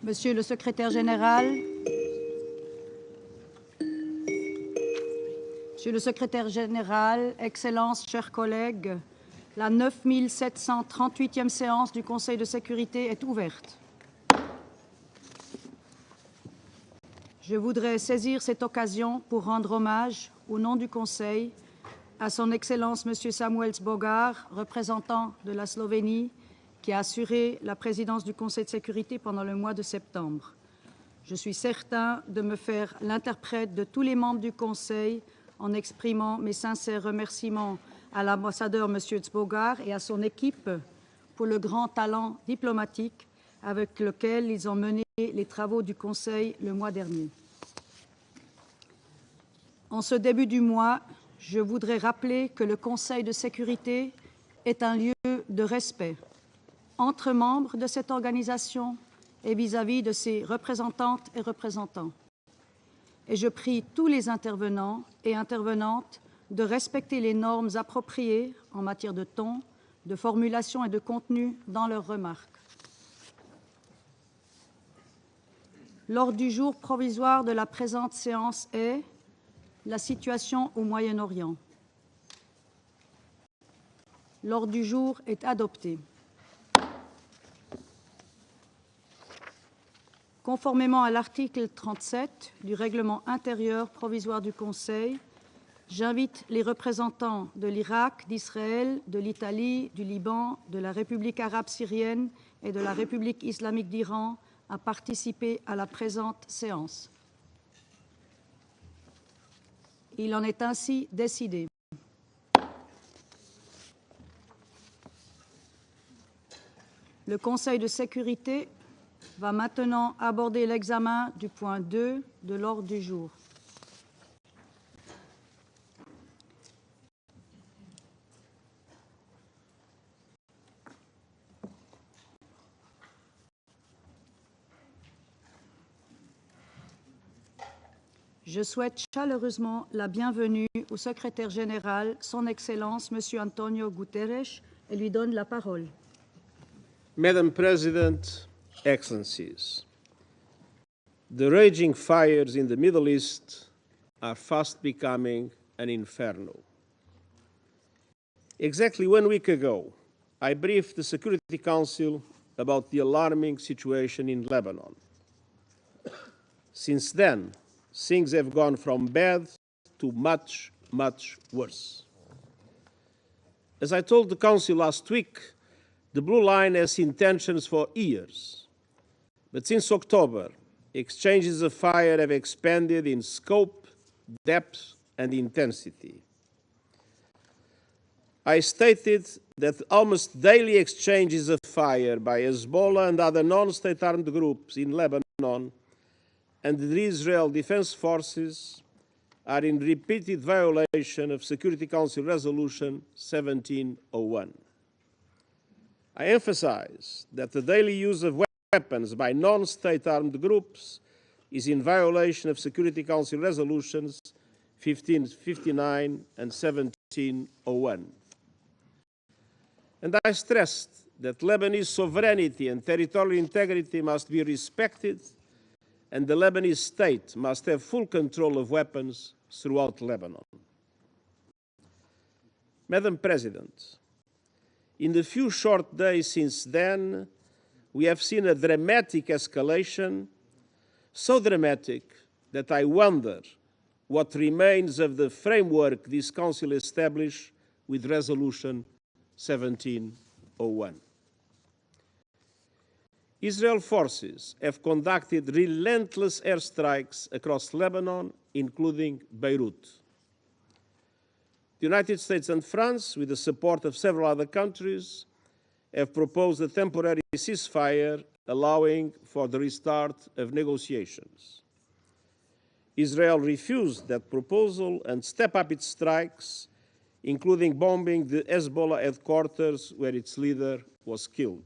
Monsieur le secrétaire général, Monsieur le secrétaire général, Excellences, chers collègues, la 9738e séance du Conseil de sécurité est ouverte. Je voudrais saisir cette occasion pour rendre hommage, au nom du Conseil, à son Excellence M. Samuels Bogar, représentant de la Slovénie, qui a assuré la présidence du Conseil de sécurité pendant le mois de septembre. Je suis certain de me faire l'interprète de tous les membres du Conseil en exprimant mes sincères remerciements à l'ambassadeur M. Zbogar et à son équipe pour le grand talent diplomatique avec lequel ils ont mené les travaux du Conseil le mois dernier. En ce début du mois, je voudrais rappeler que le Conseil de sécurité est un lieu de respect entre membres de cette organisation et vis-à-vis de ses représentantes et représentants. Et je prie tous les intervenants et intervenantes de respecter les normes appropriées en matière de ton, de formulation et de contenu dans leurs remarques. L'ordre du jour provisoire de la présente séance est la situation au Moyen-Orient. L'ordre du jour est adopté. Conformément à l'article 37 du règlement intérieur provisoire du Conseil, j'invite les représentants de l'Irak, d'Israël, de l'Italie, du Liban, de la République arabe syrienne et de la République islamique d'Iran à participer à la présente séance. Il en est ainsi décidé. Le Conseil de sécurité va maintenant aborder l'examen du point 2 de l'ordre du jour. Je souhaite chaleureusement la bienvenue au secrétaire général, son Excellence, M. Antonio Guterres, et lui donne la parole. Madam President, Excellencies, the raging fires in the Middle East are fast becoming an inferno. Exactly 1 week ago, I briefed the Security Council about the alarming situation in Lebanon. Since then, things have gone from bad to much, much worse. As I told the Council last week, the Blue Line has seen tensions for years. But since October, exchanges of fire have expanded in scope, depth, and intensity. I stated that almost daily exchanges of fire by Hezbollah and other non-state armed groups in Lebanon and the Israel Defense Forces are in repeated violation of Security Council Resolution 1701. I emphasize that the daily use of weapons by non-state armed groups is in violation of Security Council Resolutions 1559 and 1701. And I stressed that Lebanese sovereignty and territorial integrity must be respected, and the Lebanese state must have full control of weapons throughout Lebanon. Madam President, in the few short days since then, we have seen a dramatic escalation, so dramatic that I wonder what remains of the framework this Council established with Resolution 1701. Israel forces have conducted relentless airstrikes across Lebanon, including Beirut. The United States and France, with the support of several other countries, have proposed a temporary ceasefire allowing for the restart of negotiations. Israel refused that proposal and stepped up its strikes, including bombing the Hezbollah headquarters where its leader was killed.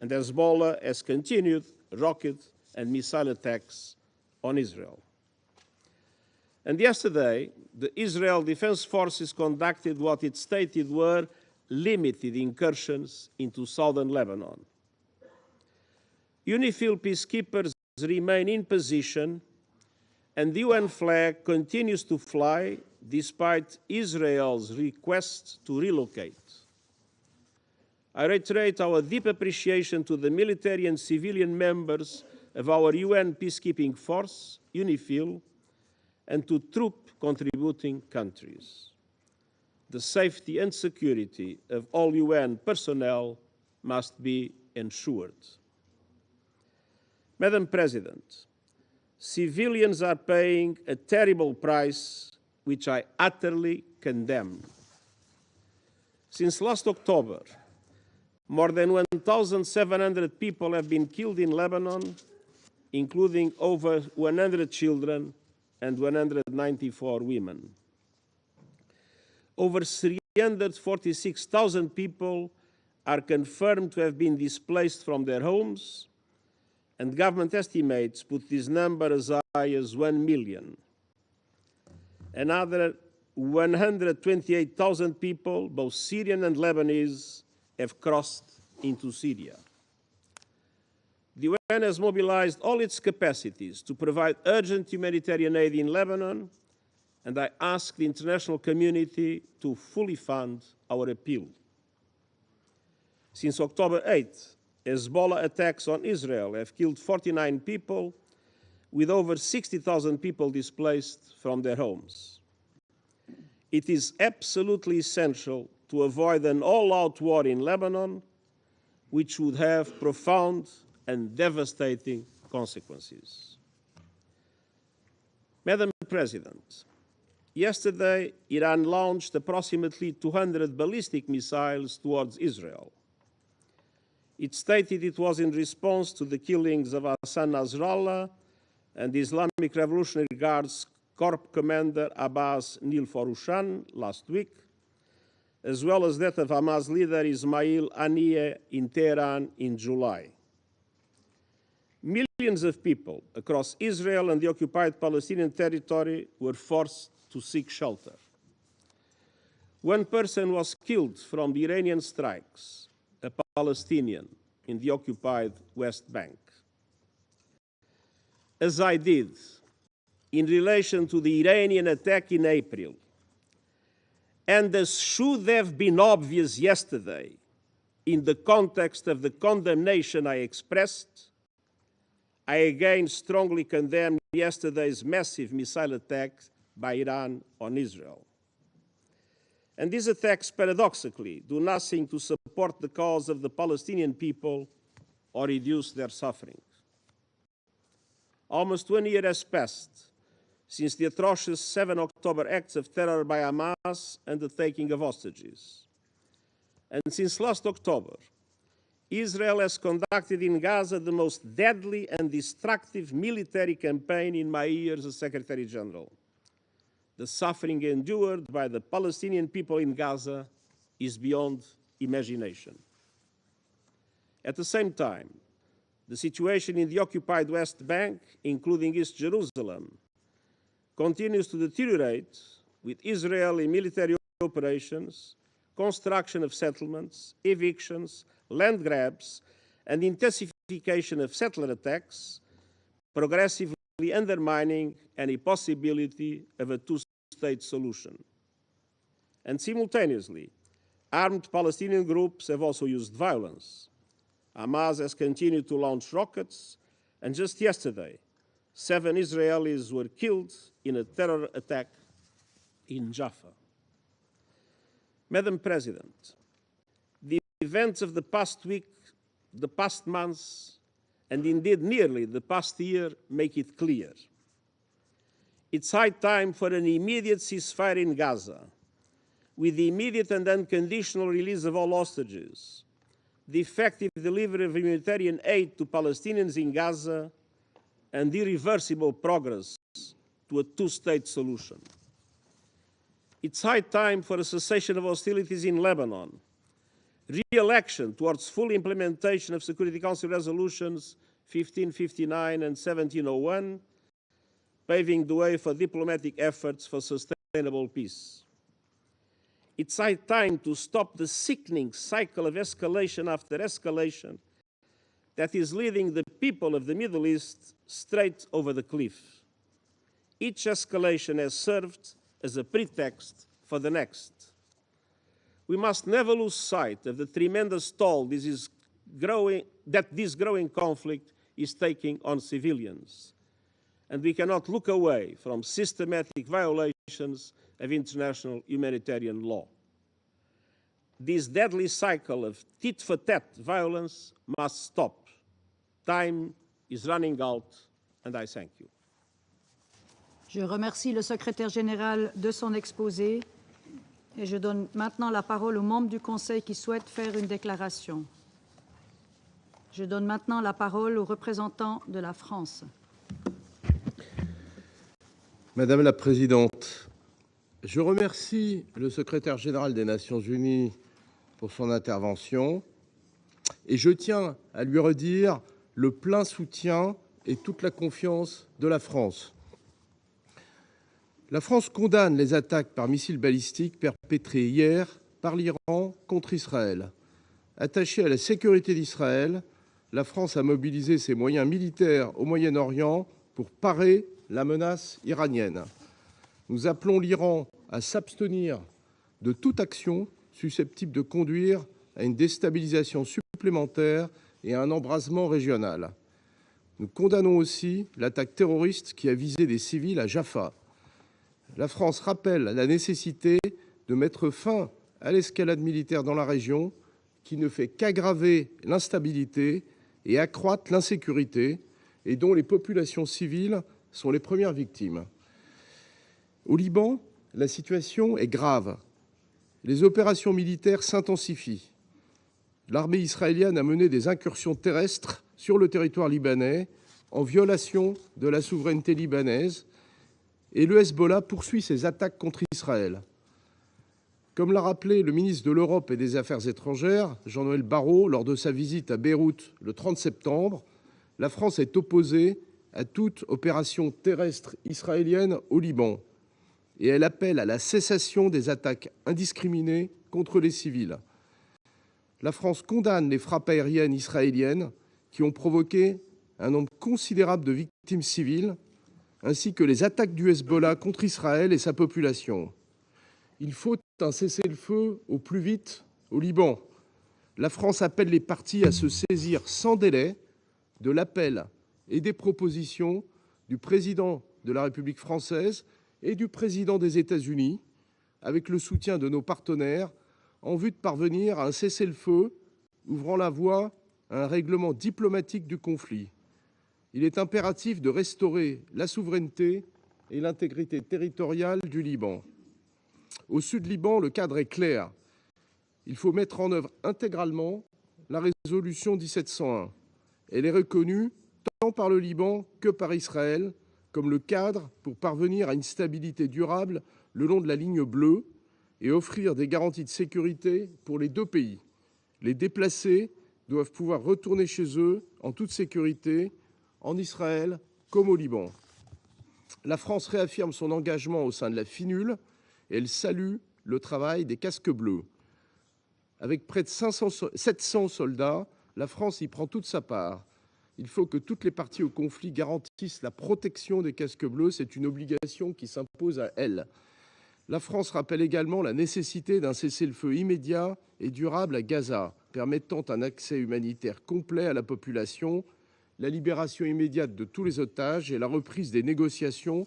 And Hezbollah has continued rocket and missile attacks on Israel. And yesterday, the Israel Defense Forces conducted what it stated were limited incursions into southern Lebanon. UNIFIL peacekeepers remain in position, and the UN flag continues to fly despite Israel's request to relocate. I reiterate our deep appreciation to the military and civilian members of our UN peacekeeping force, UNIFIL, and to troop contributing countries. The safety and security of all UN personnel must be ensured. Madam President, civilians are paying a terrible price, which I utterly condemn. Since last October, more than 1,700 people have been killed in Lebanon, including over 100 children and 194 women. Over 346,000 people are confirmed to have been displaced from their homes, and government estimates put this number as high as 1 million. Another 128,000 people, both Syrian and Lebanese, have crossed into Syria. The UN has mobilized all its capacities to provide urgent humanitarian aid in Lebanon, and I ask the international community to fully fund our appeal. Since October 8th, Hezbollah attacks on Israel have killed 49 people, with over 60,000 people displaced from their homes. It is absolutely essential to avoid an all-out war in Lebanon, which would have profound and devastating consequences. Madam President, yesterday Iran launched approximately 200 ballistic missiles towards Israel. It stated it was in response to the killings of Hassan Nasrallah and the Islamic Revolutionary Guards Corps Commander Abbas Nilforushan last week, as well as that of Hamas leader Ismail Haniyeh in Tehran in July. Millions of people across Israel and the occupied Palestinian territory were forced to seek shelter. One person was killed from the Iranian strikes, a Palestinian in the occupied West Bank. As I did in relation to the Iranian attack in April, and as should have been obvious yesterday in the context of the condemnation I expressed, I again strongly condemn yesterday's massive missile attack by Iran on Israel. And these attacks, paradoxically, do nothing to support the cause of the Palestinian people or reduce their suffering. Almost 1 year has passed since the atrocious 7 October acts of terror by Hamas and the taking of hostages. And since last October, Israel has conducted in Gaza the most deadly and destructive military campaign in my years as Secretary General. The suffering endured by the Palestinian people in Gaza is beyond imagination. At the same time, the situation in the occupied West Bank, including East Jerusalem, continues to deteriorate with Israeli military operations, construction of settlements, evictions, land grabs, and intensification of settler attacks, progressively undermining any possibility of a two-state solution. And simultaneously, armed Palestinian groups have also used violence. Hamas has continued to launch rockets, and just yesterday, 7 Israelis were killed in a terror attack in Jaffa. Madam President, the events of the past week, the past months, and indeed nearly the past year make it clear. It's high time for an immediate ceasefire in Gaza, with the immediate and unconditional release of all hostages, the effective delivery of humanitarian aid to Palestinians in Gaza, and irreversible progress to a two-state solution. It's high time for a cessation of hostilities in Lebanon, real action towards full implementation of Security Council resolutions 1559 and 1701, paving the way for diplomatic efforts for sustainable peace. It's high time to stop the sickening cycle of escalation after escalation that is leading the people of the Middle East straight over the cliff. Each escalation has served as a pretext for the next. We must never lose sight of the tremendous toll this growing conflict is taking on civilians. And we cannot look away from systematic violations of international humanitarian law. This deadly cycle of tit-for-tat violence must stop. Time is running out, and I thank you. Je remercie le secrétaire général de son exposé et je donne maintenant la parole aux membres du Conseil qui souhaitent faire une déclaration. Je donne maintenant la parole au représentant de la France. Madame la Présidente, je remercie le secrétaire général des Nations Unies pour son intervention et je tiens à lui redire le plein soutien et toute la confiance de la France. La France condamne les attaques par missiles balistiques perpétrées hier par l'Iran contre Israël. Attachée à la sécurité d'Israël, la France a mobilisé ses moyens militaires au Moyen-Orient pour parer la menace iranienne. Nous appelons l'Iran à s'abstenir de toute action susceptible de conduire à une déstabilisation supplémentaire et à un embrasement régional. Nous condamnons aussi l'attaque terroriste qui a visé des civils à Jaffa. La France rappelle la nécessité de mettre fin à l'escalade militaire dans la région qui ne fait qu'aggraver l'instabilité et accroître l'insécurité et dont les populations civiles sont les premières victimes. Au Liban, la situation est grave. Les opérations militaires s'intensifient. L'armée israélienne a mené des incursions terrestres sur le territoire libanais en violation de la souveraineté libanaise et le Hezbollah poursuit ses attaques contre Israël. Comme l'a rappelé le ministre de l'Europe et des Affaires étrangères, Jean-Noël Barrot, lors de sa visite à Beyrouth le 30 septembre, la France est opposée à toute opération terrestre israélienne au Liban et elle appelle à la cessation des attaques indiscriminées contre les civils. La France condamne les frappes aériennes israéliennes qui ont provoqué un nombre considérable de victimes civiles, ainsi que les attaques du Hezbollah contre Israël et sa population. Il faut un cessez-le-feu au plus vite au Liban. La France appelle les parties à se saisir sans délai de l'appel et des propositions du président de la République française et du président des États-Unis, avec le soutien de nos partenaires, en vue de parvenir à un cessez-le-feu ouvrant la voie à un règlement diplomatique du conflit. Il est impératif de restaurer la souveraineté et l'intégrité territoriale du Liban. Au sud Liban, le cadre est clair. Il faut mettre en œuvre intégralement la résolution 1701. Elle est reconnue tant par le Liban que par Israël comme le cadre pour parvenir à une stabilité durable le long de la ligne bleue et offrir des garanties de sécurité pour les deux pays. Les déplacés doivent pouvoir retourner chez eux en toute sécurité, en Israël comme au Liban. La France réaffirme son engagement au sein de la FINUL et elle salue le travail des casques bleus. Avec près de 700 soldats, la France y prend toute sa part. Il faut que toutes les parties au conflit garantissent la protection des casques bleus. C'est une obligation qui s'impose à elles. La France rappelle également la nécessité d'un cessez-le-feu immédiat et durable à Gaza, permettant un accès humanitaire complet à la population, la libération immédiate de tous les otages et la reprise des négociations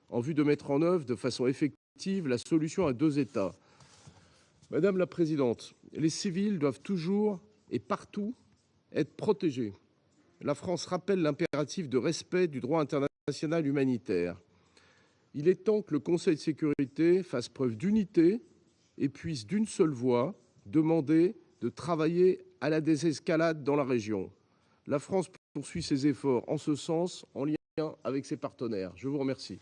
en vue de mettre en œuvre de façon effective la solution à deux États. Madame la Présidente, les civils doivent toujours et partout être protégés. La France rappelle l'impératif de respect du droit international humanitaire. Il est temps que le Conseil de sécurité fasse preuve d'unité et puisse d'une seule voix demander de travailler à la désescalade dans la région. La France poursuit ses efforts en ce sens en lien avec ses partenaires. Je vous remercie.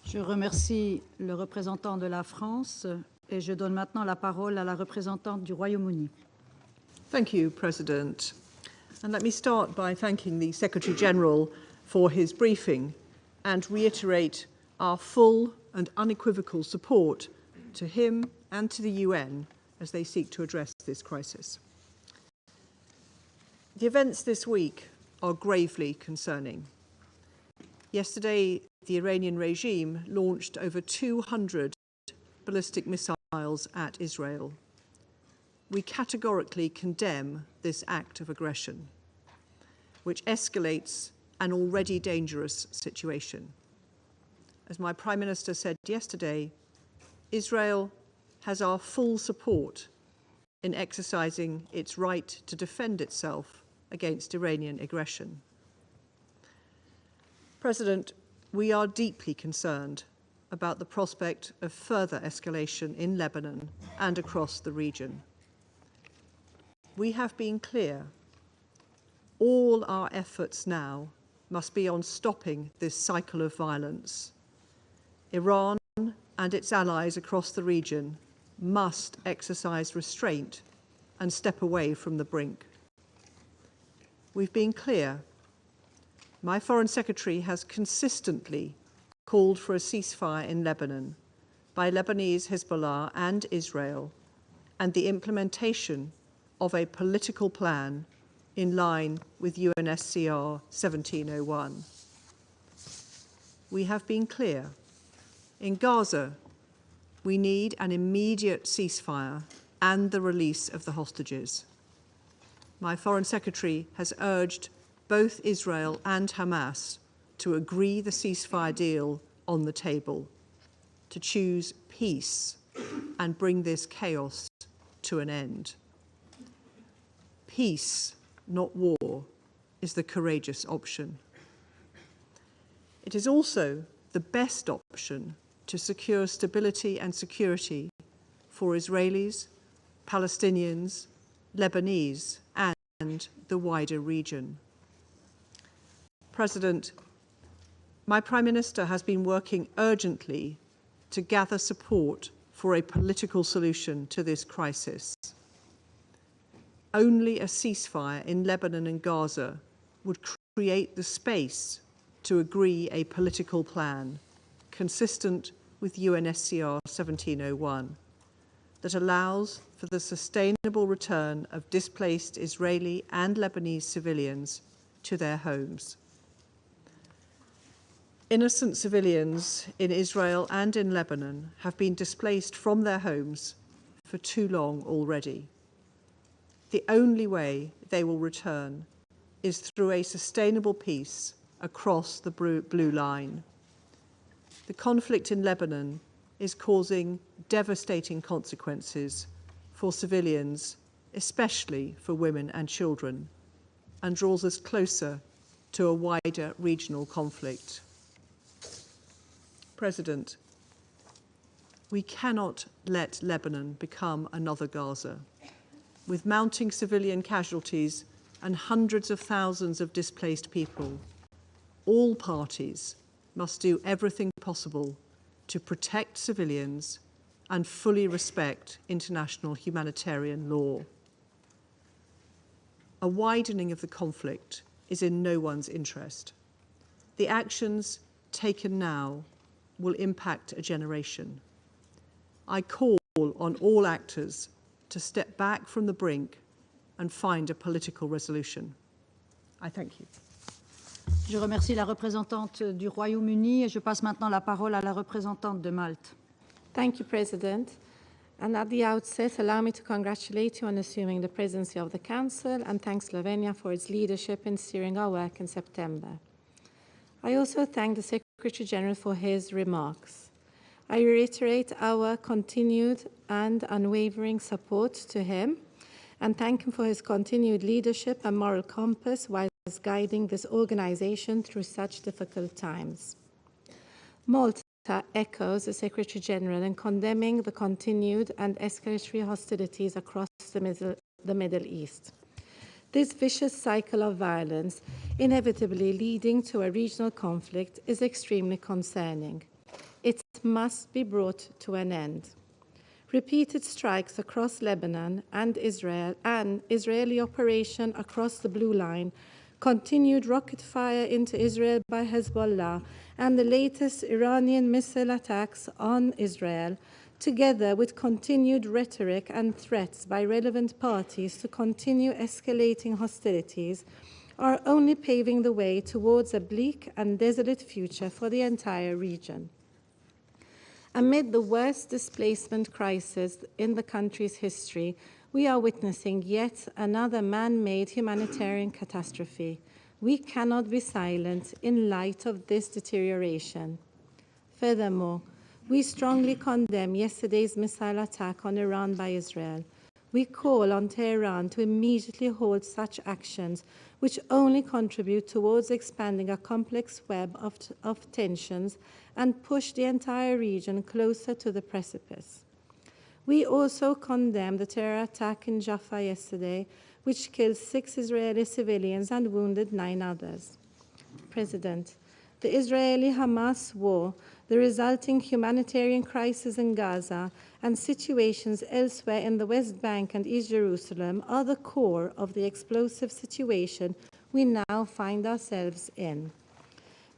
Je remercie le représentant de la France et je donne maintenant la parole à la représentante du Royaume-Uni. Thank you, President. And let me start by thanking the Secretary-General for his briefing and reiterate our full and unequivocal support to him and to the UN as they seek to address this crisis. The events this week are gravely concerning. Yesterday, the Iranian regime launched over 200 ballistic missiles at Israel. We categorically condemn this act of aggression, which escalates an already dangerous situation. As my Prime Minister said yesterday, Israel has our full support in exercising its right to defend itself against Iranian aggression. President, we are deeply concerned about the prospect of further escalation in Lebanon and across the region. We have been clear. All our efforts now must be on stopping this cycle of violence. Iran and its allies across the region must exercise restraint and step away from the brink. We've been clear. My Foreign Secretary has consistently called for a ceasefire in Lebanon by Lebanese Hezbollah and Israel, and the implementation of a political plan in line with UNSCR 1701. We have been clear. In Gaza, we need an immediate ceasefire and the release of the hostages. My Foreign Secretary has urged both Israel and Hamas to agree the ceasefire deal on the table, to choose peace and bring this chaos to an end. Peace, not war, is the courageous option. It is also the best option to secure stability and security for Israelis, Palestinians, Lebanese, and the wider region. President, my Prime Minister has been working urgently to gather support for a political solution to this crisis. Only a ceasefire in Lebanon and Gaza would create the space to agree a political plan consistent with UNSCR 1701 that allows for the sustainable return of displaced Israeli and Lebanese civilians to their homes. Innocent civilians in Israel and in Lebanon have been displaced from their homes for too long already. The only way they will return is through a sustainable peace across the blue line. The conflict in Lebanon is causing devastating consequences for civilians, especially for women and children, and draws us closer to a wider regional conflict. President, we cannot let Lebanon become another Gaza, with mounting civilian casualties and hundreds of thousands of displaced people. All parties must do everything possible to protect civilians and fully respect international humanitarian law. A widening of the conflict is in no one's interest. The actions taken now will impact a generation. I call on all actors to step back from the brink and find a political resolution. I thank you. Je remercie la représentante du Royaume-Uni et je passe maintenant la parole à la représentante de Malte. Thank you, President. And at the outset, allow me to congratulate you on assuming the presidency of the Council and thank Slovenia for its leadership in steering our work in September. I also thank the Secretary General for his remarks. I reiterate our continued and unwavering support to him and thank him for his continued leadership and moral compass while guiding this organization through such difficult times. Malta echoes the Secretary General in condemning the continued and escalatory hostilities across the Middle East. This vicious cycle of violence, inevitably leading to a regional conflict, is extremely concerning. It must be brought to an end. Repeated strikes across Lebanon and Israel, and Israeli operation across the Blue Line, continued rocket fire into Israel by Hezbollah, and the latest Iranian missile attacks on Israel together with continued rhetoric and threats by relevant parties to continue escalating hostilities, are only paving the way towards a bleak and desolate future for the entire region. Amid the worst displacement crisis in the country's history, we are witnessing yet another man-made humanitarian catastrophe. We cannot be silent in light of this deterioration. Furthermore, we strongly condemn yesterday's missile attack on Iran by Israel. We call on Tehran to immediately halt such actions, which only contribute towards expanding a complex web of tensions and push the entire region closer to the precipice. We also condemn the terror attack in Jaffa yesterday, which killed 6 Israeli civilians and wounded 9 others. President, the Israeli-Hamas war, the resulting humanitarian crisis in Gaza, and situations elsewhere in the West Bank and East Jerusalem are the core of the explosive situation we now find ourselves in.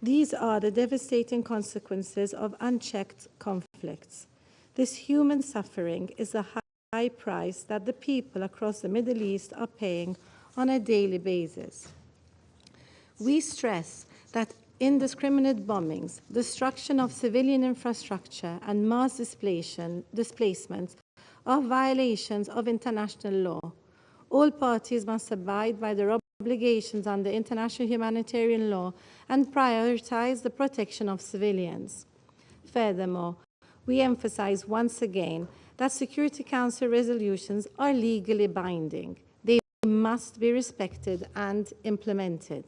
These are the devastating consequences of unchecked conflicts. This human suffering is a high price that the people across the Middle East are paying on a daily basis. We stress that indiscriminate bombings, destruction of civilian infrastructure, and mass displacements are violations of international law. All parties must abide by their obligations under international humanitarian law and prioritize the protection of civilians. Furthermore, we emphasize once again that Security Council resolutions are legally binding. They must be respected and implemented.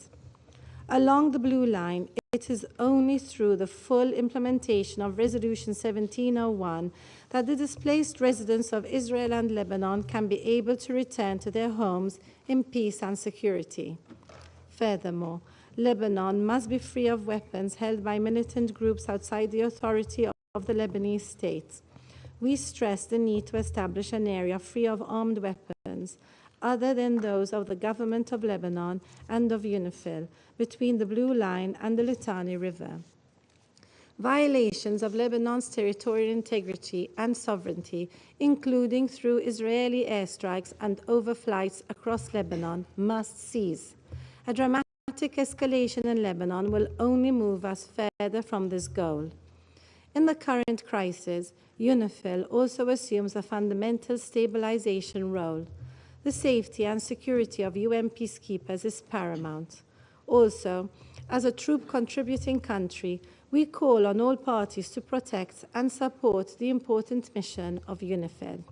Along the blue line, it is only through the full implementation of Resolution 1701 that the displaced residents of Israel and Lebanon can be able to return to their homes in peace and security. Furthermore, Lebanon must be free of weapons held by militant groups outside the authority of the Lebanese state. We stress the need to establish an area free of armed weapons, other than those of the government of Lebanon and of UNIFIL, between the Blue Line and the Litani River. Violations of Lebanon's territorial integrity and sovereignty, including through Israeli airstrikes and overflights across Lebanon, must cease. A dramatic escalation in Lebanon will only move us further from this goal. In the current crisis, UNIFIL also assumes a fundamental stabilization role. The safety and security of UN peacekeepers is paramount. Also, as a troop-contributing country, we call on all parties to protect and support the important mission of UNIFIL.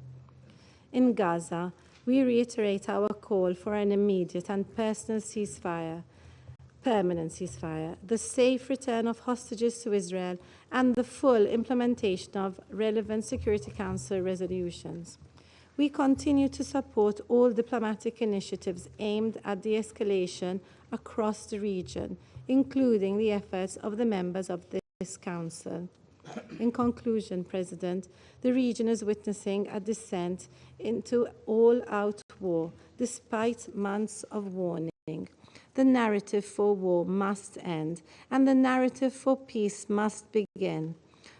In Gaza, we reiterate our call for an immediate and permanent ceasefire, the safe return of hostages to Israel, and the full implementation of relevant Security Council resolutions. We continue to support all diplomatic initiatives aimed at de-escalation across the region, including the efforts of the members of this Council. In conclusion, President, the region is witnessing a descent into all-out war, despite months of warning. The narrative for war must end, and the narrative for peace must begin.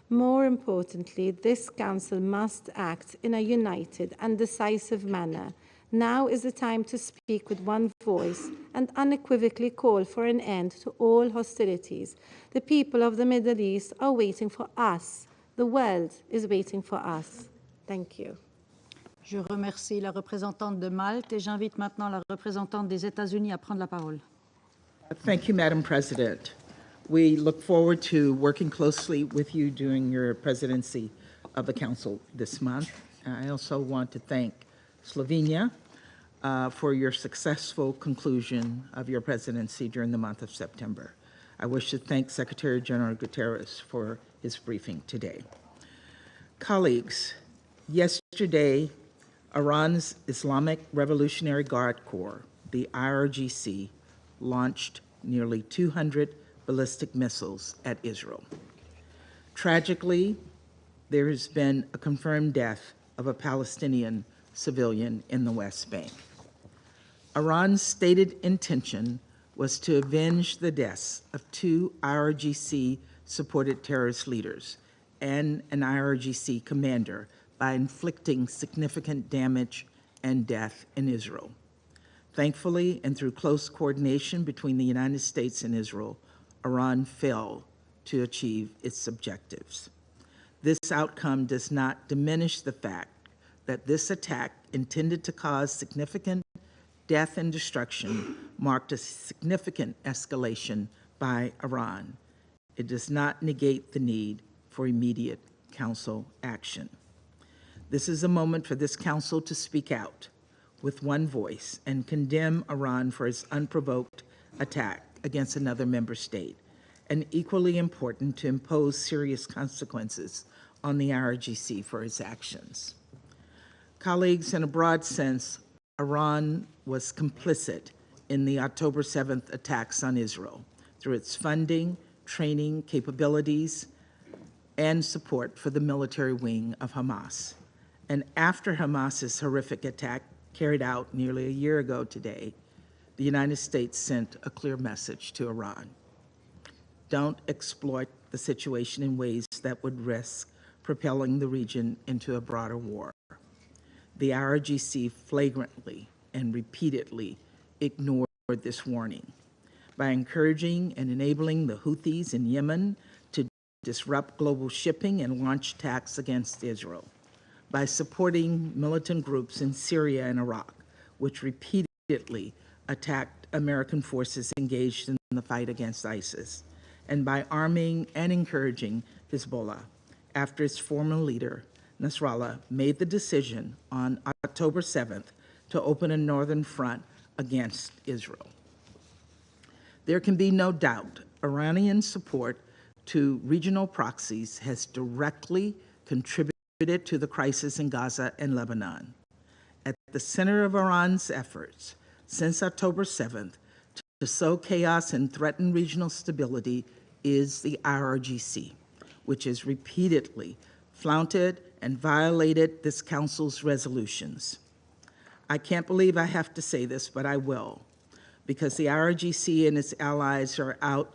More importantly, this Council must act in a united and decisive manner. Now is the time to speak with one voice and unequivocally call for an end to all hostilities. The people of the Middle East are waiting for us. The world is waiting for us. Thank you. Je remercie la représentante de Malte et j'invite maintenant la représentante des États-Unis à prendre la parole. Thank you, Madam President. We look forward to working closely with you during your presidency of the Council this month. I also want to thank Slovenia for your successful conclusion of your presidency during the month of September. I wish to thank Secretary General Guterres for his briefing today. Colleagues, yesterday, Iran's Islamic Revolutionary Guard Corps, the IRGC, launched nearly 200 ballistic missiles at Israel. Tragically, there has been a confirmed death of a Palestinian civilian in the West Bank. Iran's stated intention was to avenge the deaths of 2 IRGC-supported terrorist leaders, and an IRGC commander by inflicting significant damage and death in Israel. Thankfully, and through close coordination between the United States and Israel, Iran failed to achieve its objectives. This outcome does not diminish the fact that this attack, intended to cause significant death and destruction, marked a significant escalation by Iran. It does not negate the need for immediate Council action. This is a moment for this Council to speak out with one voice and condemn Iran for its unprovoked attack against another member state, and equally important, to impose serious consequences on the IRGC for its actions. Colleagues, in a broad sense, Iran was complicit in the October 7th attacks on Israel through its funding, training, capabilities, and support for the military wing of Hamas. And after Hamas's horrific attack carried out nearly a year ago today, the United States sent a clear message to Iran. Don't exploit the situation in ways that would risk propelling the region into a broader war. The IRGC flagrantly and repeatedly ignored this warning by encouraging and enabling the Houthis in Yemen to disrupt global shipping and launch attacks against Israel, by supporting militant groups in Syria and Iraq, which repeatedly attacked American forces engaged in the fight against ISIS, and by arming and encouraging Hezbollah after its former leader, Nasrallah, made the decision on October 7th to open a northern front against Israel. There can be no doubt Iranian support to regional proxies has directly contributed to the crisis in Gaza and Lebanon. At the center of Iran's efforts since October 7th to sow chaos and threaten regional stability is the IRGC, which has repeatedly flouted and violated this Council's resolutions. I can't believe I have to say this, but I will, because the IRGC and its allies are out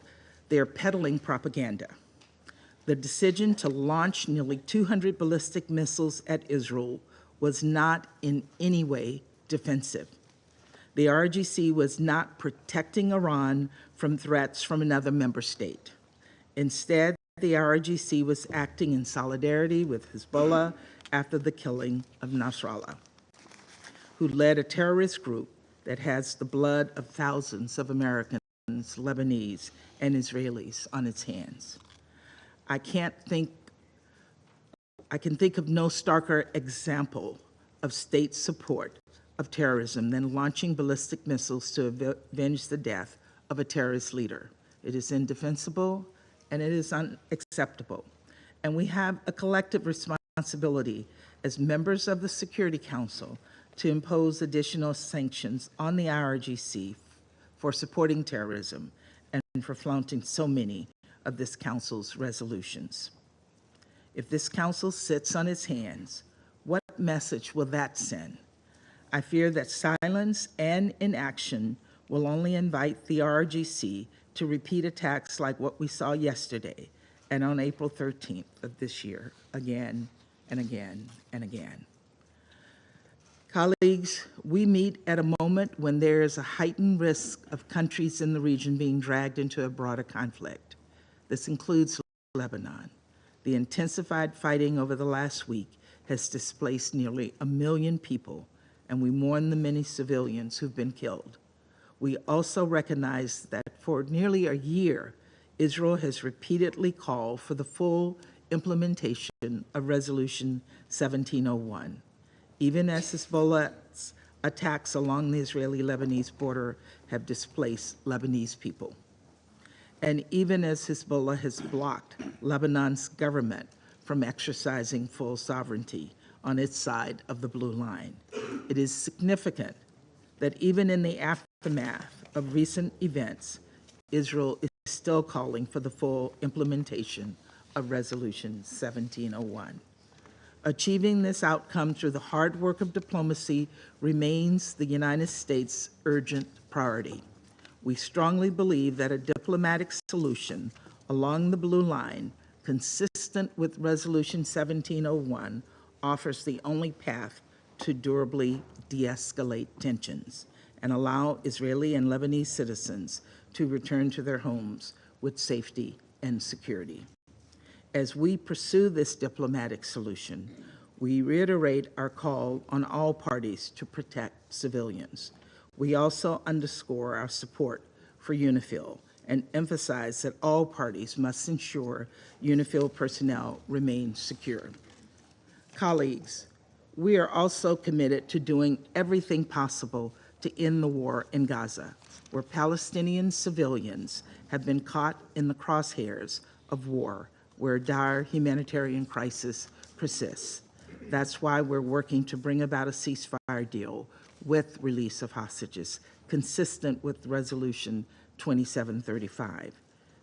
there peddling propaganda. The decision to launch nearly 200 ballistic missiles at Israel was not in any way defensive. The IRGC was not protecting Iran from threats from another member state. Instead, the IRGC was acting in solidarity with Hezbollah after the killing of Nasrallah, who led a terrorist group that has the blood of thousands of Americans, Lebanese, and Israelis on its hands. I can think of no starker example of state support of terrorism than launching ballistic missiles to avenge the death of a terrorist leader. It is indefensible and it is unacceptable. And we have a collective responsibility as members of the Security Council to impose additional sanctions on the IRGC for supporting terrorism and for flaunting so many of this Council's resolutions. If this Council sits on its hands, what message will that send? I fear that silence and inaction will only invite the IRGC to repeat attacks like what we saw yesterday and on April 13th of this year, again and again and again. Colleagues, we meet at a moment when there is a heightened risk of countries in the region being dragged into a broader conflict. This includes Lebanon. The intensified fighting over the last week has displaced nearly 1 million people, and we mourn the many civilians who've been killed. We also recognize that for nearly a year, Israel has repeatedly called for the full implementation of Resolution 1701, even as Hezbollah's attacks along the Israeli-Lebanese border have displaced Lebanese people. And even as Hezbollah has blocked Lebanon's government from exercising full sovereignty on its side of the blue line, it is significant that even in the aftermath of recent events, Israel is still calling for the full implementation of Resolution 1701. Achieving this outcome through the hard work of diplomacy remains the United States' urgent priority. We strongly believe that a diplomatic solution along the blue line consistent with Resolution 1701, offers the only path to durably de-escalate tensions and allow Israeli and Lebanese citizens to return to their homes with safety and security. As we pursue this diplomatic solution, we reiterate our call on all parties to protect civilians. We also underscore our support for UNIFIL and emphasize that all parties must ensure UNIFIL personnel remain secure. Colleagues, we are also committed to doing everything possible to end the war in Gaza, where Palestinian civilians have been caught in the crosshairs of war, where dire humanitarian crisis persists. That's why we're working to bring about a ceasefire deal with release of hostages, consistent with Resolution 2735.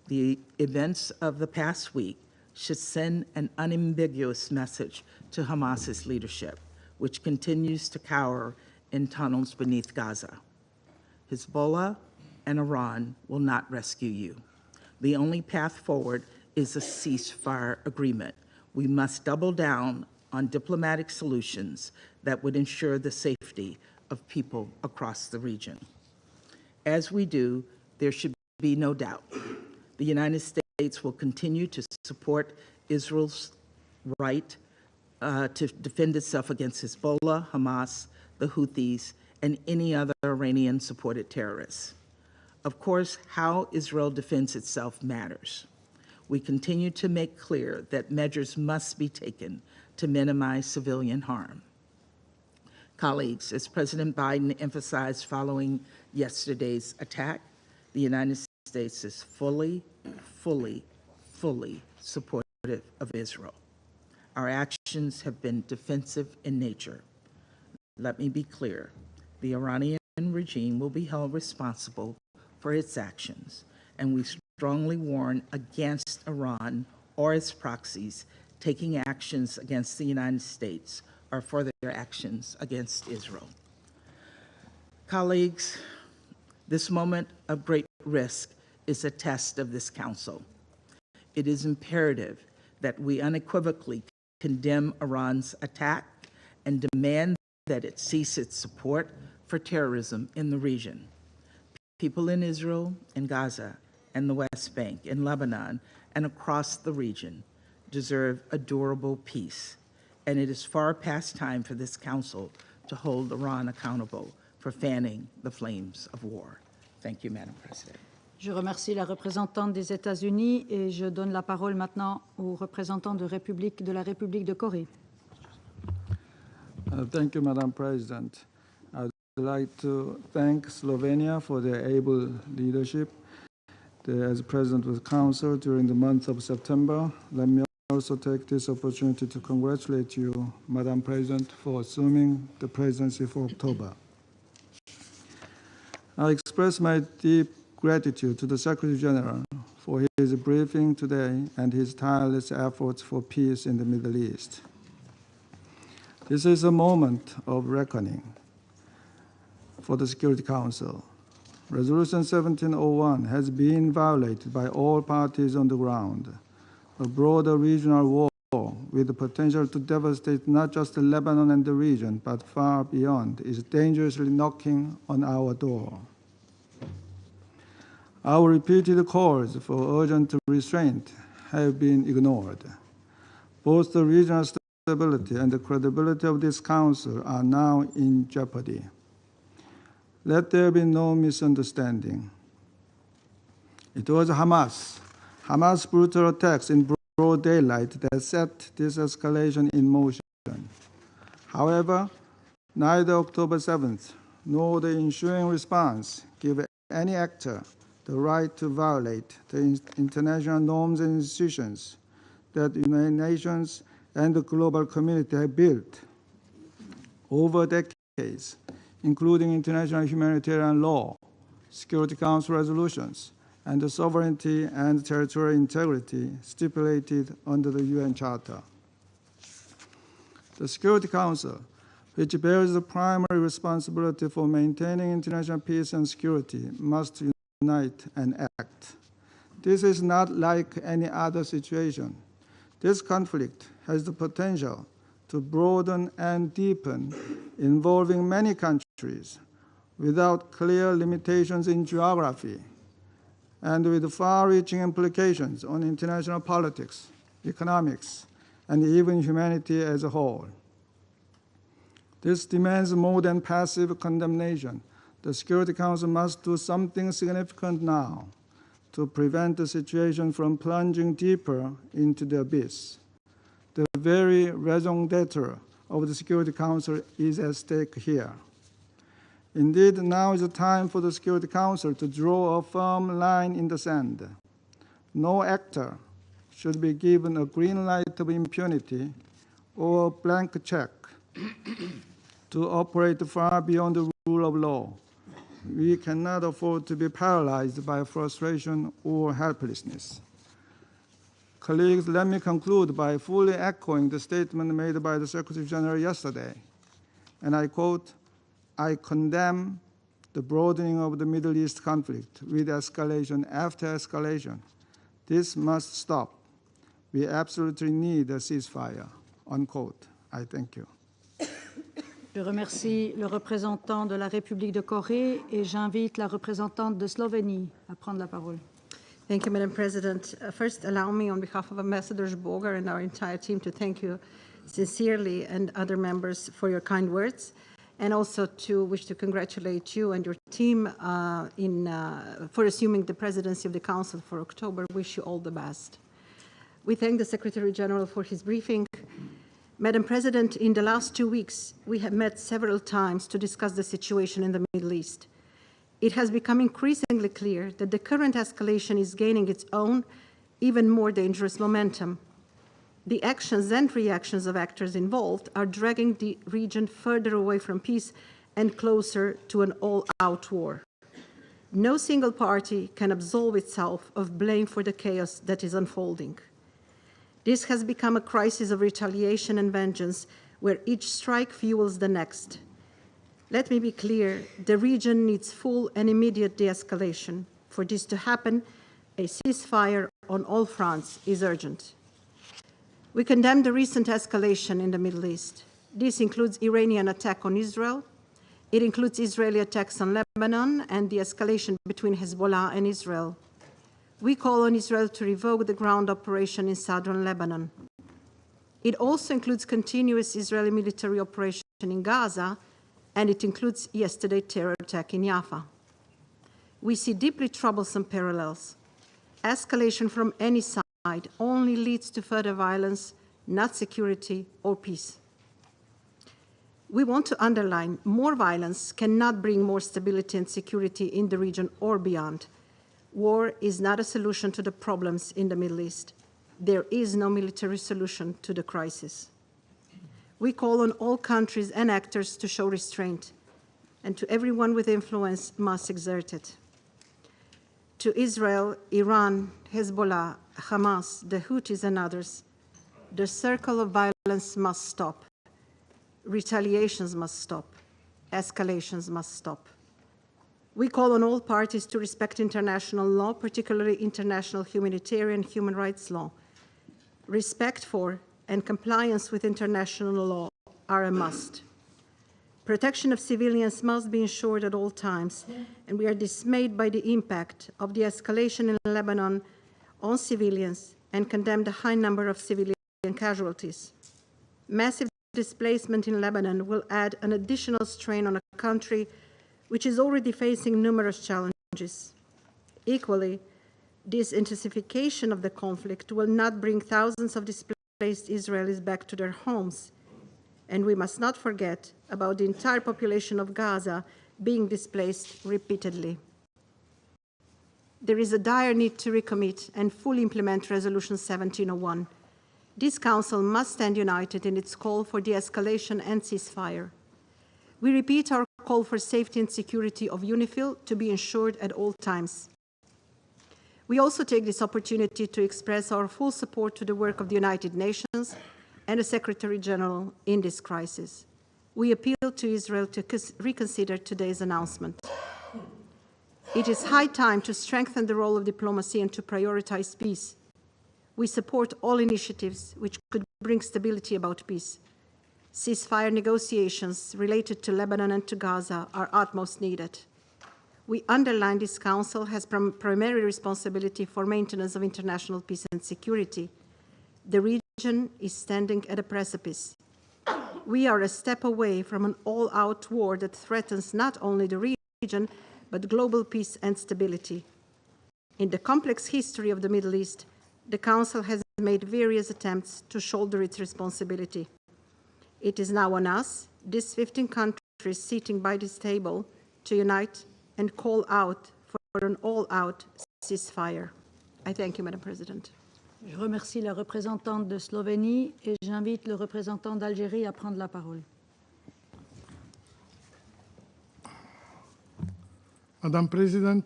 The events of the past week should send an unambiguous message to Hamas's leadership, which continues to cower in tunnels beneath Gaza. Hezbollah and Iran will not rescue you. The only path forward is a ceasefire agreement. We must double down on diplomatic solutions that would ensure the safety of people across the region. As we do, there should be no doubt. The United States will continue to support Israel's right to defend itself against Hezbollah, Hamas, the Houthis, and any other Iranian-supported terrorists. Of course, how Israel defends itself matters. We continue to make clear that measures must be taken to minimize civilian harm. Colleagues, as President Biden emphasized following yesterday's attack, the United States is fully supportive of Israel. Our actions have been defensive in nature. Let me be clear. The Iranian regime will be held responsible for its actions, and we strongly warn against Iran or its proxies taking actions against the United States or for their actions against Israel. Colleagues, this moment of great risk is a test of this Council. It is imperative that we unequivocally condemn Iran's attack and demand that it cease its support for terrorism in the region. People in Israel, in Gaza, and the West Bank, in Lebanon, and across the region deserve a durable peace, and it is far past time for this Council to hold Iran accountable for fanning the flames of war. Thank you, Madam President. Je remercie la représentante des États-Unis et je donne la parole maintenant au représentant de la République de Corée. Thank you, Madam President. I would like to thank Slovenia for their able leadership as President of the Council during the month of September. Let me also take this opportunity to congratulate you, Madam President, for assuming the presidency for October. I express my deep gratitude to the Secretary General for his briefing today and his tireless efforts for peace in the Middle East. This is a moment of reckoning for the Security Council. Resolution 1701 has been violated by all parties on the ground. A broader regional war with the potential to devastate not just Lebanon and the region, but far beyond, is dangerously knocking on our door. Our repeated calls for urgent restraint have been ignored. Both the regional stability and the credibility of this Council are now in jeopardy. Let there be no misunderstanding. It was Hamas' brutal attacks in broad daylight that set this escalation in motion. However, neither October 7th nor the ensuing response give any actor the right to violate the international norms and institutions that the United Nations and the global community have built over decades, including international humanitarian law, Security Council resolutions, and the sovereignty and territorial integrity stipulated under the UN Charter. The Security Council, which bears the primary responsibility for maintaining international peace and security, must unite and act. This is not like any other situation This conflict has the potential to broaden and deepen, involving many countries without clear limitations in geography, and with far-reaching implications on international politics, economics, and even humanity as a whole. This demands more than passive condemnation. The Security Council must do something significant now to prevent the situation from plunging deeper into the abyss. The very raison d'etre of the Security Council is at stake here. Indeed, now is the time for the Security Council to draw a firm line in the sand. No actor should be given a green light of impunity or a blank check to operate far beyond the rule of law. We cannot afford to be paralyzed by frustration or helplessness. Colleagues, let me conclude by fully echoing the statement made by the Secretary General yesterday. And I quote, "I condemn the broadening of the Middle East conflict with escalation after escalation. This must stop. We absolutely need a ceasefire," unquote. I thank you. Je remercie le représentant de la République de Corée et j'invite la représentante de Slovénie à prendre la parole. Thank you, Madam President. First, allow me, on behalf of Ambassador Bogar and our entire team, to thank you sincerely and other members for your kind words, and also to wish to congratulate you and your team for assuming the presidency of the Council for October. Wish you all the best. We thank the Secretary General for his briefing. Madam President, in the last 2 weeks, we have met several times to discuss the situation in the Middle East. It has become increasingly clear that the current escalation is gaining its own, even more dangerous momentum. The actions and reactions of actors involved are dragging the region further away from peace and closer to an all-out war. No single party can absolve itself of blame for the chaos that is unfolding. This has become a crisis of retaliation and vengeance, where each strike fuels the next. Let me be clear, the region needs full and immediate de-escalation. For this to happen, a ceasefire on all fronts is urgent. We condemn the recent escalation in the Middle East. This includes Iranian attack on Israel. It includes Israeli attacks on Lebanon and the escalation between Hezbollah and Israel. We call on Israel to revoke the ground operation in southern Lebanon. It also includes continuous Israeli military operation in Gaza, and it includes yesterday's terror attack in Jaffa. We see deeply troublesome parallels. Escalation from any side only leads to further violence, not security or peace. We want to underline more violence cannot bring more stability and security in the region or beyond. War is not a solution to the problems in the Middle East. There is no military solution to the crisis. We call on all countries and actors to show restraint, and to everyone with influence must exert it. To Israel, Iran, Hezbollah, Hamas, the Houthis, and others, the circle of violence must stop. Retaliations must stop. Escalations must stop. We call on all parties to respect international law, particularly international humanitarian human rights law. Respect for and compliance with international law are a must. Protection of civilians must be ensured at all times, and we are dismayed by the impact of the escalation in Lebanon on civilians and condemn the high number of civilian casualties. Massive displacement in Lebanon will add an additional strain on a country which is already facing numerous challenges. Equally, this intensification of the conflict will not bring thousands of displaced Israelis back to their homes. And we must not forget about the entire population of Gaza being displaced repeatedly. There is a dire need to recommit and fully implement Resolution 1701. This Council must stand united in its call for de-escalation and ceasefire. We repeat our call for safety and security of UNIFIL to be ensured at all times. We also take this opportunity to express our full support to the work of the United Nations and the Secretary General in this crisis. We appeal to Israel to reconsider today's announcement. It is high time to strengthen the role of diplomacy and to prioritize peace. We support all initiatives which could bring stability about peace. Ceasefire negotiations related to Lebanon and to Gaza are utmost needed. We underline this Council has primary responsibility for maintenance of international peace and security. The region is standing at a precipice. We are a step away from an all-out war that threatens not only the region, but global peace and stability. In the complex history of the Middle East, the Council has made various attempts to shoulder its responsibility. It is now on us, these 15 countries sitting by this table, to unite and call out for an all-out ceasefire. I thank you, Madam President. Je remercie la représentante de Slovénie et j'invite le représentant d'Algérie à prendre la parole. Madam President,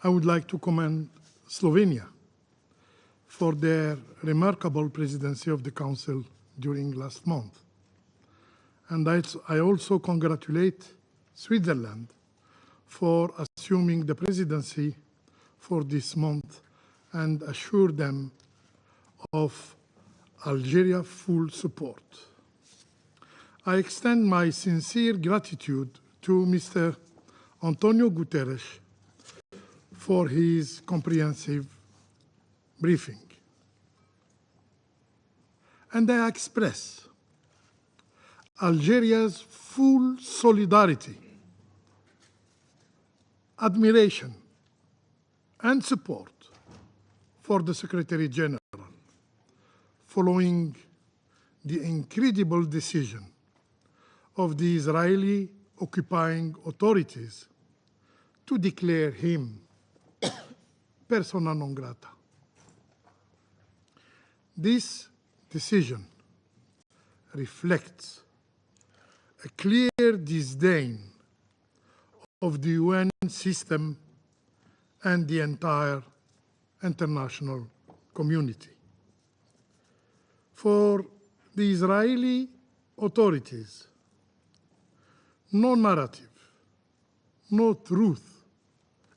I would like to commend Slovenia for their remarkable presidency of the Council during last month. And I also congratulate Switzerland for assuming the presidency for this month and assure them of Algeria's full support. I extend my sincere gratitude to Mr. Antonio Guterres for his comprehensive briefing. And I express Algeria's full solidarity, admiration, and support for the Secretary General following the incredible decision of the Israeli occupying authorities to declare him persona non grata. This decision reflects a clear disdain of the UN system and the entire international community. For the Israeli authorities, no narrative, no truth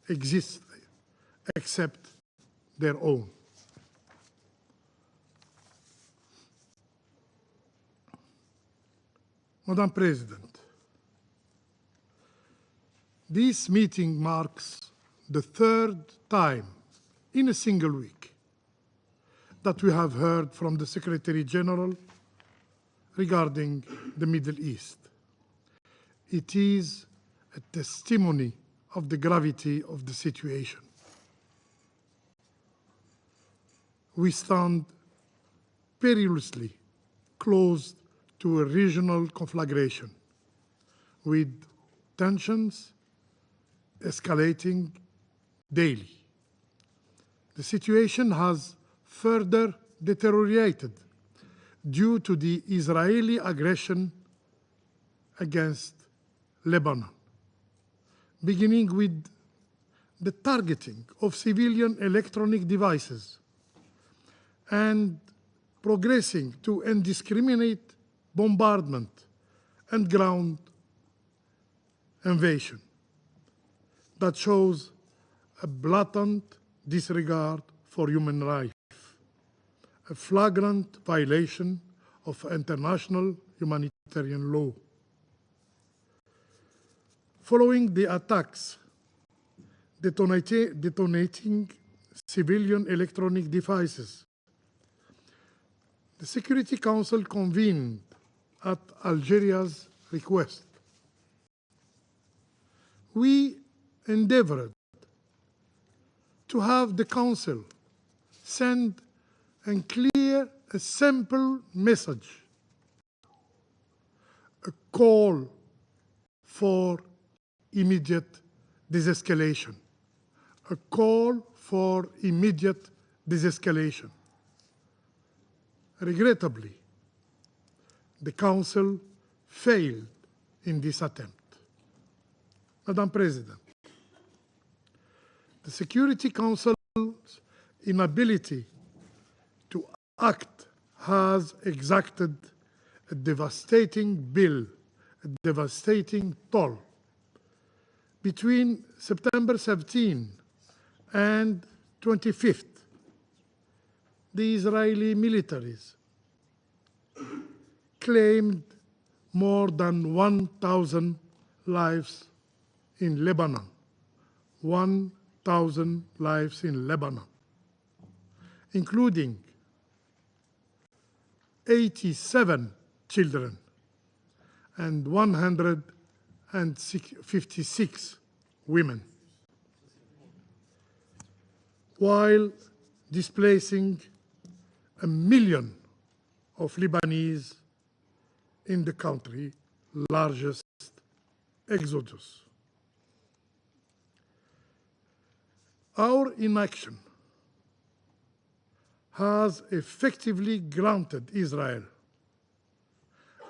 exists except their own. Madam President, this meeting marks the third time in a single week that we have heard from the Secretary General regarding the Middle East. It is a testimony of the gravity of the situation. We stand perilously close to a regional conflagration, with tensions escalating daily. The situation has further deteriorated due to the Israeli aggression against Lebanon, beginning with the targeting of civilian electronic devices and progressing to indiscriminate bombardment and ground invasion that shows a blatant disregard for human rights, a flagrant violation of international humanitarian law. Following the attacks detonating civilian electronic devices, the Security Council convened at Algeria's request. We endeavored to have the Council send a clear, a simple message, a call for immediate de-escalation, a call for immediate de-escalation. Regrettably, the Council failed in this attempt. Madam President, the Security Council's inability to act has exacted a devastating bill, a devastating toll. Between September 17 and 25th, the Israeli militaries claimed more than 1,000 lives in Lebanon. 1,000 lives in Lebanon, including 87 children and 156 women, while displacing 1 million of Lebanese in the country's largest exodus. Our inaction has effectively granted Israel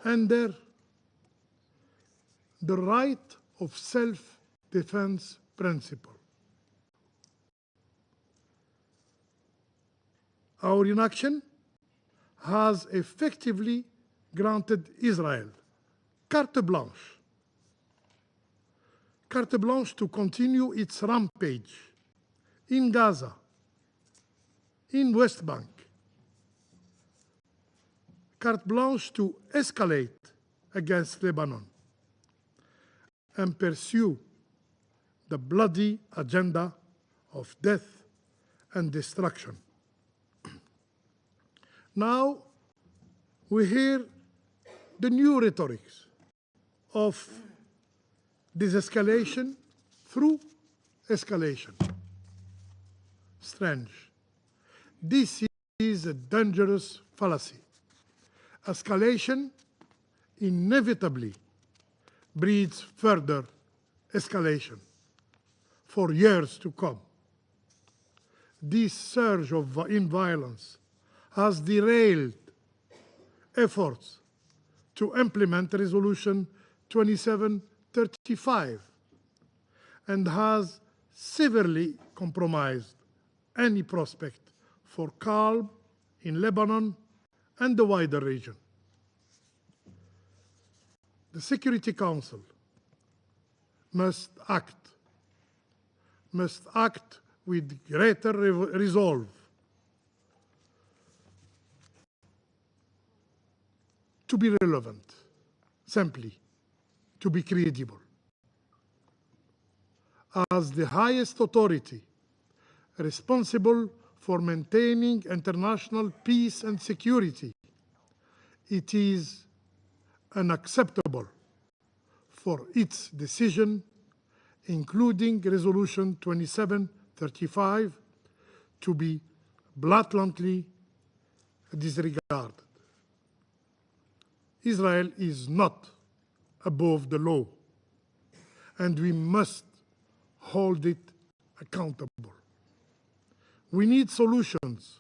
under the right of self-defense principle. Our inaction has effectively granted Israel carte blanche to continue its rampage in Gaza, in West Bank, carte blanche to escalate against Lebanon and pursue the bloody agenda of death and destruction. Now we hear the new rhetorics of de-escalation through escalation. Strange. This is a dangerous fallacy. Escalation inevitably breeds further escalation for years to come. This surge in violence has derailed efforts to implement Resolution 2735 and has severely compromised any prospect for calm in Lebanon and the wider region. The Security Council must act with greater resolve to be relevant, simply to be credible. As the highest authority responsible for maintaining international peace and security, it is unacceptable for its decision, including Resolution 2735, to be blatantly disregarded. Israel is not above the law, and we must hold it accountable. We need solutions,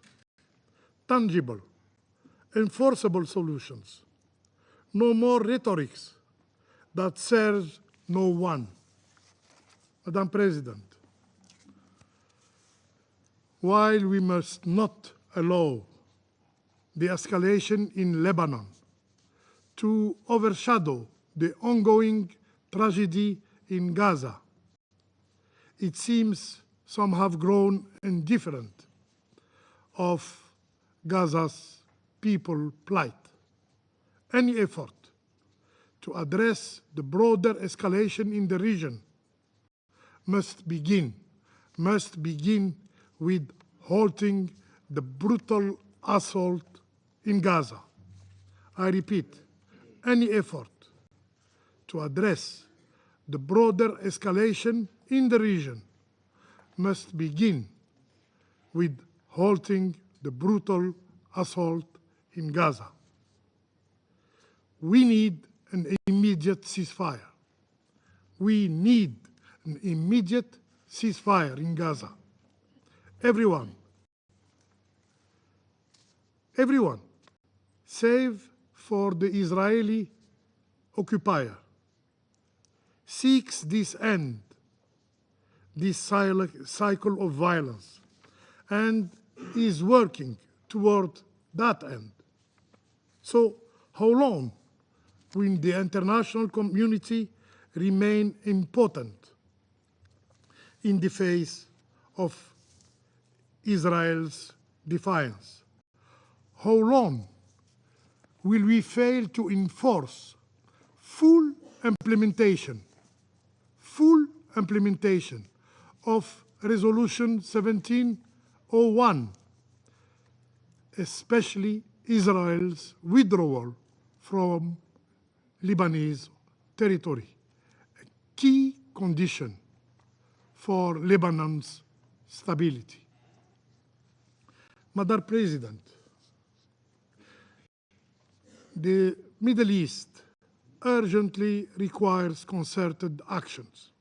tangible, enforceable solutions. No more rhetorics that serves no one. Madam President, while we must not allow the escalation in Lebanon to overshadow the ongoing tragedy in Gaza, it seems some have grown indifferent of Gaza's people plight. Any effort to address the broader escalation in the region must begin with halting the brutal assault in Gaza. I repeat, any effort to address the broader escalation in the region must begin with halting the brutal assault in Gaza. We need an immediate ceasefire. We need an immediate ceasefire in Gaza. Everyone, save for the Israeli occupier, seeks this end, this cycle of violence, and is working toward that end. So how long will the international community remain impotent in the face of Israel's defiance? How long will we fail to enforce full implementation of Resolution 1701, especially Israel's withdrawal from Lebanese territory, a key condition for Lebanon's stability? Madam President, the Middle East urgently requires concerted actions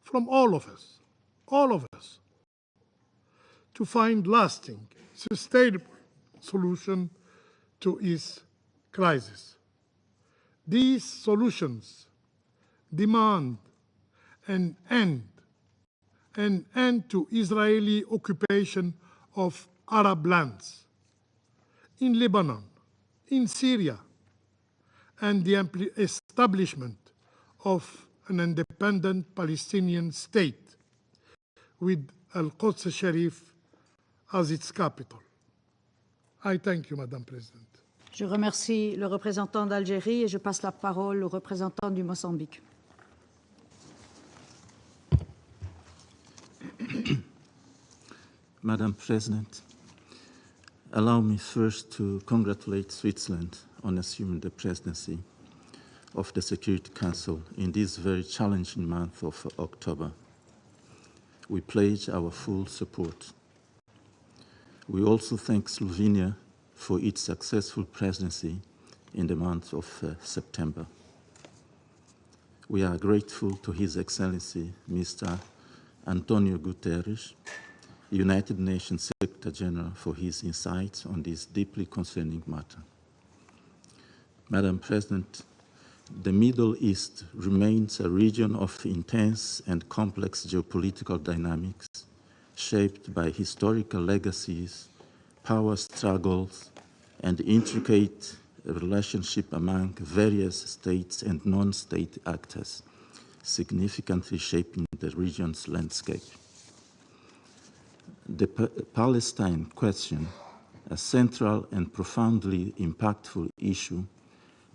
from all of us, to find lasting, sustainable solution to its crisis. These solutions demand an end to Israeli occupation of Arab lands in Lebanon, in Syria, and the establishment of an independent Palestinian state with Al-Quds Sharif as its capital. I thank you, Madam President. Je remercie le représentant d'Algérie et je passe la parole au représentant du Mozambique. Madam President, allow me first to congratulate Switzerland on assuming the presidency of the Security Council in this very challenging month of October. We pledge our full support. We also thank Slovenia for its successful presidency in the month of September. We are grateful to His Excellency Mr. Antonio Guterres, United Nations Secretary General, for his insights on this deeply concerning matter. Madam President, the Middle East remains a region of intense and complex geopolitical dynamics, shaped by historical legacies, power struggles, and intricate relationship among various states and non-state actors, significantly shaping the region's landscape. The Palestine question, a central and profoundly impactful issue,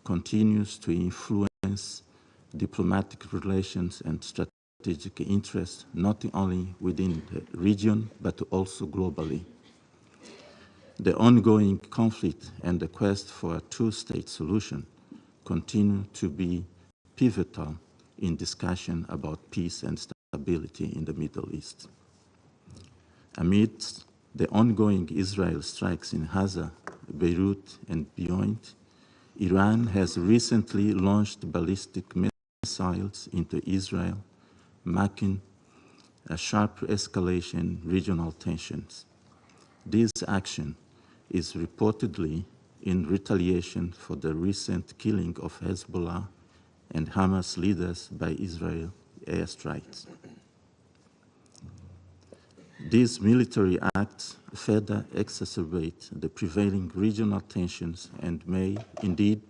continues to influence diplomatic relations and strategic interests, not only within the region, but also globally. The ongoing conflict and the quest for a two-state solution continue to be pivotal in discussion about peace and stability in the Middle East. Amidst the ongoing Israel strikes in Gaza, Beirut, and beyond, Iran has recently launched ballistic missiles into Israel, marking a sharp escalation in regional tensions. This action is reportedly in retaliation for the recent killing of Hezbollah and Hamas leaders by Israel airstrikes. These military acts further exacerbate the prevailing regional tensions and may indeed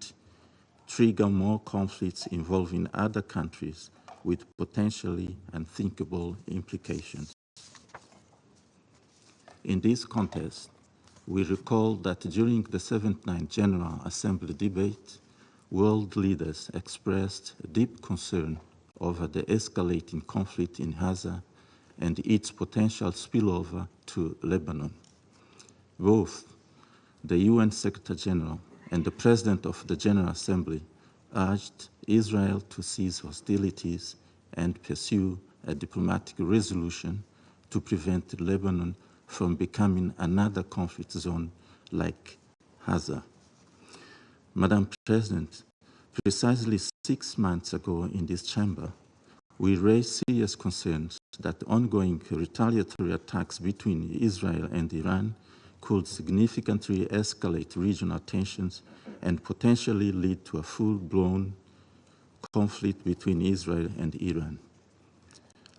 trigger more conflicts involving other countries with potentially unthinkable implications. In this context, we recall that during the 79th General Assembly debate, world leaders expressed deep concern over the escalating conflict in Gaza and its potential spillover to Lebanon. Both the UN Secretary General and the President of the General Assembly urged Israel to cease hostilities and pursue a diplomatic resolution to prevent Lebanon from becoming another conflict zone like Gaza. Madam President, precisely 6 months ago in this chamber, we raised serious concerns that ongoing retaliatory attacks between Israel and Iran could significantly escalate regional tensions and potentially lead to a full-blown conflict between Israel and Iran.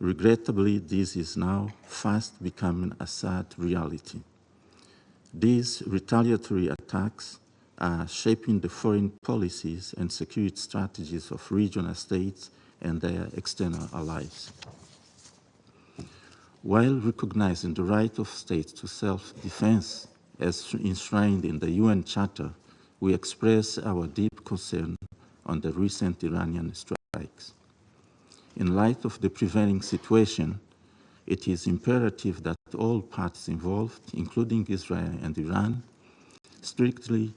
Regrettably, this is now fast becoming a sad reality. These retaliatory attacks are shaping the foreign policies and security strategies of regional states and their external allies. While recognizing the right of states to self-defense as enshrined in the UN Charter, we express our deep concern on the recent Iranian strikes. In light of the prevailing situation, it is imperative that all parties involved, including Israel and Iran, strictly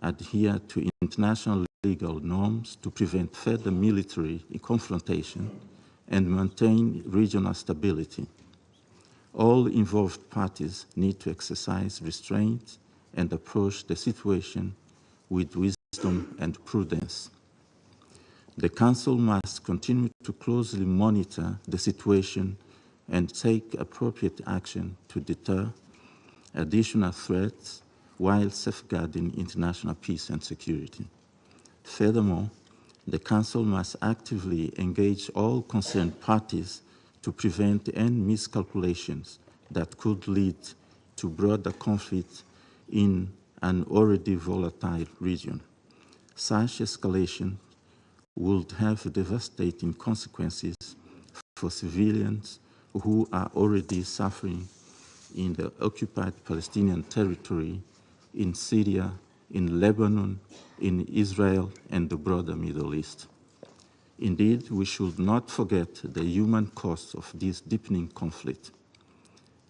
adhere to international legal norms to prevent further military confrontation and maintain regional stability. All involved parties need to exercise restraint and approach the situation with wisdom and prudence. The Council must continue to closely monitor the situation and take appropriate action to deter additional threats while safeguarding international peace and security. Furthermore, the Council must actively engage all concerned parties to prevent any miscalculations that could lead to broader conflict in an already volatile region. Such escalation would have devastating consequences for civilians who are already suffering in the occupied Palestinian territory, in Syria, in Lebanon, in Israel, and the broader Middle East. Indeed, we should not forget the human cost of this deepening conflict.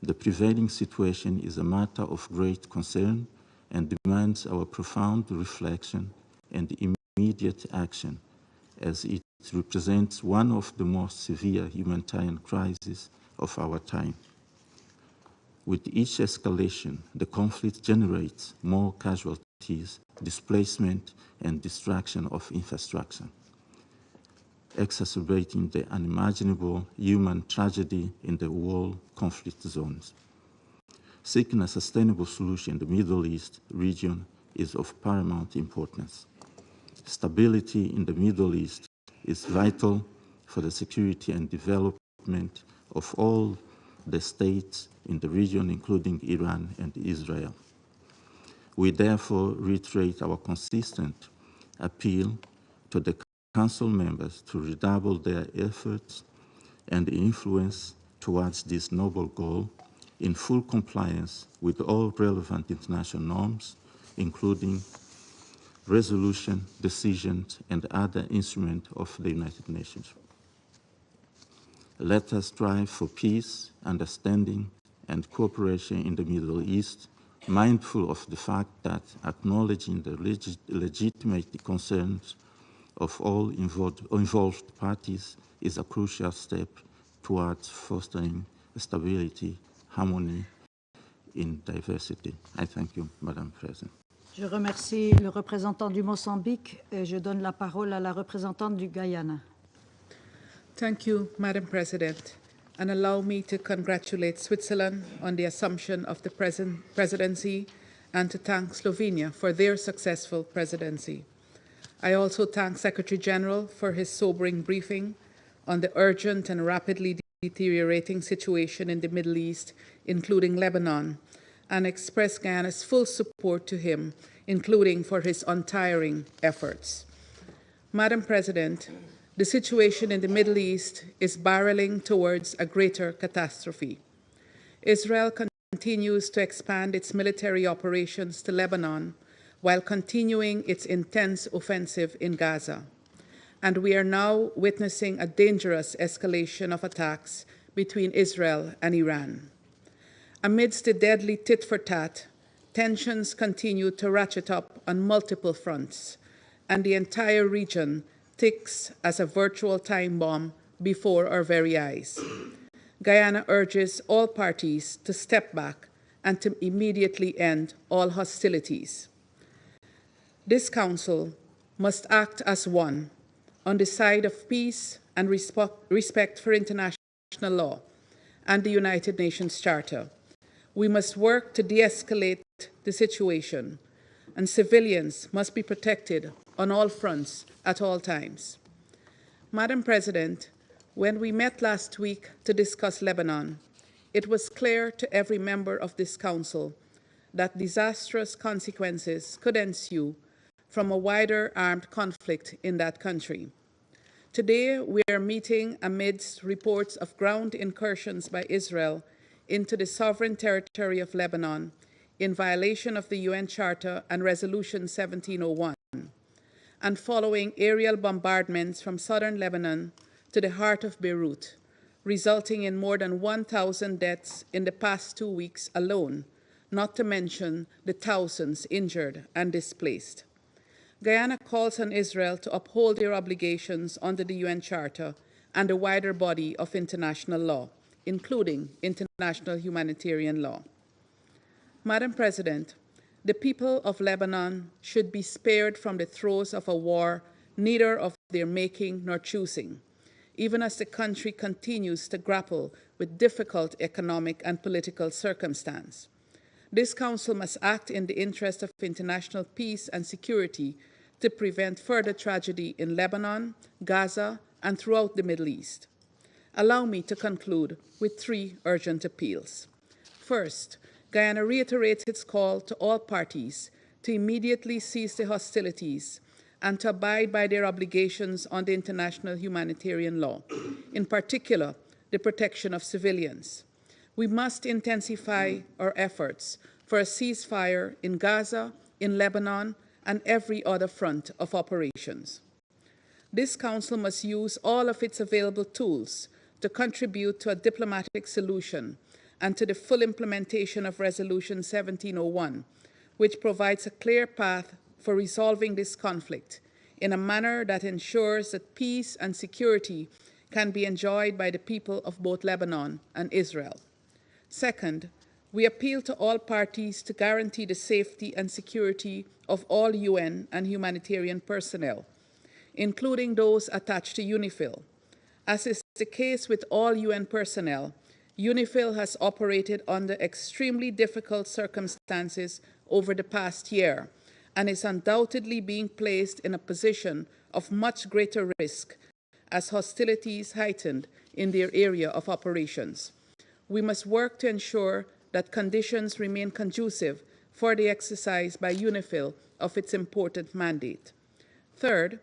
The prevailing situation is a matter of great concern and demands our profound reflection and immediate action, as it represents one of the most severe humanitarian crises of our time. With each escalation, the conflict generates more casualties, displacement, and destruction of infrastructure, exacerbating the unimaginable human tragedy in the war conflict zones. Seeking a sustainable solution in the Middle East region is of paramount importance. Stability in the Middle East is vital for the security and development of all the states in the region, including Iran and Israel. We therefore reiterate our consistent appeal to the Council members to redouble their efforts and influence towards this noble goal in full compliance with all relevant international norms, including resolution, decisions, and other instruments of the United Nations. Let us strive for peace, understanding, and cooperation in the Middle East, mindful of the fact that acknowledging the legitimate concerns of all involved parties is a crucial step towards fostering stability, harmony in diversity. I thank you, Madam President. Je remercie le représentant du Mozambique et je donne la parole à la représentante du Guyana. Thank you, Madam President, and allow me to congratulate Switzerland on the assumption of the presidency and to thank Slovenia for their successful presidency. I also thank Secretary General for his sobering briefing on the urgent and rapidly deteriorating situation in the Middle East, including Lebanon, and express Guyana's full support to him, including for his untiring efforts. Madam President, the situation in the Middle East is barreling towards a greater catastrophe. Israel continues to expand its military operations to Lebanon while continuing its intense offensive in Gaza. And we are now witnessing a dangerous escalation of attacks between Israel and Iran. Amidst the deadly tit-for-tat, tensions continue to ratchet up on multiple fronts, and the entire region ticks as a virtual time bomb before our very eyes. Guyana urges all parties to step back and to immediately end all hostilities. This Council must act as one on the side of peace and respect for international law and the United Nations Charter. We must work to de-escalate the situation, and civilians must be protected on all fronts at all times. Madam President, when we met last week to discuss Lebanon, it was clear to every member of this Council that disastrous consequences could ensue from a wider armed conflict in that country. Today, we are meeting amidst reports of ground incursions by Israel into the sovereign territory of Lebanon in violation of the UN Charter and Resolution 1701, and following aerial bombardments from southern Lebanon to the heart of Beirut, resulting in more than 1,000 deaths in the past 2 weeks alone, not to mention the thousands injured and displaced. Guyana calls on Israel to uphold their obligations under the UN Charter and the wider body of international law, including international humanitarian law. Madam President, the people of Lebanon should be spared from the throes of a war neither of their making nor choosing, even as the country continues to grapple with difficult economic and political circumstances. This Council must act in the interest of international peace and security to prevent further tragedy in Lebanon, Gaza, and throughout the Middle East. Allow me to conclude with 3 urgent appeals. First, Guyana reiterates its call to all parties to immediately cease the hostilities and to abide by their obligations under international humanitarian law, in particular, the protection of civilians. We must intensify our efforts for a ceasefire in Gaza, in Lebanon, and every other front of operations. This Council must use all of its available tools to contribute to a diplomatic solution and to the full implementation of Resolution 1701, which provides a clear path for resolving this conflict in a manner that ensures that peace and security can be enjoyed by the people of both Lebanon and Israel. Second, we appeal to all parties to guarantee the safety and security of all UN and humanitarian personnel, including those attached to UNIFIL. As is the case with all UN personnel, UNIFIL has operated under extremely difficult circumstances over the past year and is undoubtedly being placed in a position of much greater risk as hostilities heightened in their area of operations. We must work to ensure that conditions remain conducive for the exercise by UNIFIL of its important mandate. Third,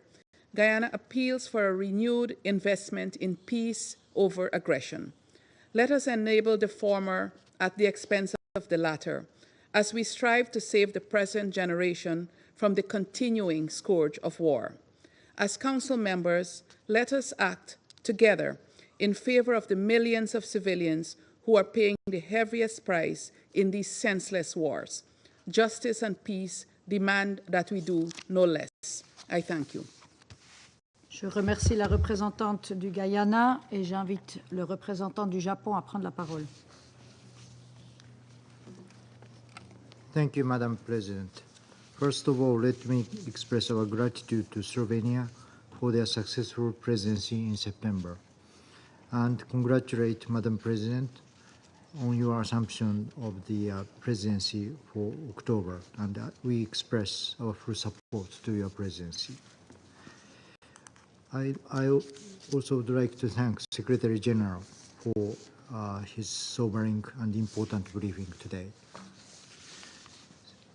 Guyana appeals for a renewed investment in peace over aggression. Let us enable the former at the expense of the latter, as we strive to save the present generation from the continuing scourge of war. As Council members, let us act together in favor of the millions of civilians who are paying the heaviest price in these senseless wars. Justice and peace demand that we do no less. I thank you. Je remercie la représentante du Guyana et j'invite le représentant du Japon à prendre la parole. Thank you, Madam President. First of all, let me express our gratitude to Slovenia for their successful presidency in September, and congratulate Madam President on your assumption of the presidency for October, and we express our full support to your presidency. I also would like to thank Secretary General for his sobering and important briefing today.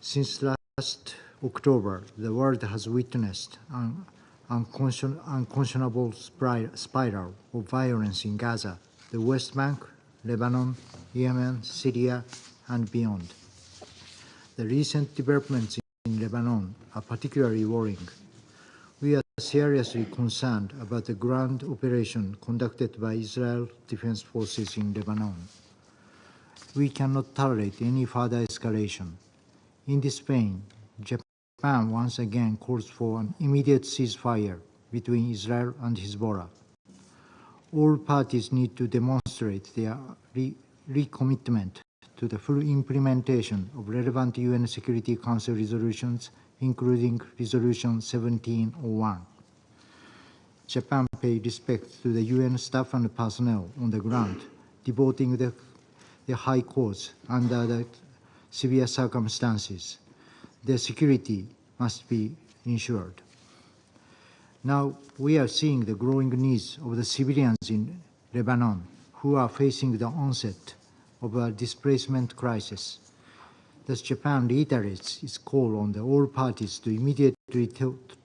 Since last October, the world has witnessed an unconscionable spiral of violence in Gaza, the West Bank, Lebanon, Yemen, Syria, and beyond. The recent developments in Lebanon are particularly worrying. We are seriously concerned about the ground operation conducted by Israel Defense Forces in Lebanon. We cannot tolerate any further escalation. In this vein, Japan once again calls for an immediate ceasefire between Israel and Hezbollah. All parties need to demonstrate their recommitment to the full implementation of relevant UN Security Council resolutions, including Resolution 1701. Japan pays respect to the UN staff and personnel on the ground, devoting the high courts under the severe circumstances. Their security must be ensured. Now, we are seeing the growing needs of the civilians in Lebanon who are facing the onset of a displacement crisis. Thus, Japan reiterates its call on all parties to immediately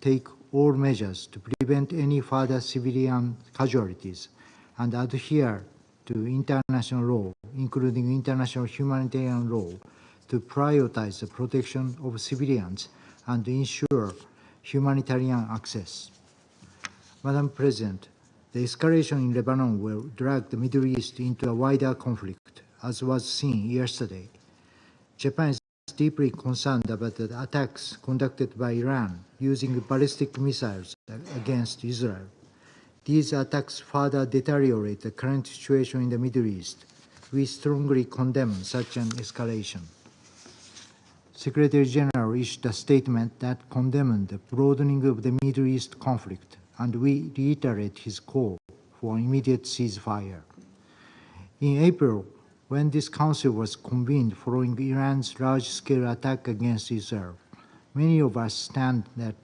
take all measures to prevent any further civilian casualties and adhere to international law, including international humanitarian law, to prioritize the protection of civilians and ensure humanitarian access. Madam President, the escalation in Lebanon will drag the Middle East into a wider conflict, as was seen yesterday. Japan is deeply concerned about the attacks conducted by Iran using ballistic missiles against Israel. These attacks further deteriorate the current situation in the Middle East. We strongly condemn such an escalation. Secretary General issued a statement that condemned the broadening of the Middle East conflict, and we reiterate his call for immediate ceasefire. In April, when this council was convened following Iran's large-scale attack against Israel, many of us stand that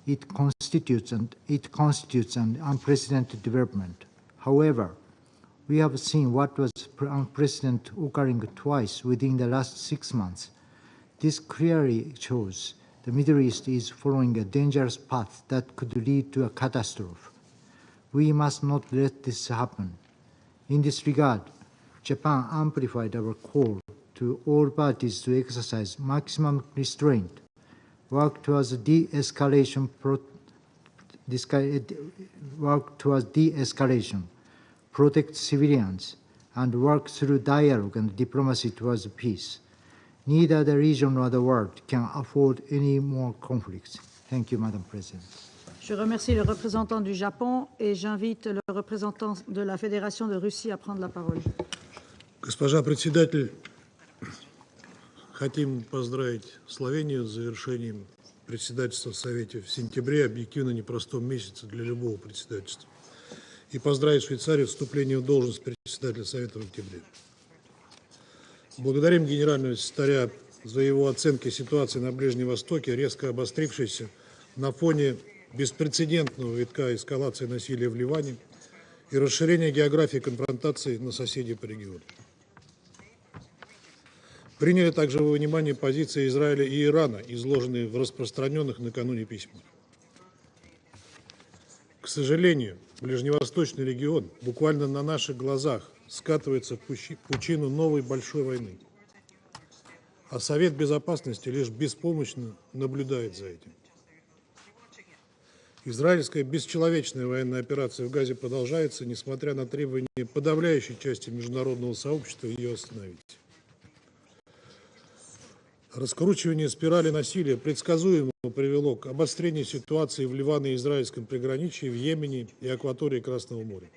it constitutes an unprecedented development. However, we have seen what was unprecedented occurring twice within the last 6 months. This clearly shows the Middle East is following a dangerous path that could lead to a catastrophe. We must not let this happen. In this regard, Japan amplified our call to all parties to exercise maximum restraint, work towards de-escalation, protect civilians, and work through dialogue and diplomacy towards peace. Neither the region nor the world can afford any more conflicts. Thank you, Madam President. Je remercie le représentant du Japon et j'invite le représentant de la Fédération de Russie à prendre la parole. Госпожа председатель, хотим поздравить Словению с завершением председательства в Совете в сентябре, объективно непростом месяце для любого председательства, и поздравить Швейцарию с вступлением в должность председателя Совета в октябре. Благодарим генерального секретаря за его оценки ситуации на Ближнем Востоке, резко обострившейся на фоне беспрецедентного витка эскалации насилия в Ливане и расширения географии конфронтации на соседей по региону. Приняли также во внимание позиции Израиля и Ирана, изложенные в распространенных накануне письмах. К сожалению, ближневосточный регион буквально на наших глазах скатывается в пучину новой большой войны, а Совет Безопасности лишь беспомощно наблюдает за этим. Израильская бесчеловечная военная операция в Газе продолжается, несмотря на требования подавляющей части международного сообщества ее остановить. Раскручивание спирали насилия предсказуемо привело к обострению ситуации в Ливано-израильском приграничье, в Йемене и акватории Красного моря.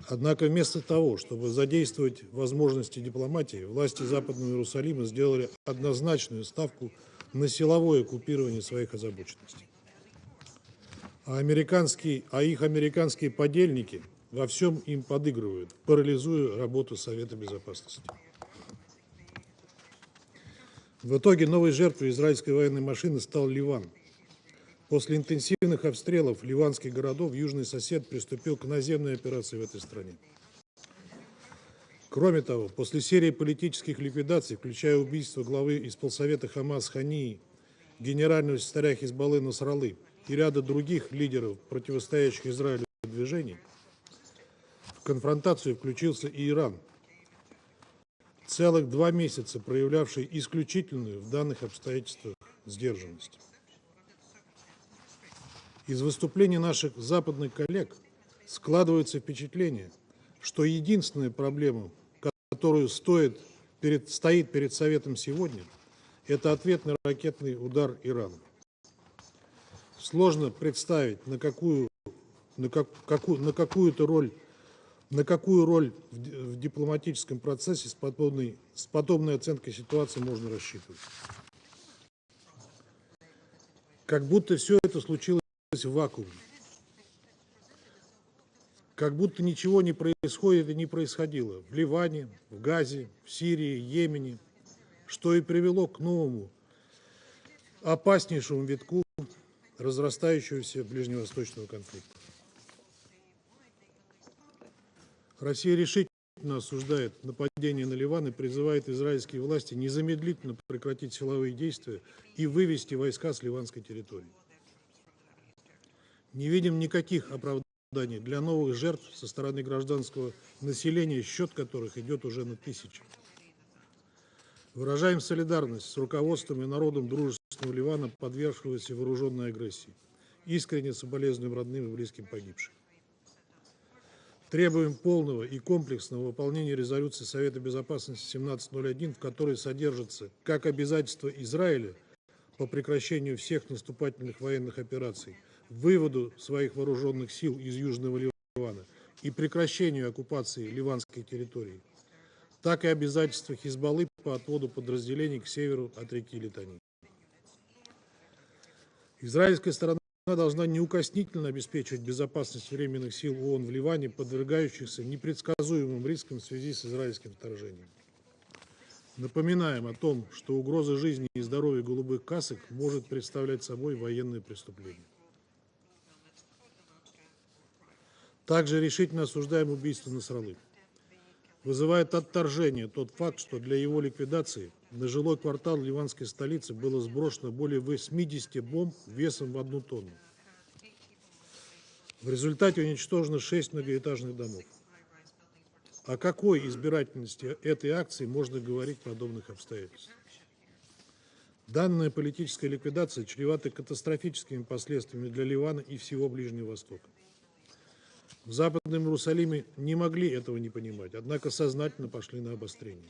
Однако вместо того, чтобы задействовать возможности дипломатии, власти Западного Иерусалима сделали однозначную ставку на силовое оккупирование своих озабоченностей. А их американские подельники во всем им подыгрывают, парализуя работу Совета Безопасности. В итоге новой жертвой израильской военной машины стал Ливан. После интенсивных обстрелов ливанских городов южный сосед приступил к наземной операции в этой стране. Кроме того, после серии политических ликвидаций, включая убийство главы исполсовета Хамас Хании, генерального секретаря Хизбаллы Насраллы и ряда других лидеров, противостоящих Израилю движений, в конфронтацию включился и Иран, целых 2 месяца проявлявший исключительную в данных обстоятельствах сдержанность. Из выступлений наших западных коллег складывается впечатление, что единственная проблема, которую стоит перед Советом сегодня, это ответный ракетный удар Ирана. Сложно представить, на какую роль в дипломатическом процессе с подобной оценкой ситуации можно рассчитывать. Как будто все это случилось в вакууме. Как будто ничего не происходит и не происходило в Ливане, в Газе, в Сирии, Йемене, что и привело к новому, опаснейшему витку разрастающегося ближневосточного конфликта. Россия решительно осуждает нападение на Ливан и призывает израильские власти незамедлительно прекратить силовые действия и вывести войска с ливанской территории. Не видим никаких оправданий для новых жертв со стороны гражданского населения, счет которых идет уже на тысячи. Выражаем солидарность с руководством и народом дружественного Ливана, подвергшегося вооруженной агрессии. Искренне соболезнуем родным и близким погибших. Требуем полного и комплексного выполнения резолюции Совета Безопасности 1701, в которой содержится как обязательство Израиля по прекращению всех наступательных военных операций, выводу своих вооруженных сил из Южного Ливана и прекращению оккупации ливанской территории, так и обязательства Хизбаллы по отводу подразделений к северу от реки Литани. Израильская сторона должна неукоснительно обеспечивать безопасность временных сил ООН в Ливане, подвергающихся непредсказуемым рискам в связи с израильским вторжением. Напоминаем о том, что угроза жизни и здоровья голубых касок может представлять собой военное преступление. Также решительно осуждаем убийство Насраллы. Вызывает отторжение тот факт, что для его ликвидации на жилой квартал ливанской столицы было сброшено более 80 бомб весом в 1 тонну. В результате уничтожено 6 многоэтажных домов. О какой избирательности этой акции можно говорить в подобных обстоятельствах? Данная политическая ликвидация чревата катастрофическими последствиями для Ливана и всего Ближнего Востока. В Западном Иерусалиме не могли этого не понимать, однако сознательно пошли на обострение.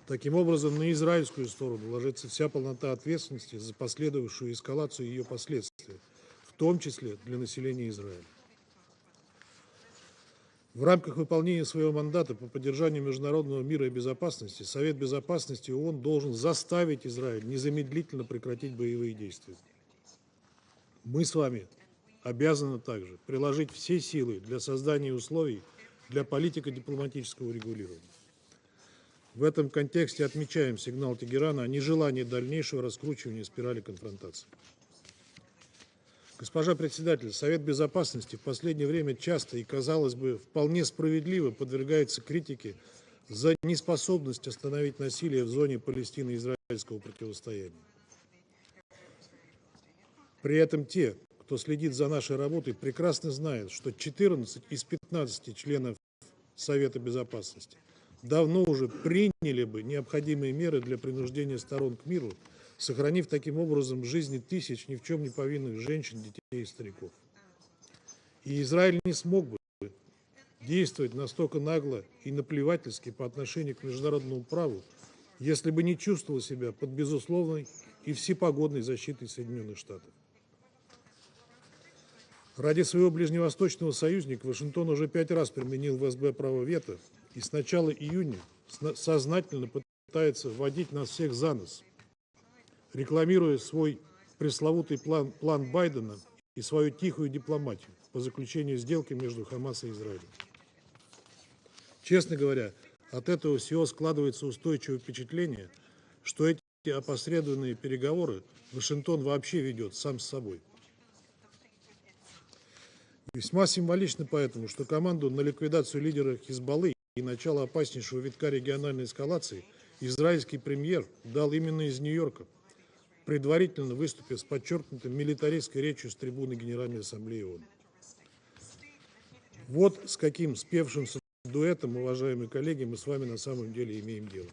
Таким образом, на израильскую сторону ложится вся полнота ответственности за последовавшую эскалацию и ее последствия, в том числе для населения Израиля. В рамках выполнения своего мандата по поддержанию международного мира и безопасности Совет Безопасности ООН должен заставить Израиль незамедлительно прекратить боевые действия. Мы с вами обязаны также приложить все силы для создания условий для политико-дипломатического регулирования. В этом контексте отмечаем сигнал Тегерана о нежелании дальнейшего раскручивания спирали конфронтации. Госпожа председатель, Совет Безопасности в последнее время часто и, казалось бы, вполне справедливо подвергается критике за неспособность остановить насилие в зоне палестино-израильского противостояния. При этом те, кто следит за нашей работой, прекрасно знает, что 14 из 15 членов Совета Безопасности давно уже приняли бы необходимые меры для принуждения сторон к миру, сохранив таким образом жизни тысяч ни в чем не повинных женщин, детей и стариков. И Израиль не смог бы действовать настолько нагло и наплевательски по отношению к международному праву, если бы не чувствовал себя под безусловной и всепогодной защитой Соединенных Штатов. Ради своего ближневосточного союзника Вашингтон уже 5 раз применил в СБ право вето и с начала июня сознательно пытается вводить нас всех за нос, рекламируя свой пресловутый план Байдена и свою тихую дипломатию по заключению сделки между Хамас и Израилем. Честно говоря, от этого всего складывается устойчивое впечатление, что эти опосредованные переговоры Вашингтон вообще ведет сам с собой. Весьма символично поэтому, что команду на ликвидацию лидера Хизбаллы и начало опаснейшего витка региональной эскалации израильский премьер дал именно из Нью-Йорка, предварительно выступив с подчеркнутым милитаристской речью с трибуны Генеральной Ассамблеи ООН. Вот с каким спевшимся дуэтом, уважаемые коллеги, мы с вами на самом деле имеем дело.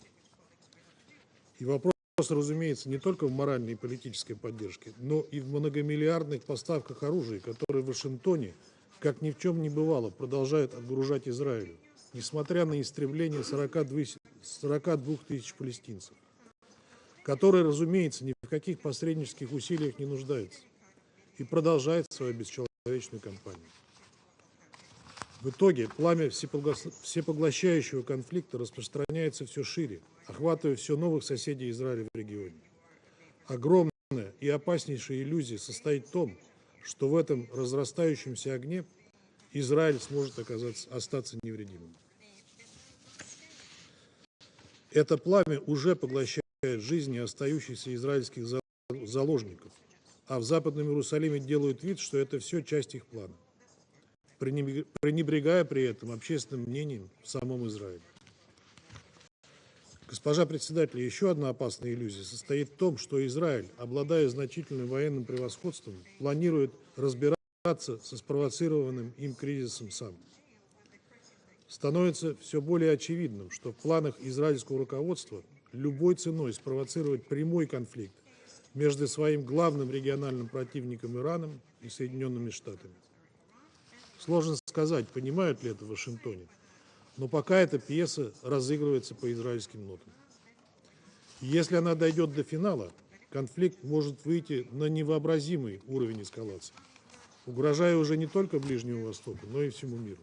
И вопрос, разумеется, не только в моральной и политической поддержке, но и в многомиллиардных поставках оружия, которые в Вашингтоне, как ни в чем не бывало, продолжают отгружать Израилю, несмотря на истребление 42 тысяч палестинцев, которые, разумеется, ни в каких посреднических усилиях не нуждаются и продолжает свою бесчеловечную кампанию. В итоге пламя всепоглощающего конфликта распространяется все шире, охватывая все новых соседей Израиля в регионе. Огромная и опаснейшая иллюзия состоит в том, что в этом разрастающемся огне Израиль сможет остаться невредимым. Это пламя уже поглощает жизни остающихся израильских заложников, а в Западном Иерусалиме делают вид, что это все часть их плана, пренебрегая при этом общественным мнением в самом Израиле. Госпожа председатель, еще одна опасная иллюзия состоит в том, что Израиль, обладая значительным военным превосходством, планирует разбираться разбираться со спровоцированным им кризисом сам. Становится все более очевидным, что в планах израильского руководства любой ценой спровоцировать прямой конфликт между своим главным региональным противником Ираном и Соединенными Штатами. Сложно сказать, понимают ли это в Вашингтоне, но пока эта пьеса разыгрывается по израильским нотам. Если она дойдет до финала, конфликт может выйти на невообразимый уровень эскалации, угрожая уже не только Ближнему Востоку, но и всему миру.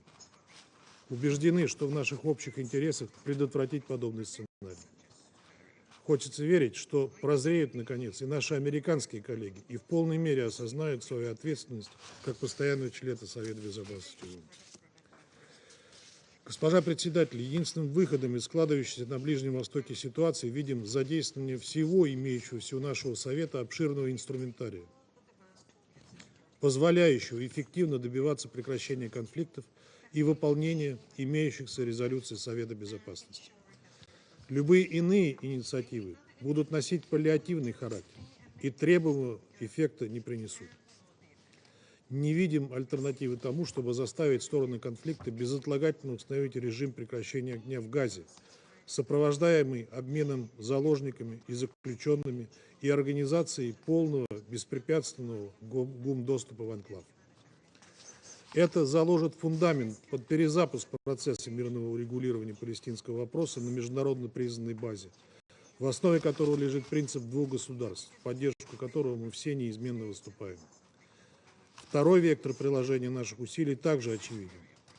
Убеждены, что в наших общих интересах предотвратить подобный сценарий. Хочется верить, что прозреют, наконец, и наши американские коллеги и в полной мере осознают свою ответственность как постоянного члена Совета Безопасности ООН. Госпожа председатель, единственным выходом из складывающейся на Ближнем Востоке ситуации видим задействование всего имеющегося у нашего Совета обширного инструментария, позволяющего эффективно добиваться прекращения конфликтов и выполнения имеющихся резолюций Совета Безопасности. Любые иные инициативы будут носить паллиативный характер и требуемого эффекта не принесут. Не видим альтернативы тому, чтобы заставить стороны конфликта безотлагательно установить режим прекращения огня в Газе, сопровождаемый обменом заложниками и заключенными и организацией полного беспрепятственного гумдоступа в анклав. Это заложит фундамент под перезапуск процесса мирного урегулирования палестинского вопроса на международно признанной базе, в основе которого лежит принцип двух государств, в поддержку которого мы все неизменно выступаем. Второй вектор приложения наших усилий также очевиден.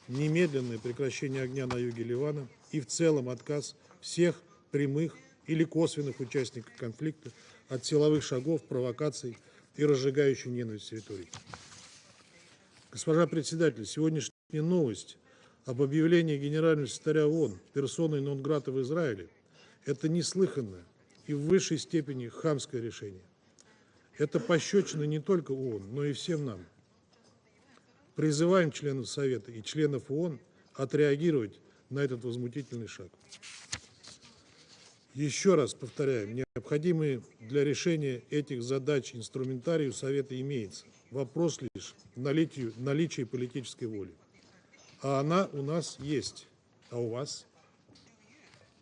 Немедленное прекращение огня на юге Ливана и в целом отказ всех прямых или косвенных участников конфликта от силовых шагов, провокаций и разжигающей ненависть территорий. Госпожа председатель, сегодняшняя новость об объявлении генерального секретаря ООН персоной нон-грата в Израиле – это неслыханное и в высшей степени хамское решение. Это пощечина не только ООН, но и всем нам. Призываем членов Совета и членов ООН отреагировать на этот возмутительный шаг. Еще раз повторяем, необходимый для решения этих задач инструментарий у Совета имеется. Вопрос лишь в наличии политической воли. А она у нас есть. А у вас?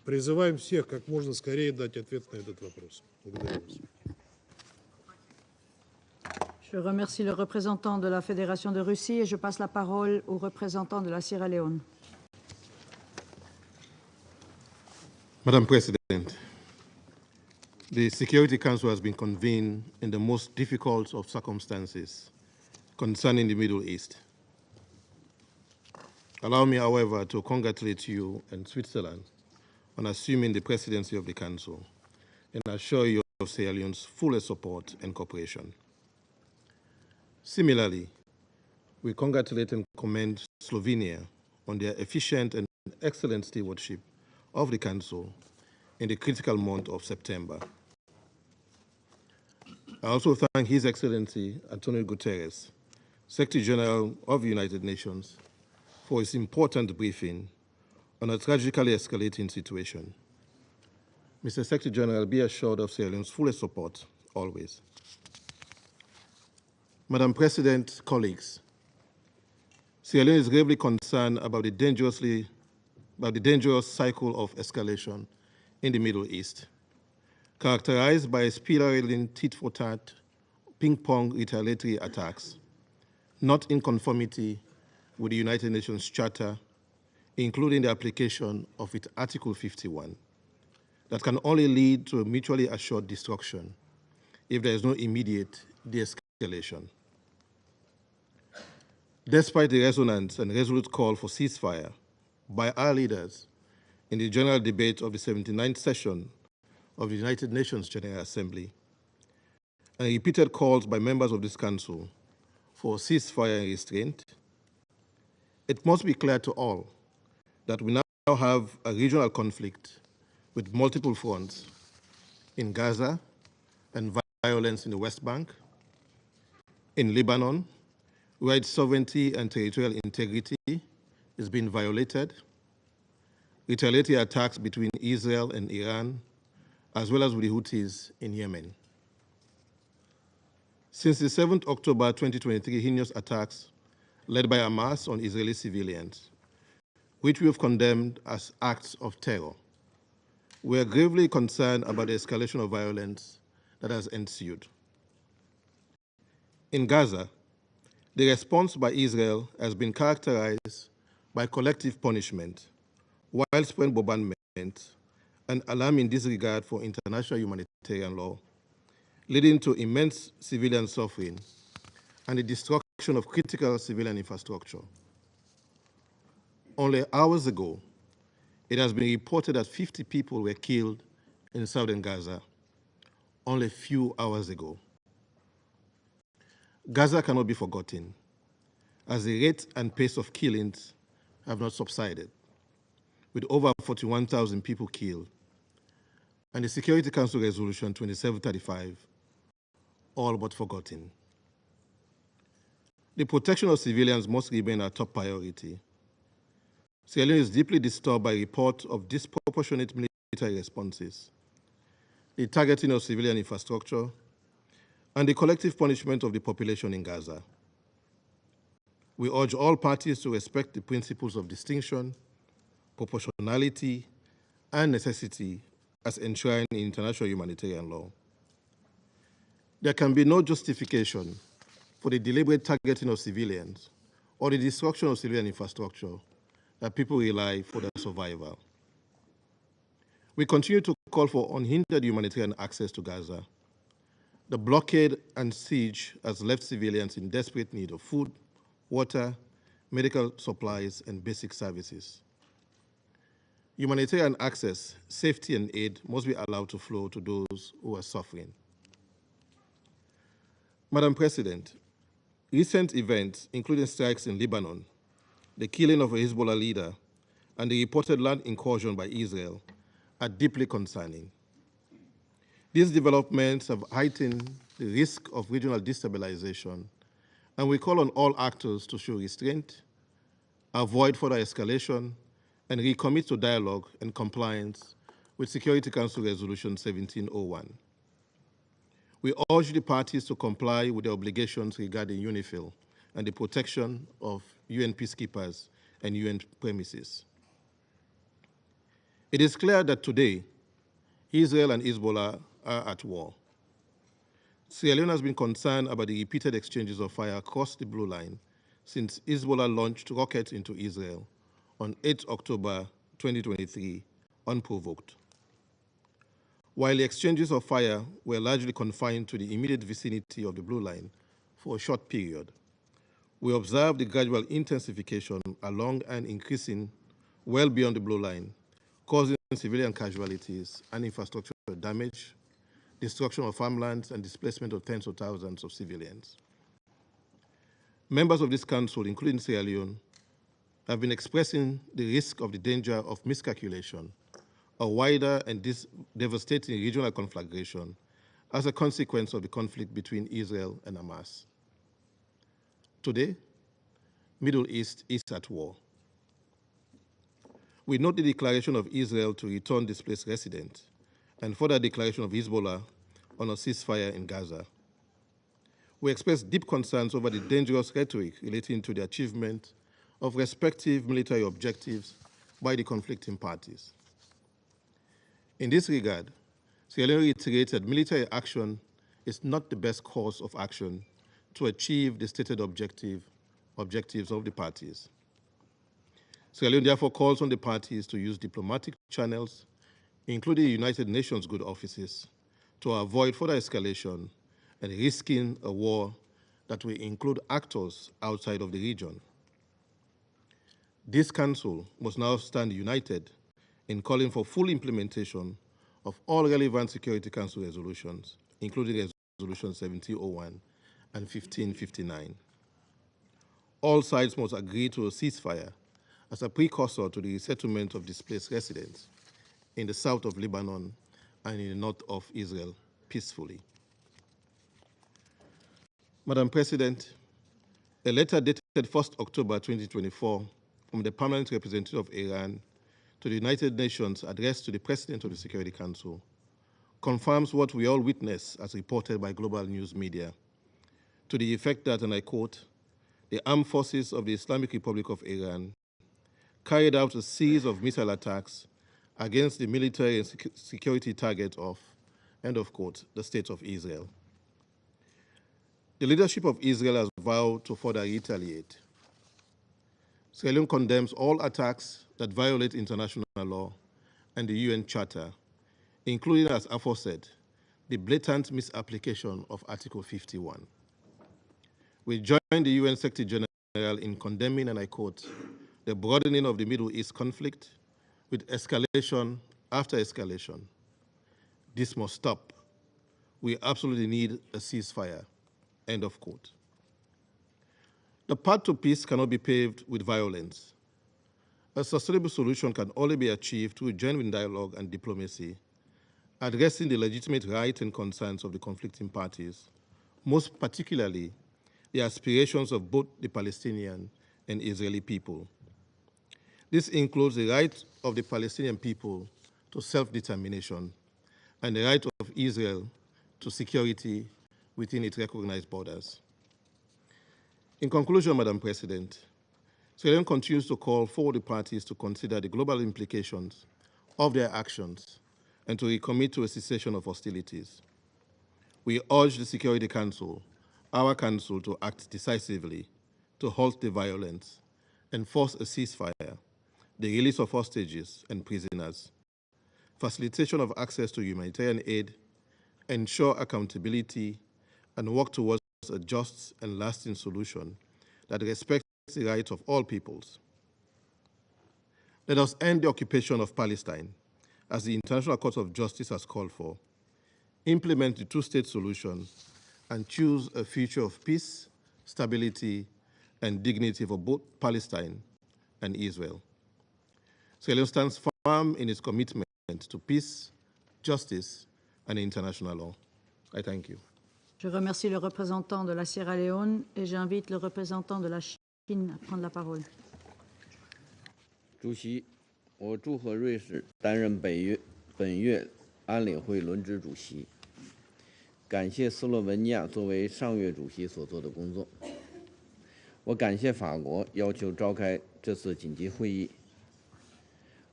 Призываем всех как можно скорее дать ответ на этот вопрос. Благодарю вас. Je remercie le représentant de la Fédération de Russie et je passe la parole au représentant de la Sierra Leone. Madam President, the Security Council has been convened in the most difficult of circumstances concerning the Middle East. Allow me, however, to congratulate you and Switzerland on assuming the presidency of the Council and assure you of Sierra Leone's fullest support and cooperation. Similarly, we congratulate and commend Slovenia on their efficient and excellent stewardship of the Council in the critical month of September. I also thank His Excellency Antonio Guterres, Secretary General of the United Nations, for his important briefing on a tragically escalating situation. Mr. Secretary General, be assured of Sierra Leone's fullest support, always. Madam President, colleagues, Sierra Leone is gravely concerned about the dangerous cycle of escalation in the Middle East, characterized by spiraling tit-for-tat, ping-pong retaliatory attacks, not in conformity with the United Nations Charter, including the application of its Article 51, that can only lead to a mutually assured destruction if there is no immediate de-escalation. Despite the resonant and resolute call for ceasefire by our leaders in the general debate of the 79th session of the United Nations General Assembly, and repeated calls by members of this Council for ceasefire and restraint, it must be clear to all that we now have a regional conflict with multiple fronts in Gaza and violence in the West Bank, in Lebanon, where its sovereignty and territorial integrity is being violated, retaliatory attacks between Israel and Iran, as well as with the Houthis in Yemen. Since the 7th October 2023 heinous attacks led by Hamas on Israeli civilians, which we have condemned as acts of terror, we are gravely concerned about the escalation of violence that has ensued. In Gaza, the response by Israel has been characterized by collective punishment, widespread bombardment, and alarming disregard for international humanitarian law, leading to immense civilian suffering and the destruction of critical civilian infrastructure. Only hours ago, it has been reported that 50 people were killed in southern Gaza, only a few hours ago. Gaza cannot be forgotten, as the rate and pace of killings have not subsided, with over 41,000 people killed, and the Security Council Resolution 2735 all but forgotten. The protection of civilians must remain our top priority. Sierra Leone is deeply disturbed by reports of disproportionate military responses, the targeting of civilian infrastructure, and the collective punishment of the population in Gaza. We urge all parties to respect the principles of distinction, proportionality, and necessity as enshrined in international humanitarian law. There can be no justification for the deliberate targeting of civilians or the destruction of civilian infrastructure that people rely for their survival. We continue to call for unhindered humanitarian access to Gaza. The blockade and siege has left civilians in desperate need of food, water, medical supplies, and basic services. Humanitarian access, safety, and aid must be allowed to flow to those who are suffering. Madam President, recent events, including strikes in Lebanon, the killing of a Hezbollah leader, and the reported land incursion by Israel, are deeply concerning. These developments have heightened the risk of regional destabilization, and we call on all actors to show restraint, avoid further escalation, and recommit to dialogue and compliance with Security Council Resolution 1701. We urge the parties to comply with their obligations regarding UNIFIL and the protection of UN peacekeepers and UN premises. It is clear that today, Israel and Hezbollah are at war. Sierra Leone has been concerned about the repeated exchanges of fire across the blue line since Hezbollah launched rockets into Israel on 8 October 2023, unprovoked. While the exchanges of fire were largely confined to the immediate vicinity of the blue line for a short period, we observed the gradual intensification along and increasing well beyond the blue line, causing civilian casualties and infrastructure damage, destruction of farmlands, and displacement of tens of thousands of civilians. Members of this council, including Sierra Leone, have been expressing the risk of the danger of miscalculation, a wider and devastating regional conflagration as a consequence of the conflict between Israel and Hamas. Today, Middle East is at war. We note the declaration of Israel to return displaced residents and further declaration of Hezbollah on a ceasefire in Gaza. We express deep concerns over the dangerous rhetoric relating to the achievement of respective military objectives by the conflicting parties. In this regard, Sierra Leone reiterates that military action is not the best course of action to achieve the stated objectives of the parties. Sierra Leone therefore calls on the parties to use diplomatic channels, including the United Nations good offices, to avoid further escalation and risking a war that will include actors outside of the region. This Council must now stand united in calling for full implementation of all relevant Security Council resolutions, including Resolution 1701 and 1559. All sides must agree to a ceasefire as a precursor to the resettlement of displaced residents in the south of Lebanon and in the north of Israel peacefully. Madam President, a letter dated 1st October 2024 from the Permanent Representative of Iran to the United Nations addressed to the President of the Security Council confirms what we all witness as reported by global news media, to the effect that, and I quote, the armed forces of the Islamic Republic of Iran carried out a series of missile attacks against the military and security target of, end of quote, the State of Israel. The leadership of Israel has vowed to further retaliate. Sierra Leone condemns all attacks that violate international law and the UN Charter, including, as aforesaid, the blatant misapplication of Article 51. We join the UN Secretary General in condemning, and I quote, the broadening of the Middle East conflict with escalation after escalation. This must stop. We absolutely need a ceasefire, end of quote. The path to peace cannot be paved with violence. A sustainable solution can only be achieved through genuine dialogue and diplomacy, addressing the legitimate rights and concerns of the conflicting parties, most particularly the aspirations of both the Palestinian and Israeli people. This includes the right of the Palestinian people to self-determination and the right of Israel to security within its recognized borders. In conclusion, Madam President, Sierra Leone continues to call for the parties to consider the global implications of their actions and to recommit to a cessation of hostilities. We urge the Security Council, our council, to act decisively to halt the violence, enforce a ceasefire, the release of hostages and prisoners, facilitation of access to humanitarian aid, ensure accountability, and work towards a just and lasting solution that respects the rights of all peoples. Let us end the occupation of Palestine, as the International Court of Justice has called for, implement the two-state solution, and choose a future of peace, stability, and dignity for both Palestine and Israel. Sierra Leone stands firm in its commitment to peace, justice, and international law. I thank you. Je remercie le représentant de la Sierra Leone et j'invite le représentant de la Chine à prendre la parole. 主席，我祝贺瑞士担任本月安理会轮值主席，感谢斯洛文尼亚作为上月主席所做的工作。我感谢法国要求召开这次紧急会议，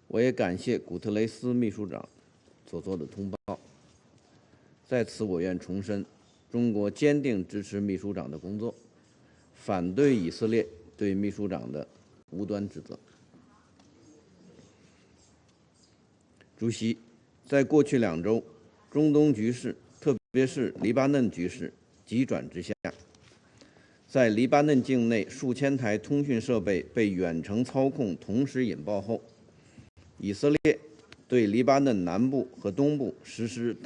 我也感谢古特雷斯秘书长所做的通报。在此，我愿重申，中国坚定支持秘书长的工作，反对以色列对秘书长的无端指责。主席，在过去2周，中东局势，特别是黎巴嫩局势急转直下。在黎巴嫩境内数千台通讯设备被远程操控同时引爆后，以色列对黎巴嫩南部和东部实施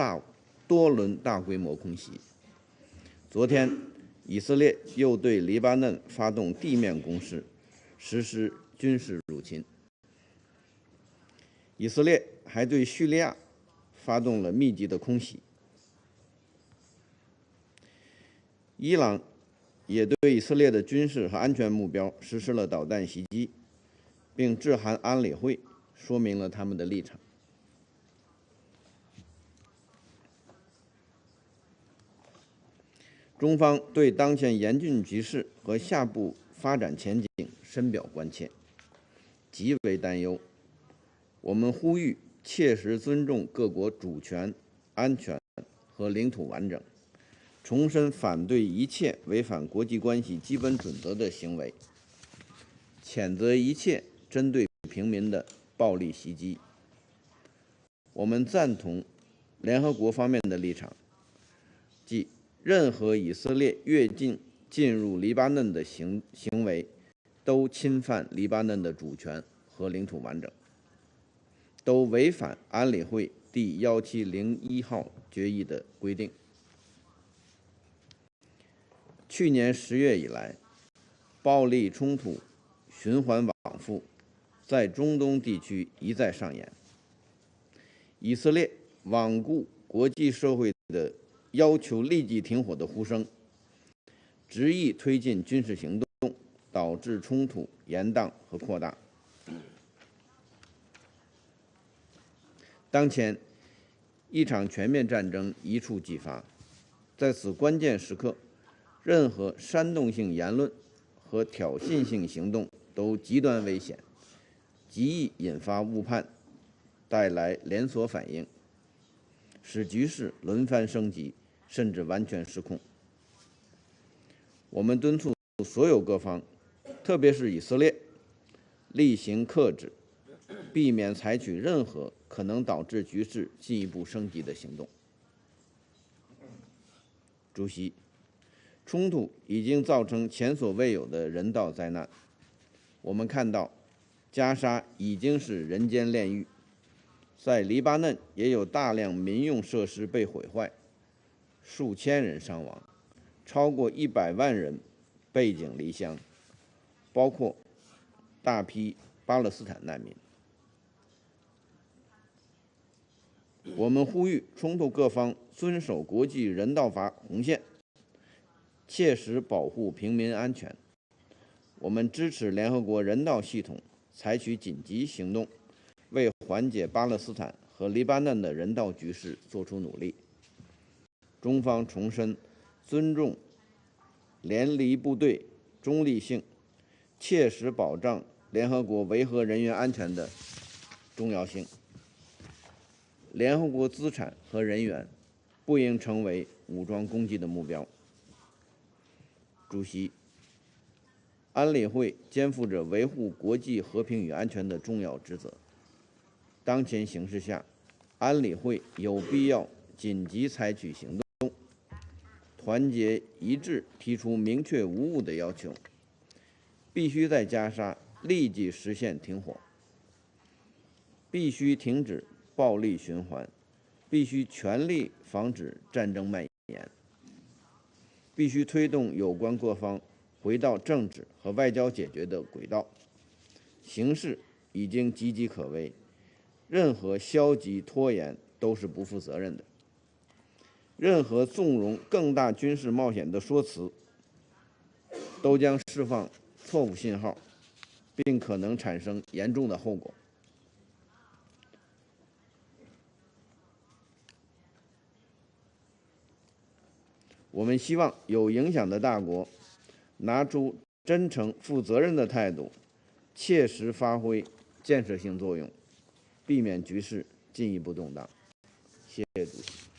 多轮大规模空袭。昨天，以色列又对黎巴嫩发动地面攻势，实施军事入侵。以色列还对叙利亚发动了密集的空袭。伊朗也对以色列的军事和安全目标实施了导弹袭击，并致函安理会，说明了他们的立场。中方对当前严峻局势和下步发展前景深表关切，极为担忧。我们呼吁切实尊重各国主权、安全和领土完整，重申反对一切违反国际关系基本准则的行为，谴责一切针对平民的暴力袭击。我们赞同联合国方面的立场，即任何以色列越境进入黎巴嫩的行为，都侵犯黎巴嫩的主权和领土完整，都违反安理会第1701号决议的规定。去年10月以来，暴力冲突循环往复，在中东地区一再上演。以色列罔顾国际社会的要求立即停火的呼声，执意推进军事行动，导致冲突延宕和扩大。当前，一场全面战争一触即发，在此关键时刻，任何煽动性言论和挑衅性行动都极端危险，极易引发误判，带来连锁反应，使局势轮番升级，甚至完全失控。我们敦促所有各方，特别是以色列，厉行克制，避免采取任何可能导致局势进一步升级的行动。主席，冲突已经造成前所未有的人道灾难。我们看到，加沙已经是人间炼狱，在黎巴嫩也有大量民用设施被毁坏，数千人伤亡，超过100万人背井离乡，包括大批巴勒斯坦难民。我们呼吁冲突各方遵守国际人道法红线，切实保护平民安全。我们支持联合国人道系统采取紧急行动，为缓解巴勒斯坦和黎巴嫩的人道局势做出努力。中方重申尊重联黎部队中立性，切实保障联合国维和人员安全的重要性。联合国资产和人员不应成为武装攻击的目标。主席，安理会肩负着维护国际和平与安全的重要职责。当前形势下，安理会有必要紧急采取行动，团结一致提出明确无误的要求，必须在加沙立即实现停火，必须停止暴力循环，必须全力防止战争蔓延，必须推动有关各方回到政治和外交解决的轨道。形势已经岌岌可危，任何消极拖延都是不负责任的。任何纵容更大军事冒险的说辞，都将释放错误信号，并可能产生严重的后果。我们希望有影响的大国拿出真诚、负责任的态度，切实发挥建设性作用，避免局势进一步动荡。谢谢主席。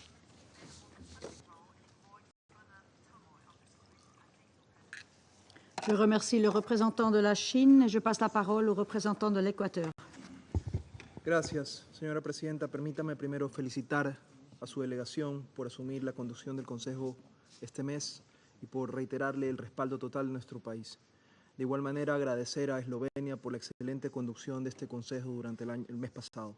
Je remercie le représentant de la Chine et je passe la parole au représentant de l'Équateur. Gracias, señora presidenta. Permítame primero felicitar a su delegación por asumir la conducción del Consejo este mes y por reiterarle el respaldo total de nuestro país. De igual manera, agradecer a Eslovenia por la excelente conducción de este Consejo durante el mes pasado.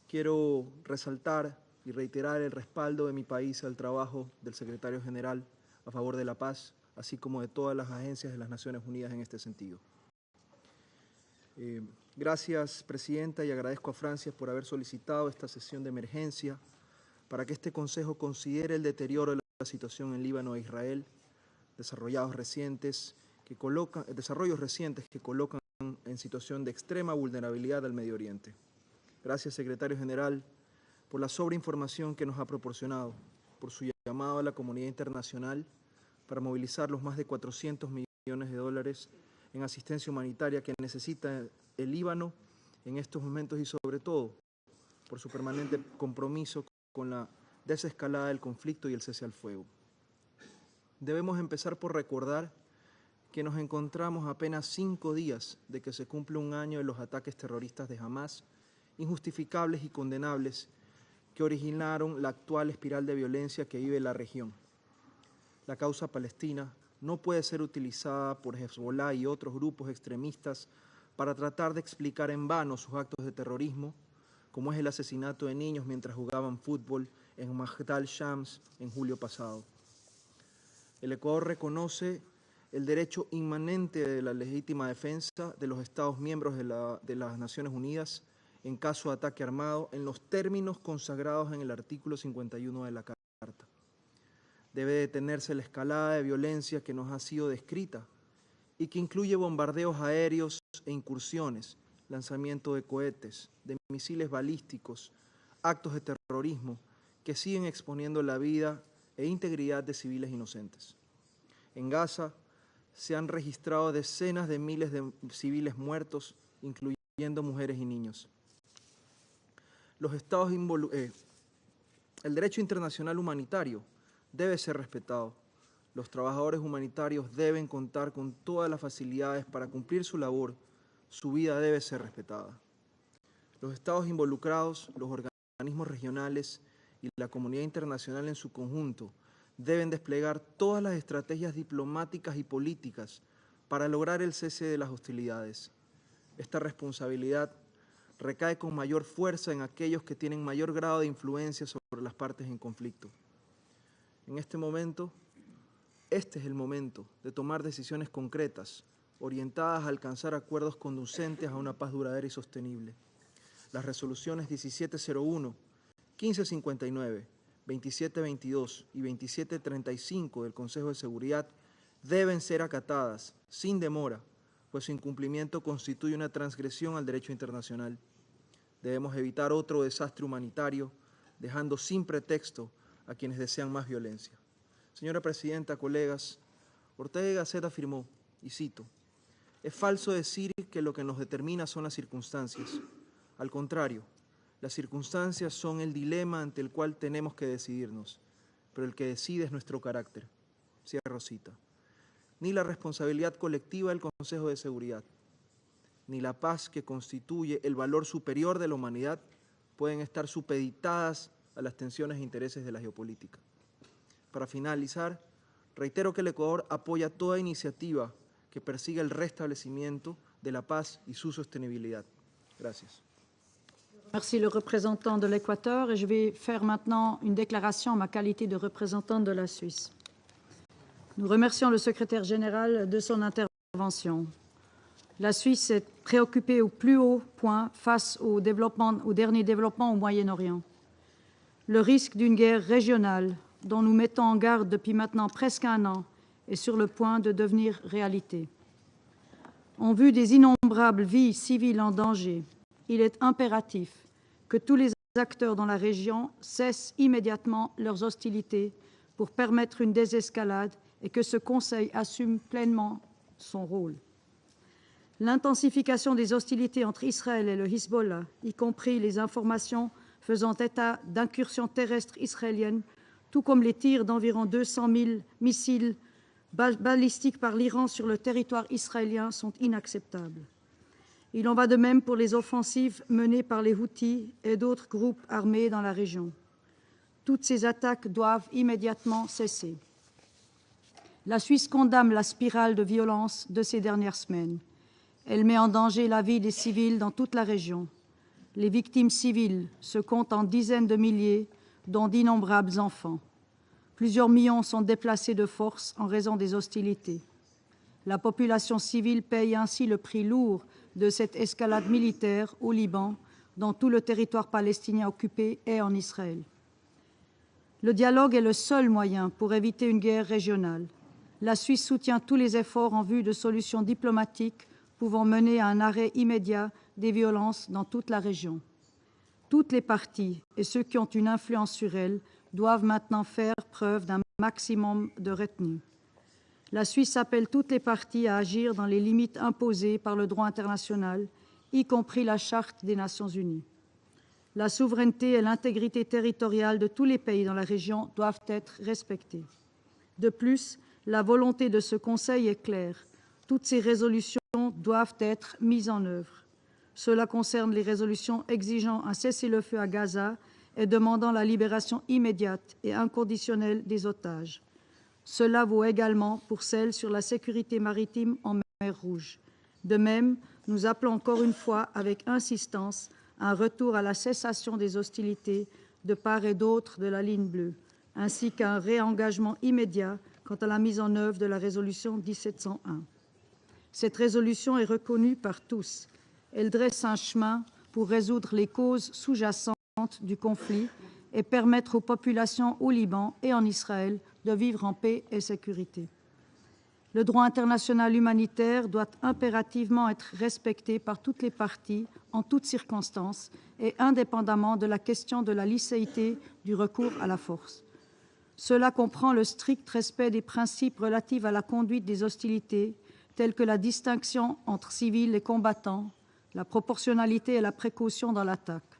Quiero resaltar y reiterar el respaldo de mi país al trabajo del secretario general a favor de la paz, así como de todas las agencias de las Naciones Unidas en este sentido. Gracias, Presidenta, y agradezco a Francia por haber solicitado esta sesión de emergencia para que este Consejo considere el deterioro de la situación en Líbano e Israel, desarrollos recientes que colocan en situación de extrema vulnerabilidad al Medio Oriente. Gracias, Secretario General, por la sobreinformación que nos ha proporcionado, por su llamado a la comunidad internacional para movilizar los más de 400 millones de dólares en asistencia humanitaria que necesita el Líbano en estos momentos y sobre todo por su permanente compromiso con la desescalada del conflicto y el cese al fuego. Debemos empezar por recordar que nos encontramos a apenas 5 días de que se cumple un año de los ataques terroristas de Hamás, injustificables y condenables, que originaron la actual espiral de violencia que vive la región. La causa palestina no puede ser utilizada por Hezbollah y otros grupos extremistas para tratar de explicar en vano sus actos de terrorismo, como es el asesinato de niños mientras jugaban fútbol en Mahdal Shams en julio pasado. El Ecuador reconoce el derecho inmanente de la legítima defensa de los Estados miembros de las Naciones Unidas en caso de ataque armado en los términos consagrados en el artículo 51 de la Carta. Debe detenerse la escalada de violencia que nos ha sido descrita y que incluye bombardeos aéreos e incursiones, lanzamiento de cohetes, de misiles balísticos, actos de terrorismo que siguen exponiendo la vida e integridad de civiles inocentes. En Gaza se han registrado decenas de miles de civiles muertos, incluyendo mujeres y niños. El derecho internacional humanitario debe ser respetado. Los trabajadores humanitarios deben contar con todas las facilidades para cumplir su labor. Su vida debe ser respetada. Los estados involucrados, los organismos regionales y la comunidad internacional en su conjunto deben desplegar todas las estrategias diplomáticas y políticas para lograr el cese de las hostilidades. Esta responsabilidad recae con mayor fuerza en aquellos que tienen mayor grado de influencia sobre las partes en conflicto. Este es el momento de tomar decisiones concretas, orientadas a alcanzar acuerdos conducentes a una paz duradera y sostenible. Las resoluciones 1701, 1559, 2722 y 2735 del Consejo de Seguridad deben ser acatadas sin demora, pues su incumplimiento constituye una transgresión al derecho internacional. Debemos evitar otro desastre humanitario, dejando sin pretexto a quienes desean más violencia. Señora Presidenta, colegas, Ortega y Gasset afirmó, y cito, «Es falso decir que lo que nos determina son las circunstancias. Al contrario, las circunstancias son el dilema ante el cual tenemos que decidirnos, pero el que decide es nuestro carácter». Cierro cita. Ni la responsabilidad colectiva del Consejo de Seguridad, ni la paz que constituye el valor superior de la humanidad pueden estar supeditadas a las tensiones e intereses de la geopolítica. Para finalizar, reitero que el Ecuador apoya toda iniciativa que persiga el restablecimiento de la paz y su sostenibilidad. Gracias. Merci le représentant de l'Équateur et je vais faire maintenant une déclaration en ma qualité de représentant de la Suisse. Nous remercions le secrétaire général de son intervention. La Suisse est préoccupée au plus haut point face au dernier développement au Moyen-Orient. Le risque d'une guerre régionale dont nous mettons en garde depuis maintenant presque un an est sur le point de devenir réalité. En vue des innombrables vies civiles en danger, il est impératif que tous les acteurs dans la région cessent immédiatement leurs hostilités pour permettre une désescalade et que ce Conseil assume pleinement son rôle. L'intensification des hostilités entre Israël et le Hezbollah, y compris les informations faisant état d'incursions terrestres israéliennes, tout comme les tirs d'environ 200 000 missiles balistiques par l'Iran sur le territoire israélien, sont inacceptables. Il en va de même pour les offensives menées par les Houthis et d'autres groupes armés dans la région. Toutes ces attaques doivent immédiatement cesser. La Suisse condamne la spirale de violence de ces dernières semaines. Elle met en danger la vie des civils dans toute la région. Les victimes civiles se comptent en dizaines de milliers, dont d'innombrables enfants. Plusieurs millions sont déplacés de force en raison des hostilités. La population civile paye ainsi le prix lourd de cette escalade militaire au Liban, dans tout le territoire palestinien occupé et en Israël. Le dialogue est le seul moyen pour éviter une guerre régionale. La Suisse soutient tous les efforts en vue de solutions diplomatiques pouvant mener à un arrêt immédiat des violences dans toute la région. Toutes les parties et ceux qui ont une influence sur elles doivent maintenant faire preuve d'un maximum de retenue. La Suisse appelle toutes les parties à agir dans les limites imposées par le droit international, y compris la Charte des Nations Unies. La souveraineté et l'intégrité territoriale de tous les pays dans la région doivent être respectées. De plus, la volonté de ce Conseil est claire. Toutes ces résolutions doivent être mises en œuvre. Cela concerne les résolutions exigeant un cessez-le-feu à Gaza et demandant la libération immédiate et inconditionnelle des otages. Cela vaut également pour celles sur la sécurité maritime en mer Rouge. De même, nous appelons encore une fois avec insistance à un retour à la cessation des hostilités de part et d'autre de la ligne bleue, ainsi qu'à un réengagement immédiat quant à la mise en œuvre de la résolution 1701. Cette résolution est reconnue par tous. Elle dresse un chemin pour résoudre les causes sous-jacentes du conflit et permettre aux populations au Liban et en Israël de vivre en paix et sécurité. Le droit international humanitaire doit impérativement être respecté par toutes les parties en toutes circonstances et indépendamment de la question de la licéité du recours à la force. Cela comprend le strict respect des principes relatifs à la conduite des hostilités, tels que la distinction entre civils et combattants, la proportionnalité et la précaution dans l'attaque.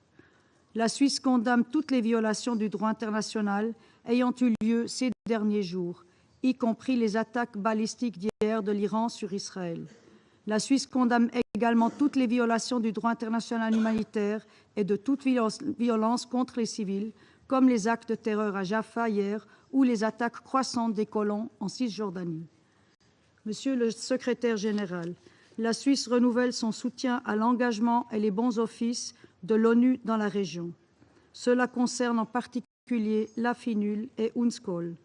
La Suisse condamne toutes les violations du droit international ayant eu lieu ces derniers jours, y compris les attaques balistiques d'hier de l'Iran sur Israël. La Suisse condamne également toutes les violations du droit international humanitaire et de toute violence contre les civils, comme les actes de terreur à Jaffa hier ou les attaques croissantes des colons en Cisjordanie. Monsieur le secrétaire général, la Suisse renouvelle son soutien à l'engagement et les bons offices de l'ONU dans la région. Cela concerne en particulier la FINUL et UNSCOL.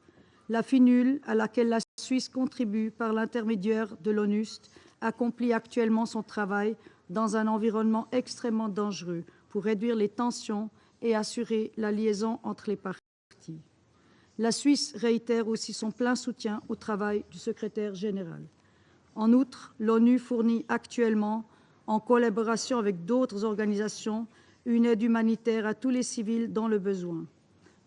La FINUL, à laquelle la Suisse contribue par l'intermédiaire de l'ONUST, accomplit actuellement son travail dans un environnement extrêmement dangereux pour réduire les tensions et assurer la liaison entre les parties. La Suisse réitère aussi son plein soutien au travail du secrétaire général. En outre, l'ONU fournit actuellement, en collaboration avec d'autres organisations, une aide humanitaire à tous les civils dans le besoin.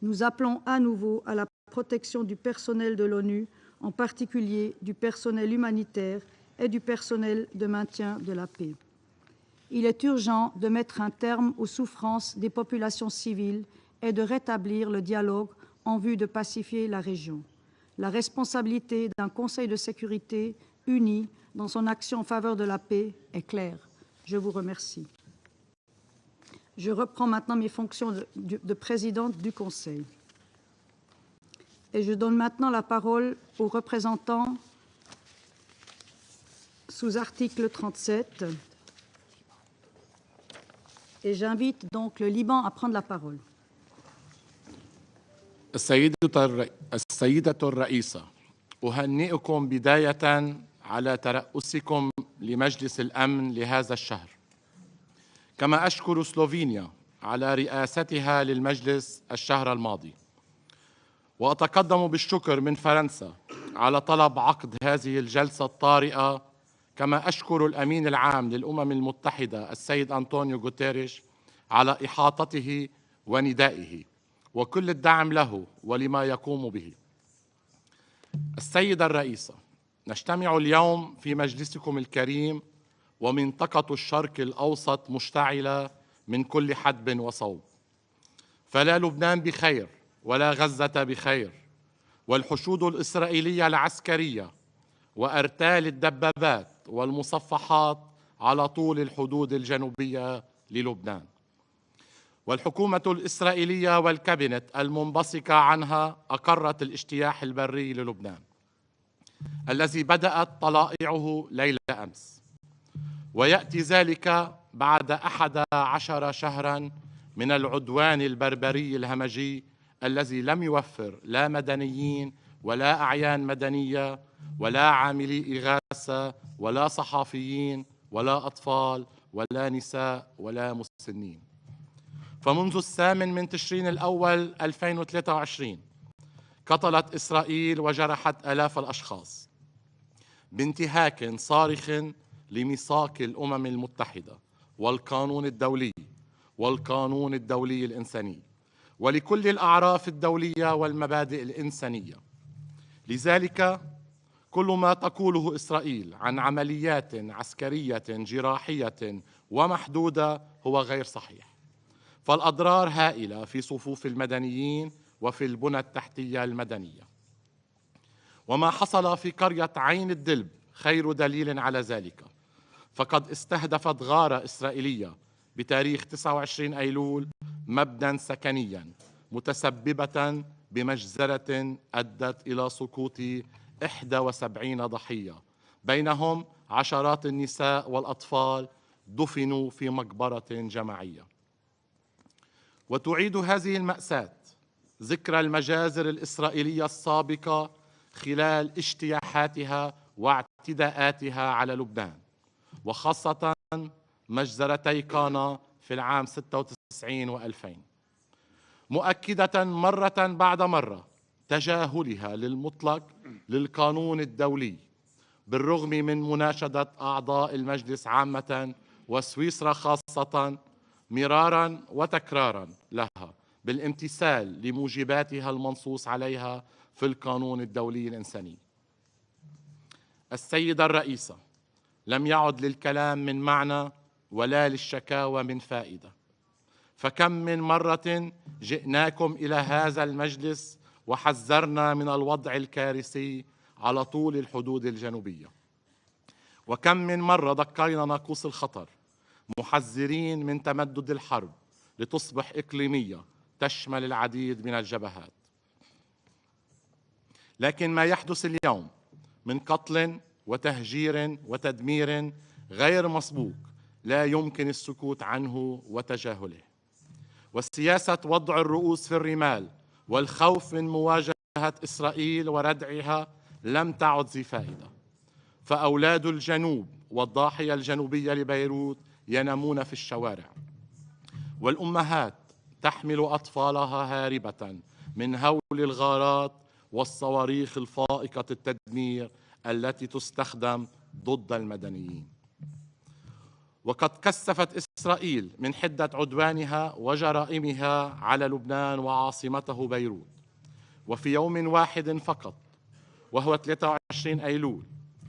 Nous appelons à nouveau à la protection du personnel de l'ONU, en particulier du personnel humanitaire et du personnel de maintien de la paix. Il est urgent de mettre un terme aux souffrances des populations civiles et de rétablir le dialogue en vue de pacifier la région. La responsabilité d'un Conseil de sécurité uni dans son action en faveur de la paix est claire. Je vous remercie. Je reprends maintenant mes fonctions de présidente du Conseil. Et je donne maintenant la parole aux représentants sous article 37. Et j'invite donc le Liban à prendre la parole. السيدة الرئيسة، أهنئكم بداية على ترأسكم لمجلس الأمن لهذا الشهر، كما أشكر سلوفينيا على رئاستها للمجلس الشهر الماضي، وأتقدم بالشكر من فرنسا على طلب عقد هذه الجلسة الطارئة، كما أشكر الأمين العام للأمم المتحدة السيد أنطونيو غوتيريش على إحاطته وندائه وكل الدعم له ولما يقوم به. السيدة الرئيسة، نجتمع اليوم في مجلسكم الكريم ومنطقة الشرق الأوسط مشتعلة من كل حدب وصوب، فلا لبنان بخير ولا غزة بخير، والحشود الإسرائيلية العسكرية وأرتال الدبابات والمصفحات على طول الحدود الجنوبية للبنان، والحكومة الإسرائيلية والكابينت المنبثقة عنها أقرت الاجتياح البري للبنان الذي بدأت طلائعه ليلة أمس، ويأتي ذلك بعد 11 شهراً من العدوان البربري الهمجي الذي لم يوفر لا مدنيين ولا أعيان مدنية ولا عاملي إغاثة ولا صحفيين ولا أطفال ولا نساء ولا مسنين. فمنذ 8 تشرين الأول 2023 قتلت إسرائيل وجرحت آلاف الأشخاص بانتهاك صارخ لميثاق الأمم المتحدة والقانون الدولي الإنساني ولكل الأعراف الدولية والمبادئ الإنسانية. لذلك كل ما تقوله إسرائيل عن عمليات عسكرية جراحية ومحدودة هو غير صحيح، فالأضرار هائلة في صفوف المدنيين وفي البنى التحتية المدنية. وما حصل في قرية عين الدلب خير دليل على ذلك، فقد استهدفت غارة إسرائيلية بتاريخ 29 أيلول مبنى سكنيا متسببة بمجزرة أدت إلى سقوط 71 ضحية، بينهم عشرات النساء والأطفال دفنوا في مقبرة جماعية. وتعيد هذه المأساة ذكرى المجازر الإسرائيلية السابقة خلال اجتياحاتها واعتداءاتها على لبنان، وخاصة مجزرتي قانا في العام 96 و2000، مؤكدة مرة بعد مرة تجاهلها للمطلق للقانون الدولي، بالرغم من مناشدة أعضاء المجلس عامة وسويسرا خاصة مرارا وتكرارا لها بالامتثال لموجباتها المنصوص عليها في القانون الدولي الإنساني. السيدة الرئيسة، لم يعد للكلام من معنى ولا للشكاوى من فائدة، فكم من مرة جئناكم إلى هذا المجلس وحذرنا من الوضع الكارثي على طول الحدود الجنوبية، وكم من مرة دقينا ناقوس الخطر محذرين من تمدد الحرب لتصبح إقليمية تشمل العديد من الجبهات. لكن ما يحدث اليوم من قتل وتهجير وتدمير غير مسبوق لا يمكن السكوت عنه وتجاهله، وسياسة وضع الرؤوس في الرمال والخوف من مواجهة إسرائيل وردعها لم تعد ذي فائدة، فأولاد الجنوب والضاحية الجنوبية لبيروت ينامون في الشوارع، والأمهات تحمل أطفالها هاربة من هول الغارات والصواريخ الفائقة التدمير التي تستخدم ضد المدنيين. وقد كثفت إسرائيل من حدة عدوانها وجرائمها على لبنان وعاصمته بيروت، وفي يوم واحد فقط وهو 23 أيلول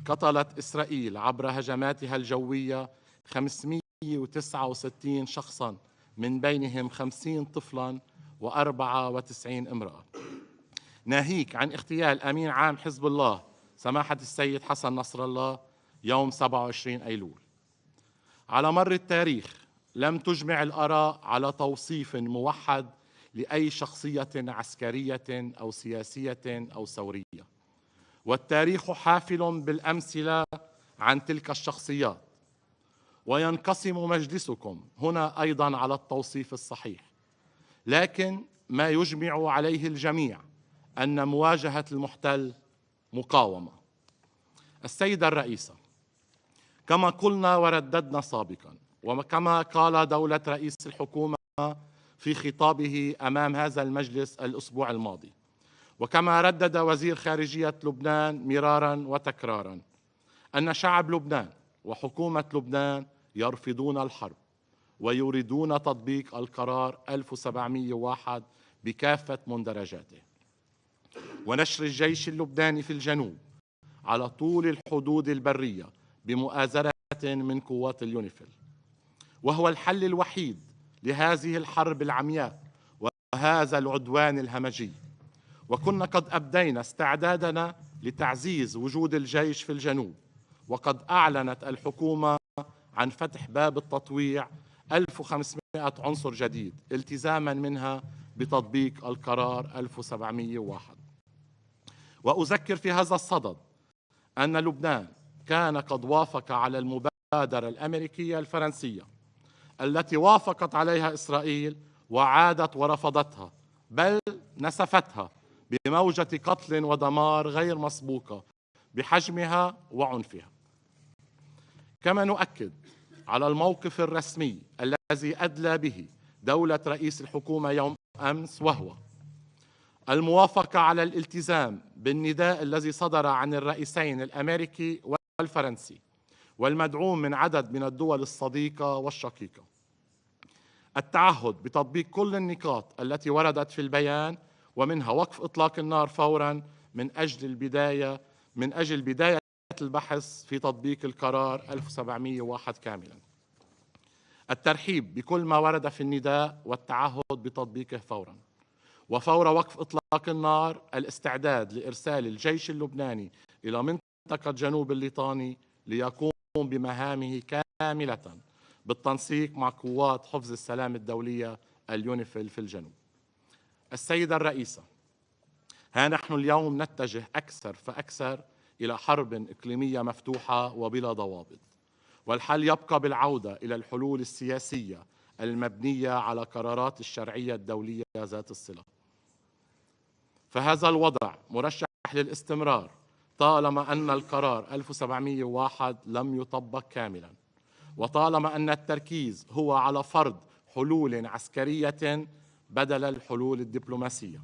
قتلت إسرائيل عبر هجماتها الجوية 569 شخصاً، من بينهم 50 طفلاً و94 امرأة، ناهيك عن اغتيال أمين عام حزب الله سماحة السيد حسن نصر الله يوم 27 أيلول. على مر التاريخ لم تجمع الآراء على توصيف موحد لأي شخصية عسكرية أو سياسية أو ثورية، والتاريخ حافل بالأمثلة عن تلك الشخصيات، وينقسم مجلسكم هنا أيضا على التوصيف الصحيح، لكن ما يجمع عليه الجميع أن مواجهة المحتل مقاومة. السيدة الرئيسة، كما قلنا ورددنا سابقا، وكما قال دولة رئيس الحكومة في خطابه أمام هذا المجلس الأسبوع الماضي، وكما ردد وزير خارجية لبنان مرارا وتكرارا، أن شعب لبنان وحكومة لبنان يرفضون الحرب ويريدون تطبيق القرار 1701 بكافة مندرجاته، ونشر الجيش اللبناني في الجنوب على طول الحدود البرية بمؤازرة من قوات اليونيفيل، وهو الحل الوحيد لهذه الحرب العمياء وهذا العدوان الهمجي. وكنا قد أبدينا استعدادنا لتعزيز وجود الجيش في الجنوب، وقد أعلنت الحكومة عن فتح باب التطويع 1500 عنصر جديد التزاما منها بتطبيق القرار 1701. وأذكر في هذا الصدد أن لبنان كان قد وافق على المبادرة الأمريكية الفرنسية التي وافقت عليها إسرائيل وعادت ورفضتها، بل نسفتها بموجة قتل ودمار غير مسبوقة بحجمها وعنفها. كما نؤكد على الموقف الرسمي الذي أدلى به دولة رئيس الحكومة يوم أمس، وهو الموافقة على الالتزام بالنداء الذي صدر عن الرئيسين الأمريكي والفرنسي والمدعوم من عدد من الدول الصديقة والشقيقة، التعهد بتطبيق كل النقاط التي وردت في البيان، ومنها وقف إطلاق النار فوراً من أجل بداية البحث في تطبيق القرار 1701 كاملاً، الترحيب بكل ما ورد في النداء والتعهد بتطبيقه فوراً، وفور وقف إطلاق النار الاستعداد لإرسال الجيش اللبناني إلى منطقة جنوب الليطاني ليقوم بمهامه كاملة بالتنسيق مع قوات حفظ السلام الدولية اليونيفيل في الجنوب. السيدة الرئيسة، ها نحن اليوم نتجه أكثر فأكثر إلى حرب إقليمية مفتوحة وبلا ضوابط، والحل يبقى بالعودة إلى الحلول السياسية المبنية على قرارات الشرعية الدولية ذات الصلة. فهذا الوضع مرشح للاستمرار طالما أن القرار 1701 لم يطبق كاملا، وطالما أن التركيز هو على فرض حلول عسكرية بدل الحلول الدبلوماسية.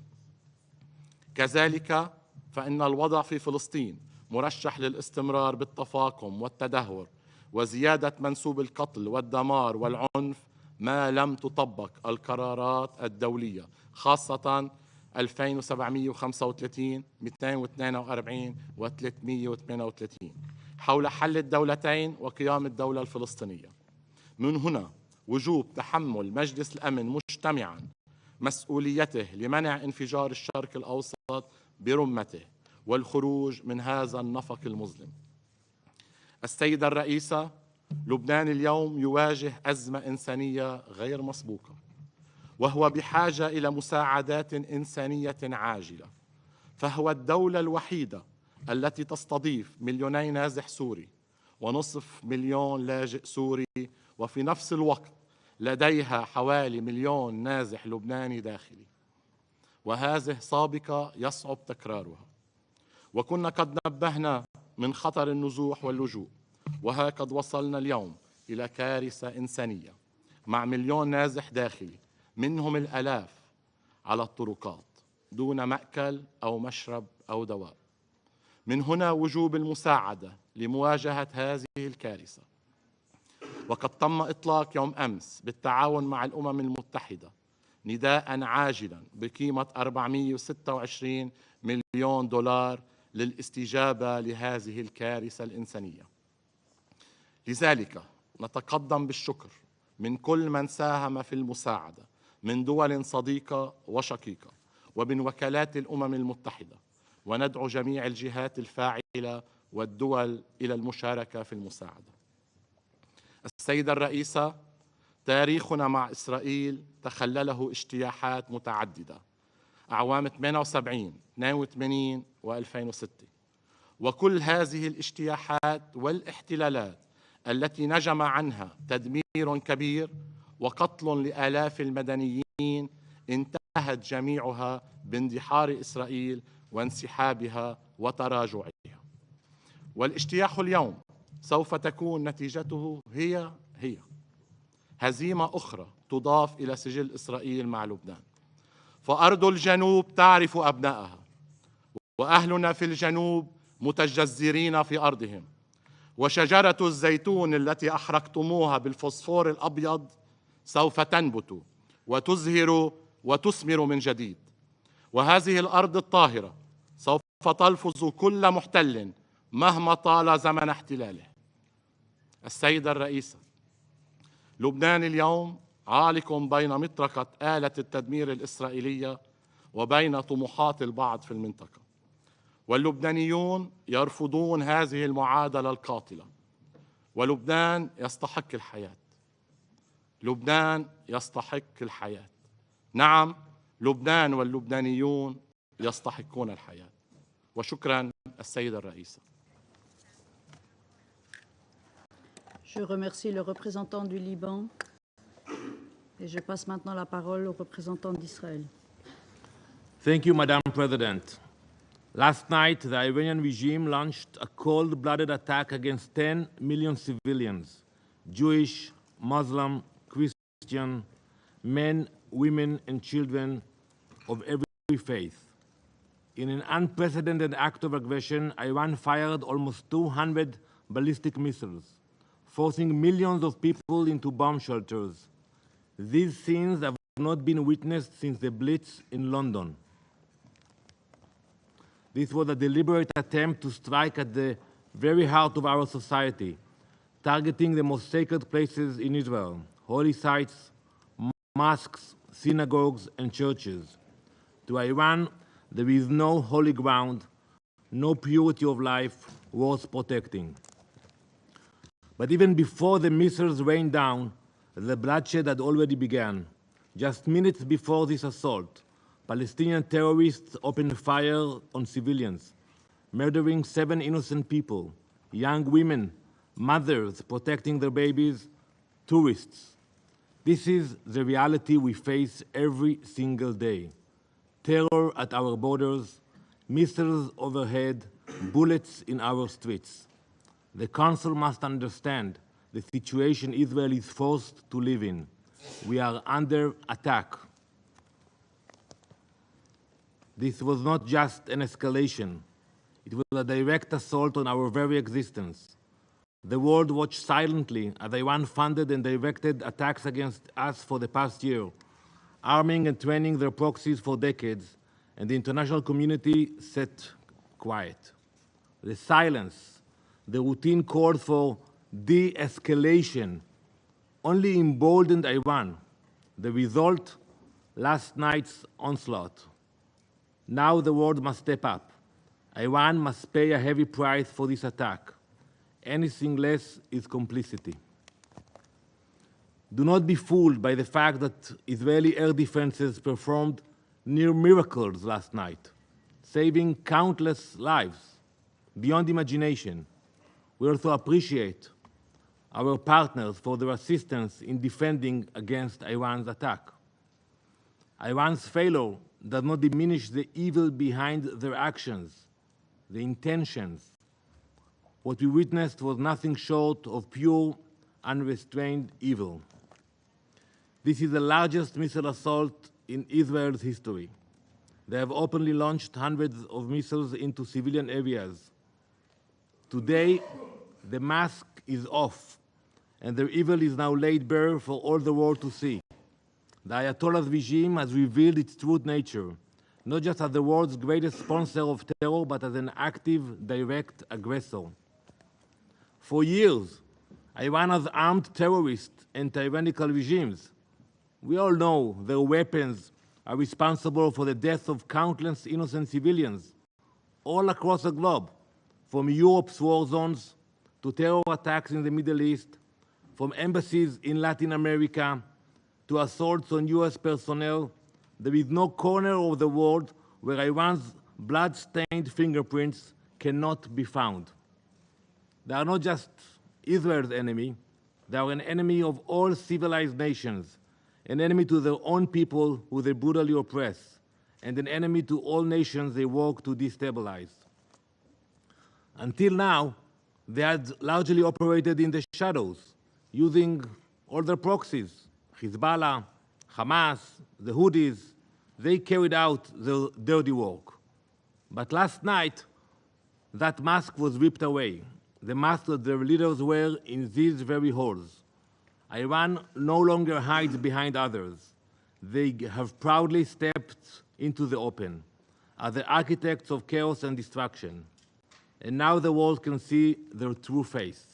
كذلك فإن الوضع في فلسطين مرشح للاستمرار بالتفاقم والتدهور وزيادة منسوب القتل والدمار والعنف ما لم تطبق القرارات الدولية خاصة 2735 242 و 338 حول حل الدولتين وقيام الدولة الفلسطينية. من هنا وجوب تحمل مجلس الأمن مجتمعاً مسؤوليته لمنع انفجار الشرق الأوسط برمته والخروج من هذا النفق المظلم. السيدة الرئيسة، لبنان اليوم يواجه أزمة إنسانية غير مسبوقة، وهو بحاجة إلى مساعدات إنسانية عاجلة، فهو الدولة الوحيدة التي تستضيف 2 نازح سوري ونصف مليون لاجئ سوري، وفي نفس الوقت لديها حوالي 1,000,000 نازح لبناني داخلي، وهذه سابقة يصعب تكرارها. وكنا قد نبهنا من خطر النزوح واللجوء، وها قد وصلنا اليوم إلى كارثة إنسانية مع 1,000,000 نازح داخلي، منهم الآلاف على الطرقات دون مأكل أو مشرب أو دواء. من هنا وجوب المساعدة لمواجهة هذه الكارثة. وقد تم إطلاق يوم أمس بالتعاون مع الأمم المتحدة نداء عاجلا بقيمة 426 مليون دولار للاستجابة لهذه الكارثة الإنسانية. لذلك نتقدم بالشكر من كل من ساهم في المساعدة من دول صديقة وشقيقة ومن وكالات الأمم المتحدة، وندعو جميع الجهات الفاعلة والدول إلى المشاركة في المساعدة. السيدة الرئيسة، تاريخنا مع إسرائيل تخلله اجتياحات متعددة أعوام 78 82 و2006، وكل هذه الاجتياحات والاحتلالات التي نجم عنها تدمير كبير وقتل لآلاف المدنيين انتهت جميعها باندحار إسرائيل وانسحابها وتراجعها. والاجتياح اليوم سوف تكون نتيجته هي هزيمة أخرى تضاف إلى سجل إسرائيل مع لبنان. فأرض الجنوب تعرف أبنائها، وأهلنا في الجنوب متجذرين في أرضهم، وشجرة الزيتون التي أحرقتموها بالفوسفور الأبيض سوف تنبت وتزهر وتثمر من جديد. وهذه الأرض الطاهرة سوف تلفظ كل محتل مهما طال زمن احتلاله. السيدة الرئيسة، لبنان اليوم عالق بين مطرقة آلة التدمير الإسرائيلية وبين طموحات البعض في المنطقة، واللبنانيون يرفضون هذه المعادلة القاتلة. ولبنان يستحق الحياة. لبنان يستحق الحياة. نعم، لبنان واللبنانيون يستحقون الحياة. وشكرا السيدة الرئيسة. Je remercie le représentant du Liban et je passe maintenant la parole au représentant d'Israël. Thank you, Madam President. Last night, the Iranian regime launched a cold-blooded attack against 10 million civilians, Jewish, Muslim, Christian, men, women, and children of every faith. In an unprecedented act of aggression, Iran fired almost 200 ballistic missiles, forcing millions of people into bomb shelters. These scenes have not been witnessed since the Blitz in London. This was a deliberate attempt to strike at the very heart of our society, targeting the most sacred places in Israel, holy sites, mosques, synagogues, and churches. To Iran, there is no holy ground, no purity of life worth protecting. But even before the missiles rained down, the bloodshed had already begun. Just minutes before this assault, Palestinian terrorists opened fire on civilians, murdering 7 innocent people, young women, mothers protecting their babies, tourists. This is the reality we face every single day. Terror at our borders, missiles overhead, bullets in our streets. The Council must understand the situation Israel is forced to live in. We are under attack. This was not just an escalation. It was a direct assault on our very existence. The world watched silently as Iran funded and directed attacks against us for the past year. arming and training their proxies for decades, and the international community sat quiet. The silence, the routine call for de-escalation only emboldened Iran. The result, last night's onslaught. Now the world must step up. Iran must pay a heavy price for this attack. Anything less is complicity. Do not be fooled by the fact that Israeli air defenses performed near miracles last night, saving countless lives, beyond imagination. We also appreciate our partners for their assistance in defending against Iran's attack. Iran's failure does not diminish the evil behind their actions, the intentions. What we witnessed was nothing short of pure, unrestrained evil. This is the largest missile assault in Israel's history. They have openly launched hundreds of missiles into civilian areas. Today, the mask is off, and their evil is now laid bare for all the world to see. The Ayatollah's regime has revealed its true nature, not just as the world's greatest sponsor of terror, but as an active, direct aggressor. For years, Iran has armed terrorists and tyrannical regimes. We all know their weapons are responsible for the death of countless innocent civilians all across the globe, from Europe's war zones to terror attacks in the Middle East, from embassies in Latin America to assaults on US personnel. There is no corner of the world where Iran's blood-stained fingerprints cannot be found. They are not just Israel's enemy, they are an enemy of all civilized nations, an enemy to their own people who they brutally oppress, and an enemy to all nations they work to destabilize. Until now, they had largely operated in the shadows, using all their proxies, Hezbollah, Hamas, the Houthis. They carried out their dirty work. But last night, that mask was ripped away, the mask that their leaders wear in these very halls. Iran no longer hides behind others. They have proudly stepped into the open as the architects of chaos and destruction. And now the world can see their true face.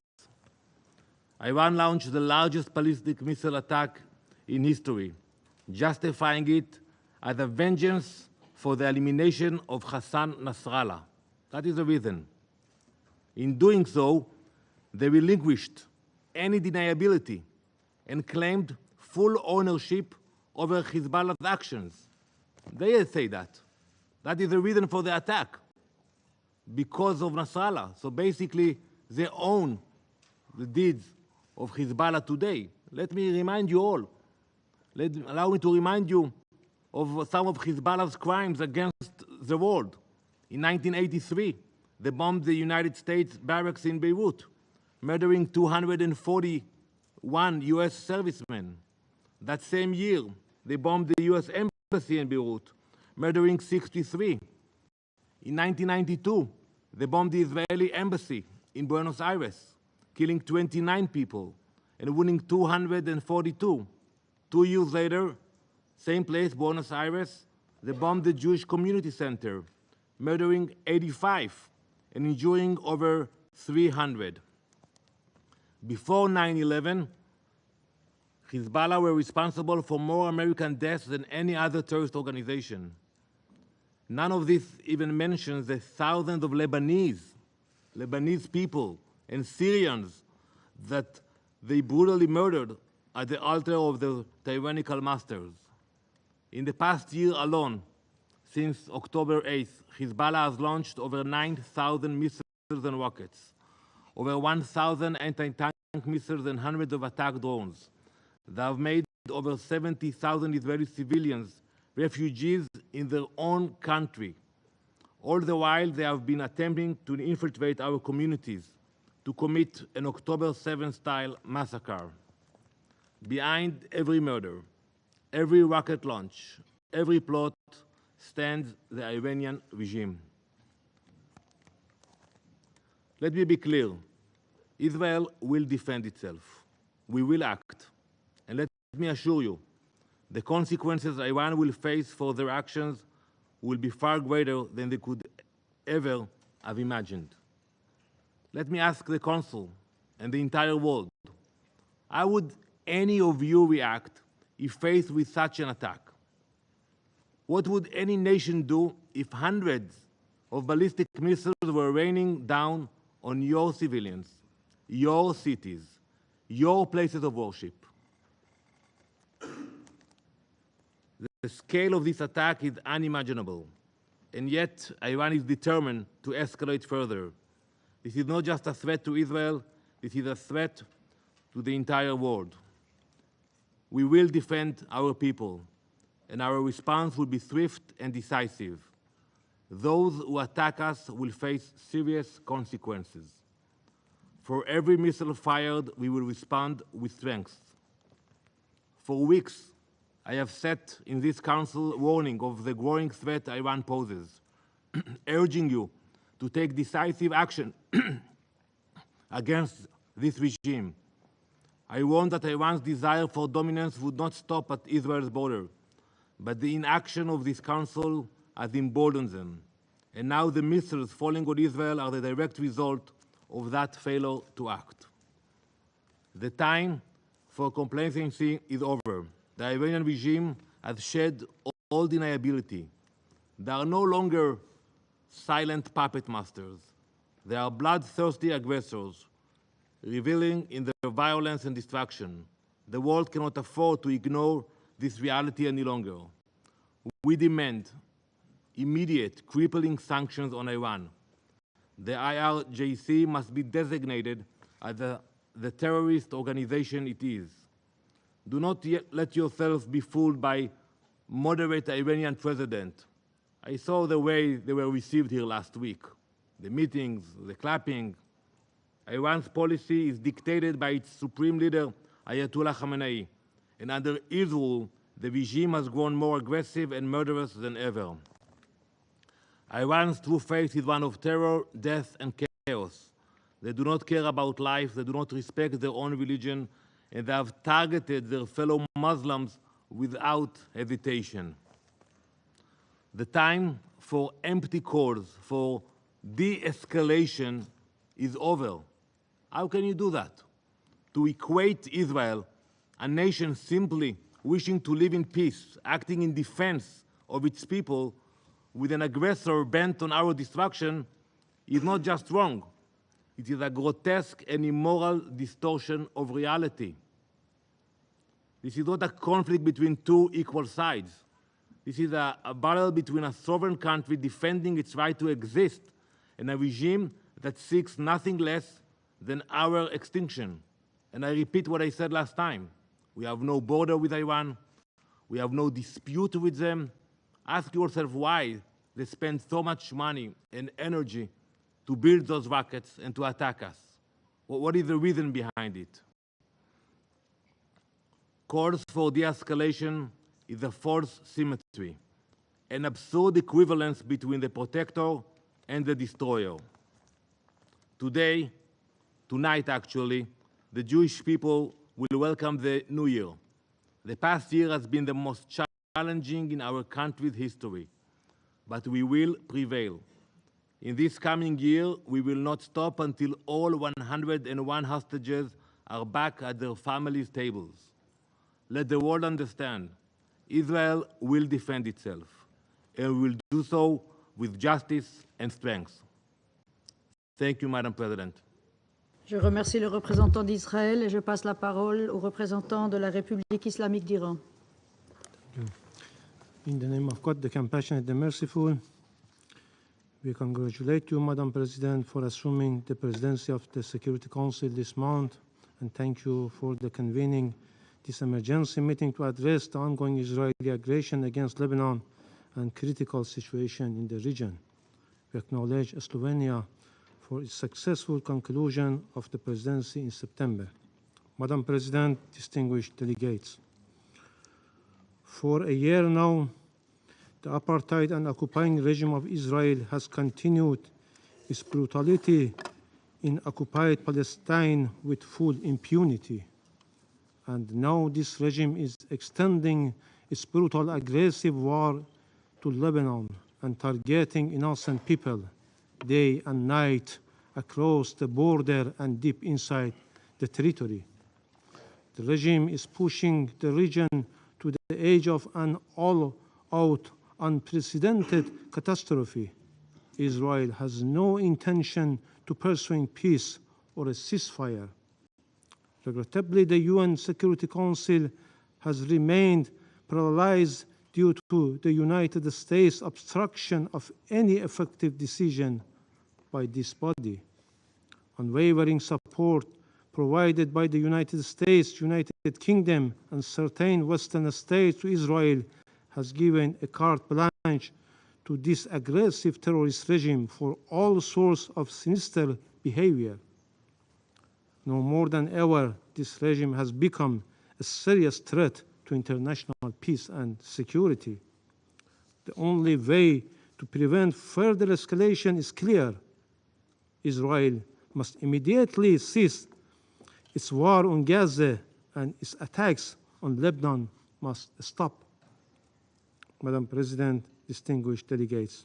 Iran launched the largest ballistic missile attack in history, justifying it as a vengeance for the elimination of Hassan Nasrallah. That is the reason. In doing so, they relinquished any deniability and claimed full ownership over Hezbollah's actions. They say that. That is the reason for the attack, because of Nasrallah. So basically, they own the deeds of Hezbollah today. Let me remind you all. Allow me to remind you of some of Hezbollah's crimes against the world. In 1983, they bombed the United States barracks in Beirut, murdering 241 US servicemen. That same year, they bombed the US embassy in Beirut, murdering 63. In 1992, they bombed the Israeli embassy in Buenos Aires, killing 29 people and wounding 242. 2 years later, same place, Buenos Aires, they bombed the Jewish Community Center, murdering 85 and injuring over 300. Before 9/11, Hezbollah were responsible for more American deaths than any other terrorist organization. None of this even mentions the thousands of Lebanese people and Syrians that they brutally murdered at the altar of their tyrannical masters. In the past year alone, since October 8th, Hezbollah has launched over 9,000 missiles and rockets, over 1,000 anti-tank missiles and hundreds of attack drones. They have made over 70,000 Israeli civilians refugees in their own country. All the while, they have been attempting to infiltrate our communities to commit an October 7th-style massacre. Behind every murder, every rocket launch, every plot stands the Iranian regime. Let me be clear. Israel will defend itself. We will act. And let me assure you, The consequences Iran will face for their actions will be far greater than they could ever have imagined. Let me ask the Council and the entire world, how would any of you react if faced with such an attack? What would any nation do if hundreds of ballistic missiles were raining down on your civilians, your cities, your places of worship? The scale of this attack is unimaginable, and yet Iran is determined to escalate further. This is not just a threat to Israel, this is a threat to the entire world. We will defend our people, and our response will be swift and decisive. Those who attack us will face serious consequences. For every missile fired, we will respond with strength. For weeks, I have sat in this Council warning of the growing threat Iran poses, urging you to take decisive action against this regime. I warned that Iran's desire for dominance would not stop at Israel's border, but the inaction of this Council has emboldened them. And now the missiles falling on Israel are the direct result of that failure to act. The time for complacency is over. The Iranian regime has shed all deniability. They are no longer silent puppet masters. They are bloodthirsty aggressors, reveling in their violence and destruction. The world cannot afford to ignore this reality any longer. We demand immediate, crippling sanctions on Iran. The IRGC must be designated as the terrorist organization it is. Do not let yourselves be fooled by moderate Iranian president. I saw the way they were received here last week. The meetings, the clapping. Iran's policy is dictated by its supreme leader, Ayatollah Khamenei, and under his rule, the regime has grown more aggressive and murderous than ever. Iran's true face is one of terror, death, and chaos. They do not care about life, they do not respect their own religion, and they have targeted their fellow Muslims without hesitation. The time for empty calls for de-escalation is over. How can you do that? To equate Israel, a nation simply wishing to live in peace, acting in defense of its people, with an aggressor bent on our destruction, is not just wrong. It is a grotesque and immoral distortion of reality. This is not a conflict between two equal sides. This is a battle between a sovereign country defending its right to exist and a regime that seeks nothing less than our extinction. And I repeat what I said last time. We have no border with Iran. We have no dispute with them. Ask yourself why they spend so much money and energy to build those rockets and to attack us. What is the reason behind it? Calls for de-escalation is a false symmetry, an absurd equivalence between the protector and the destroyer. Tonight actually, the Jewish people will welcome the new year. The past year has been the most challenging in our country's history, but we will prevail. In this coming year, we will not stop until all 101 hostages are back at their families' tables. Let the world understand, Israel will defend itself, and will do so with justice and strength. Thank you, Madam President. Je remercie le représentant d'Israël et je passe la parole au représentant de la République islamique d'Iran. In the name of God, the compassionate, the merciful, we congratulate you, Madam President, for assuming the presidency of the Security Council this month, and thank you for the convening this emergency meeting to address the ongoing Israeli aggression against Lebanon and critical situation in the region. We acknowledge Slovenia for its successful conclusion of the presidency in September. Madam President, distinguished delegates, for a year now, the apartheid and occupying regime of Israel has continued its brutality in occupied Palestine with full impunity. And now this regime is extending its brutal, aggressive war to Lebanon and targeting innocent people day and night across the border and deep inside the territory. The regime is pushing the region to the edge of an all-out, unprecedented catastrophe. Israel has no intention to pursue peace or a ceasefire. Regrettably, the UN Security Council has remained paralyzed due to the United States' obstruction of any effective decision by this body. Unwavering support provided by the United States, United Kingdom, and certain Western states to Israel has given a carte blanche to this aggressive terrorist regime for all sorts of sinister behavior. No more than ever, this regime has become a serious threat to international peace and security. The only way to prevent further escalation is clear. Israel must immediately cease its war on Gaza, and its attacks on Lebanon must stop. Madam President, distinguished delegates,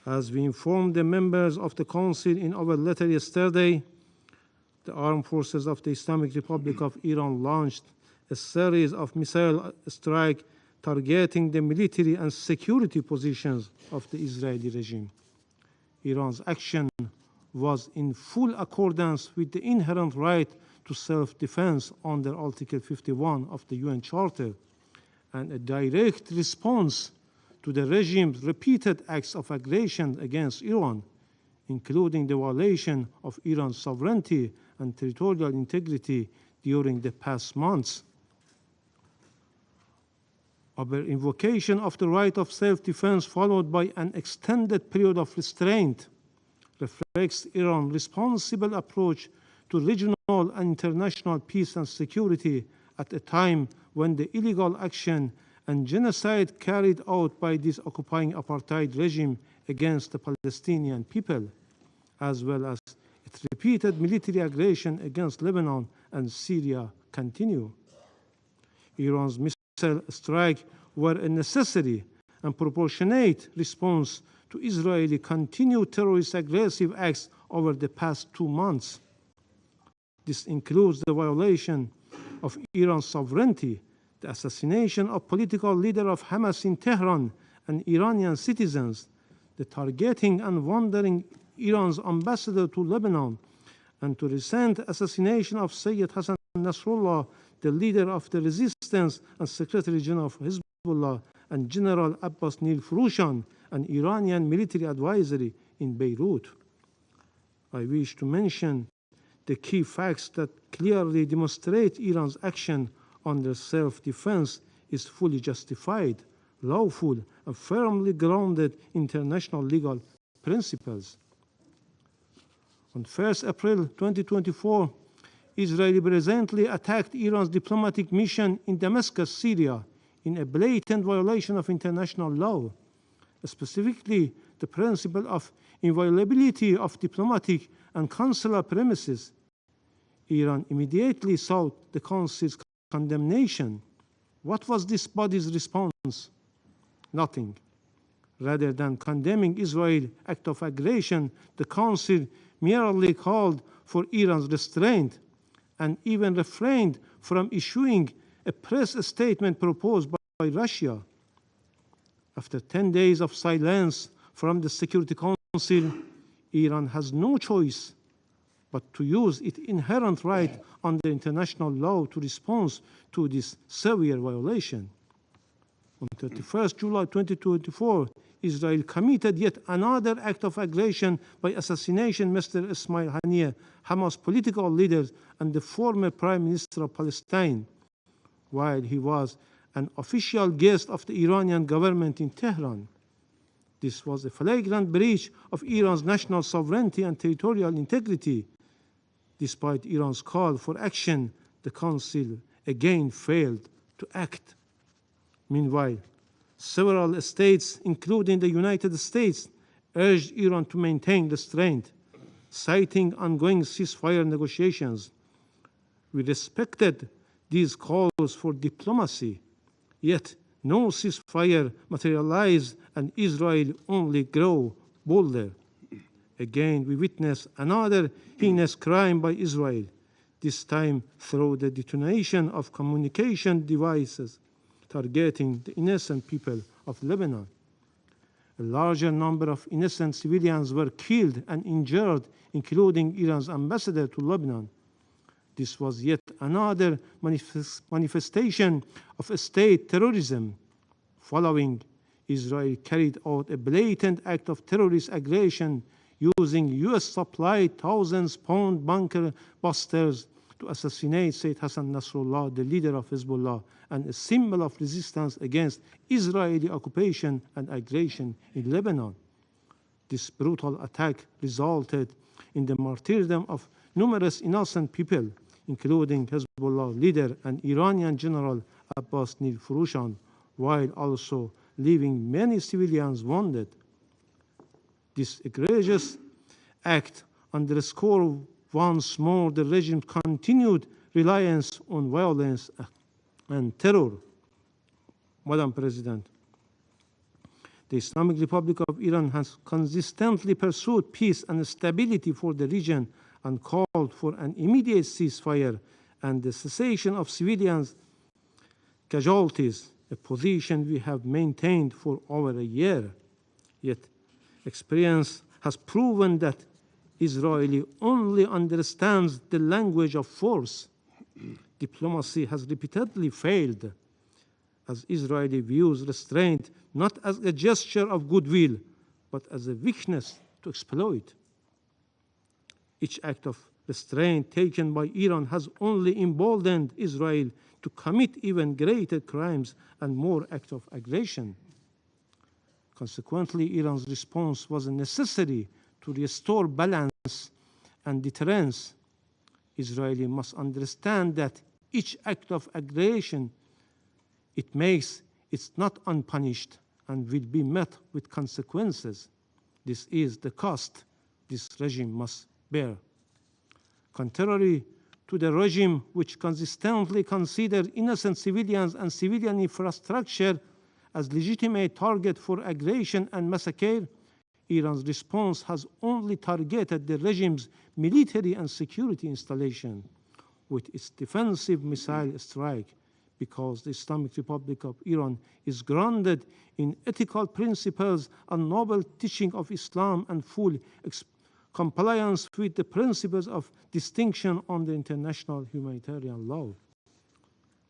as we informed the members of the Council in our letter yesterday, the armed forces of the Islamic Republic of Iran launched a series of missile strikes targeting the military and security positions of the Israeli regime. Iran's action was in full accordance with the inherent right to self-defense under Article 51 of the UN Charter, and a direct response to the regime's repeated acts of aggression against Iran, including the violation of Iran's sovereignty and territorial integrity during the past months. Our invocation of the right of self-defense, followed by an extended period of restraint, reflects Iran's responsible approach to regional and international peace and security at a time when the illegal action and genocide carried out by this occupying apartheid regime against the Palestinian people, as well as its repeated military aggression against Lebanon and Syria, continue. Iran's missile strikes were a necessary and proportionate response to Israeli continued terrorist aggressive acts over the past 2 months. This includes the violation of Iran's sovereignty, the assassination of political leader of Hamas in Tehran and Iranian citizens, the targeting and wandering Iran's ambassador to Lebanon, and to recent assassination of Sayyid Hassan Nasrallah, the leader of the resistance and Secretary General of Hezbollah, and General Abbas Nil Furushan, an Iranian military advisor in Beirut. I wish to mention the key facts that clearly demonstrate Iran's action under self-defense is fully justified, lawful, and firmly grounded in international legal principles. On 1 April 2024, Israel presently attacked Iran's diplomatic mission in Damascus, Syria, in a blatant violation of international law, specifically the principle of inviolability of diplomatic and consular premises. Iran immediately sought the Council's condemnation. What was this body's response? Nothing. Rather than condemning Israel's act of aggression, the Council merely called for Iran's restraint and even refrained from issuing a press statement proposed by Russia. After 10 days of silence from the Security Council, Iran has no choice but to use its inherent right under international law to respond to this severe violation. On 31st July 2024, Israel committed yet another act of aggression by assassination Mr. Ismail Haniyeh, Hamas political leader and the former Prime Minister of Palestine, while he was an official guest of the Iranian government in Tehran. This was a flagrant breach of Iran's national sovereignty and territorial integrity. Despite Iran's call for action, the Council again failed to act. Meanwhile, several states, including the United States, urged Iran to maintain restraint, citing ongoing ceasefire negotiations. We respected these calls for diplomacy, Yet no ceasefire materialized and Israel only grew bolder. Again, we witness another heinous crime by Israel, this time through the detonation of communication devices targeting the innocent people of Lebanon. A larger number of innocent civilians were killed and injured, including Iran's ambassador to Lebanon. This was yet another manifestation of state terrorism. Following, Israel carried out a blatant act of terrorist aggression using US-supplied thousands-pound bunker busters to assassinate Sayyid Hassan Nasrallah, the leader of Hezbollah, and a symbol of resistance against Israeli occupation and aggression in Lebanon. This brutal attack resulted in the martyrdom of numerous innocent people, including Hezbollah leader and Iranian General Abbas Nil Furushan, while also leaving many civilians wounded. This egregious act underscores once more the regime's continued reliance on violence and terror. Madam President, the Islamic Republic of Iran has consistently pursued peace and stability for the region and called for an immediate ceasefire and the cessation of civilians' casualties, a position we have maintained for over a year. Yet, experience has proven that Israel only understands the language of force. Diplomacy has repeatedly failed, as Israel views restraint not as a gesture of goodwill, but as a weakness to exploit. Each act of restraint taken by Iran has only emboldened Israel to commit even greater crimes and more acts of aggression. Consequently, Iran's response was necessary to restore balance and deterrence. Israel must understand that each act of aggression it makes is not unpunished and will be met with consequences. This is the cost this regime must bear. Contrary to the regime which consistently considers innocent civilians and civilian infrastructure as legitimate target for aggression and massacre, Iran's response has only targeted the regime's military and security installation with its defensive missile strike, because the Islamic Republic of Iran is grounded in ethical principles and noble teaching of Islam and full compliance with the principles of distinction under international humanitarian law.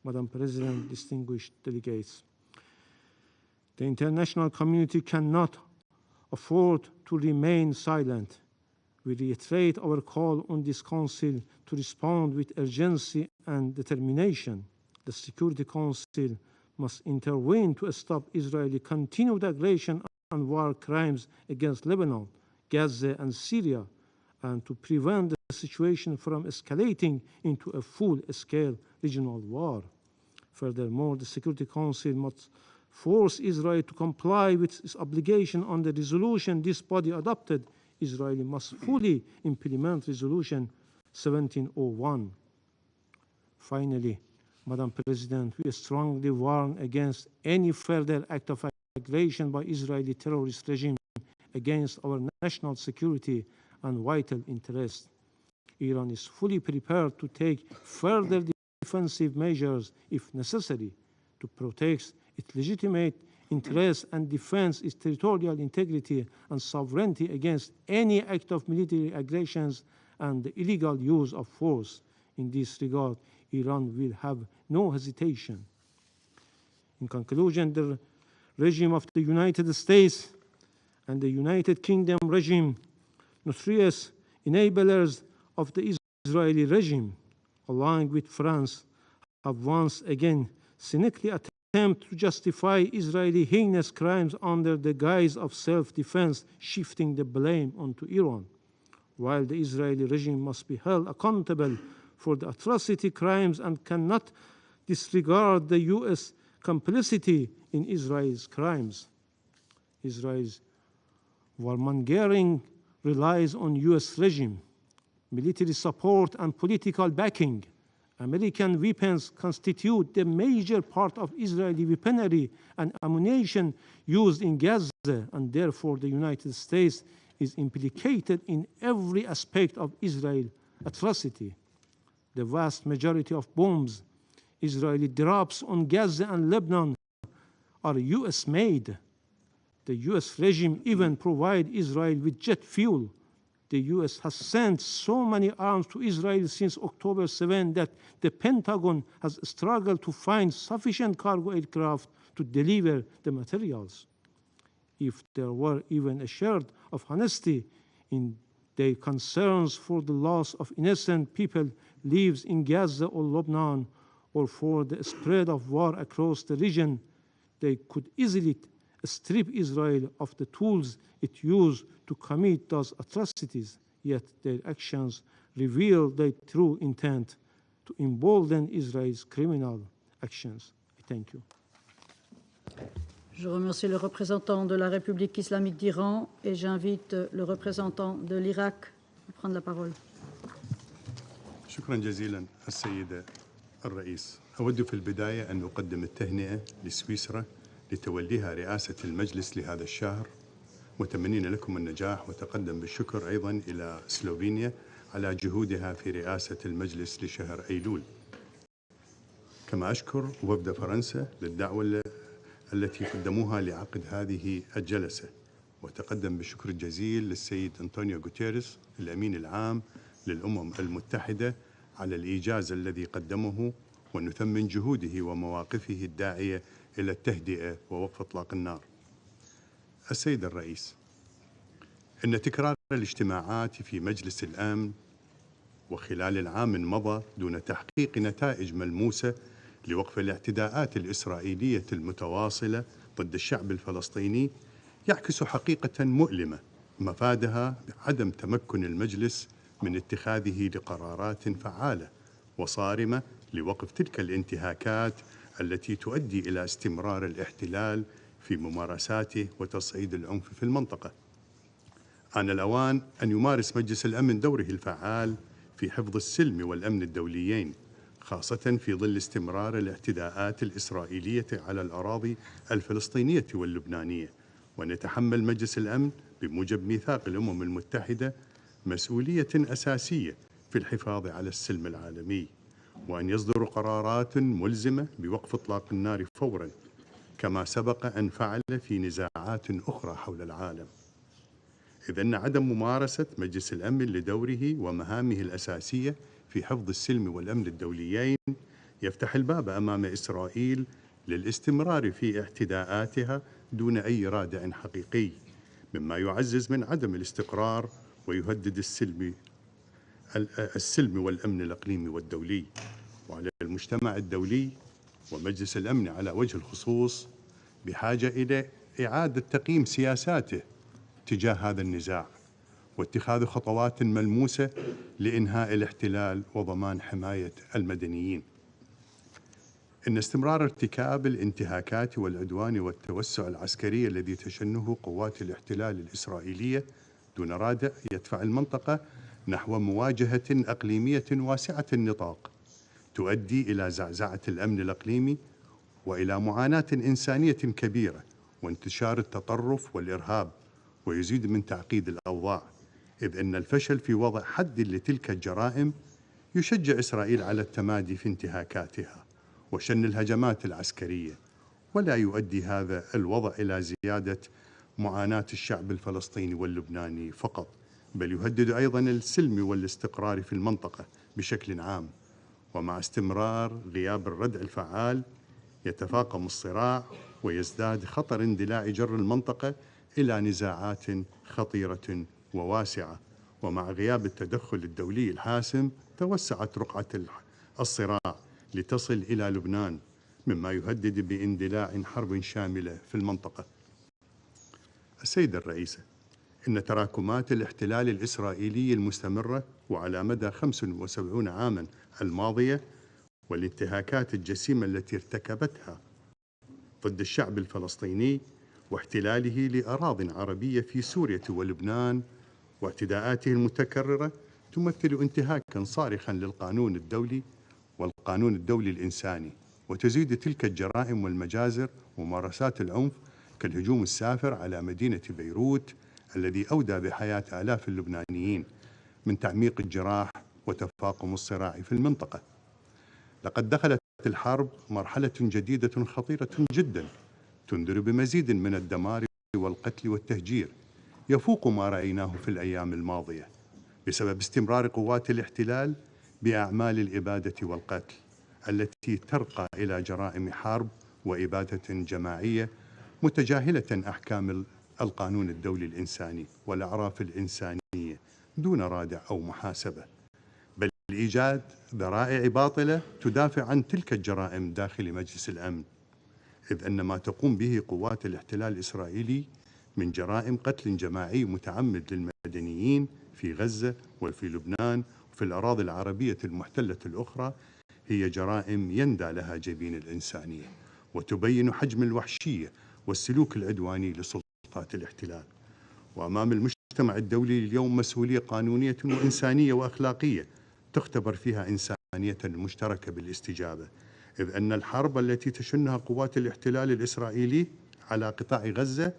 Madam President, distinguished delegates, the international community cannot afford to remain silent. We reiterate our call on this Council to respond with urgency and determination. The Security Council must intervene to stop Israeli continued aggression and war crimes against Lebanon, Gaza, and Syria, and to prevent the situation from escalating into a full-scale regional war. Furthermore, the Security Council must force Israel to comply with its obligation on the resolution this body adopted. Israel must fully implement Resolution 1701. Finally, Madam President, we strongly warn against any further act of aggression by Israeli terrorist regime against our national security and vital interests. Iran is fully prepared to take further defensive measures if necessary to protect its legitimate interests and defend its territorial integrity and sovereignty against any act of military aggressions and the illegal use of force. In this regard, Iran will have no hesitation. In conclusion, the regime of the United States and the United Kingdom regime, notorious enablers of the Israeli regime, along with France, have once again cynically attempted to justify Israeli heinous crimes under the guise of self-defense, shifting the blame onto Iran. While the Israeli regime must be held accountable for the atrocity crimes and cannot disregard the U.S. complicity in Israel's crimes. Israel's warmongering relies on U.S. regime, military support and political backing, American weapons constitute the major part of Israeli weaponry and ammunition used in Gaza, and therefore the United States is implicated in every aspect of Israel's atrocity. The vast majority of bombs Israeli drops on Gaza and Lebanon are US-made. The US regime even provides Israel with jet fuel. The US has sent so many arms to Israel since October 7 that the Pentagon has struggled to find sufficient cargo aircraft to deliver the materials. If there were even a shred of honesty in their concerns for the loss of innocent people lives in Gaza or Lebanon, or for the spread of war across the region, they could easily strip Israel of the tools it used to commit those atrocities, yet their actions reveal their true intent to embolden Israel's criminal actions. I thank you. Je remercie le représentant de la République islamique d'Iran et j'invite le représentant de l'Irak à prendre la parole. شكرا جزيلا السيدة الرئيس. أود في البداية أن أقدم التهنئة لسويسرا لتوليها رئاسة المجلس لهذا الشهر، متمنين لكم النجاح، وتقدم بالشكر أيضا إلى سلوفينيا على جهودها في رئاسة المجلس لشهر أيلول. كما أشكر وفد فرنسا للدعوة التي قدموها لعقد هذه الجلسة، وتقدم بالشكر الجزيل للسيد أنطونيو غوتيريس الأمين العام للأمم المتحدة على الإيجاز الذي قدمه، ونثمن جهوده ومواقفه الداعية إلى التهدئة ووقف إطلاق النار. السيد الرئيس، إن تكرار الاجتماعات في مجلس الأمن وخلال العام المضى دون تحقيق نتائج ملموسة لوقف الاعتداءات الإسرائيلية المتواصلة ضد الشعب الفلسطيني يعكس حقيقة مؤلمة مفادها عدم تمكن المجلس من اتخاذه لقرارات فعالة وصارمة لوقف تلك الانتهاكات التي تؤدي إلى استمرار الاحتلال في ممارساته وتصعيد العنف في المنطقة. آن الأوان أن يمارس مجلس الأمن دوره الفعال في حفظ السلم والأمن الدوليين، خاصة في ظل استمرار الاعتداءات الإسرائيلية على الأراضي الفلسطينية واللبنانية، ونتحمل مجلس الأمن بموجب ميثاق الأمم المتحدة مسؤولية أساسية في الحفاظ على السلم العالمي، وأن يصدر قرارات ملزمة بوقف إطلاق النار فوراً، كما سبق أن فعل في نزاعات أخرى حول العالم. إذ أن عدم ممارسة مجلس الأمن لدوره ومهامه الأساسية في حفظ السلم والأمن الدوليين يفتح الباب أمام إسرائيل للاستمرار في اعتداءاتها دون أي رادع حقيقي، مما يعزز من عدم الاستقرار ويهدد السلم والأمن الإقليمي والدولي. وعلى المجتمع الدولي ومجلس الأمن على وجه الخصوص بحاجة إلى إعادة تقييم سياساته تجاه هذا النزاع، واتخاذ خطوات ملموسة لإنهاء الاحتلال وضمان حماية المدنيين. إن استمرار ارتكاب الانتهاكات والعدوان والتوسع العسكري الذي تشنه قوات الاحتلال الإسرائيلية دون رادع يدفع المنطقة نحو مواجهة إقليمية واسعة النطاق تؤدي إلى زعزعة الأمن الإقليمي وإلى معاناة إنسانية كبيرة وانتشار التطرف والإرهاب، ويزيد من تعقيد الأوضاع، إذ أن الفشل في وضع حد لتلك الجرائم يشجع إسرائيل على التمادي في انتهاكاتها وشن الهجمات العسكرية، ولا يؤدي هذا الوضع إلى زيادة معاناة الشعب الفلسطيني واللبناني فقط، بل يهدد أيضا السلم والاستقرار في المنطقة بشكل عام. ومع استمرار غياب الردع الفعال يتفاقم الصراع ويزداد خطر اندلاع جر المنطقة إلى نزاعات خطيرة وواسعة. ومع غياب التدخل الدولي الحاسم توسعت رقعة الصراع لتصل إلى لبنان، مما يهدد باندلاع حرب شاملة في المنطقة. السيدة الرئيسة، إن تراكمات الاحتلال الإسرائيلي المستمرة وعلى مدى 75 عاما الماضية والانتهاكات الجسيمة التي ارتكبتها ضد الشعب الفلسطيني واحتلاله لأراضٍ عربية في سوريا ولبنان واعتداءاته المتكررة تمثل انتهاكا صارخا للقانون الدولي والقانون الدولي الإنساني، وتزيد تلك الجرائم والمجازر وممارسات العنف كالهجوم السافر على مدينة بيروت الذي أودى بحياة آلاف اللبنانيين من تعميق الجراح وتفاقم الصراع في المنطقة. لقد دخلت الحرب مرحلة جديدة خطيرة جدا تنذر بمزيد من الدمار والقتل والتهجير يفوق ما رأيناه في الأيام الماضية بسبب استمرار قوات الاحتلال بأعمال الإبادة والقتل التي ترقى إلى جرائم حرب وإبادة جماعية متجاهلة أحكام القانون الدولي الإنساني والأعراف الإنسانية دون رادع أو محاسبة، بل إيجاد ذرائع باطلة تدافع عن تلك الجرائم داخل مجلس الأمن، إذ أن ما تقوم به قوات الاحتلال الإسرائيلي من جرائم قتل جماعي متعمد للمدنيين في غزة وفي لبنان وفي الأراضي العربية المحتلة الأخرى هي جرائم يندى لها جبين الإنسانية، وتبين حجم الوحشية والسلوك العدواني لسلطات الاحتلال. وأمام المجتمع الدولي اليوم مسؤولية قانونية وإنسانية وأخلاقية تختبر فيها إنسانية المشتركة بالاستجابة، إذ أن الحرب التي تشنها قوات الاحتلال الإسرائيلي على قطاع غزة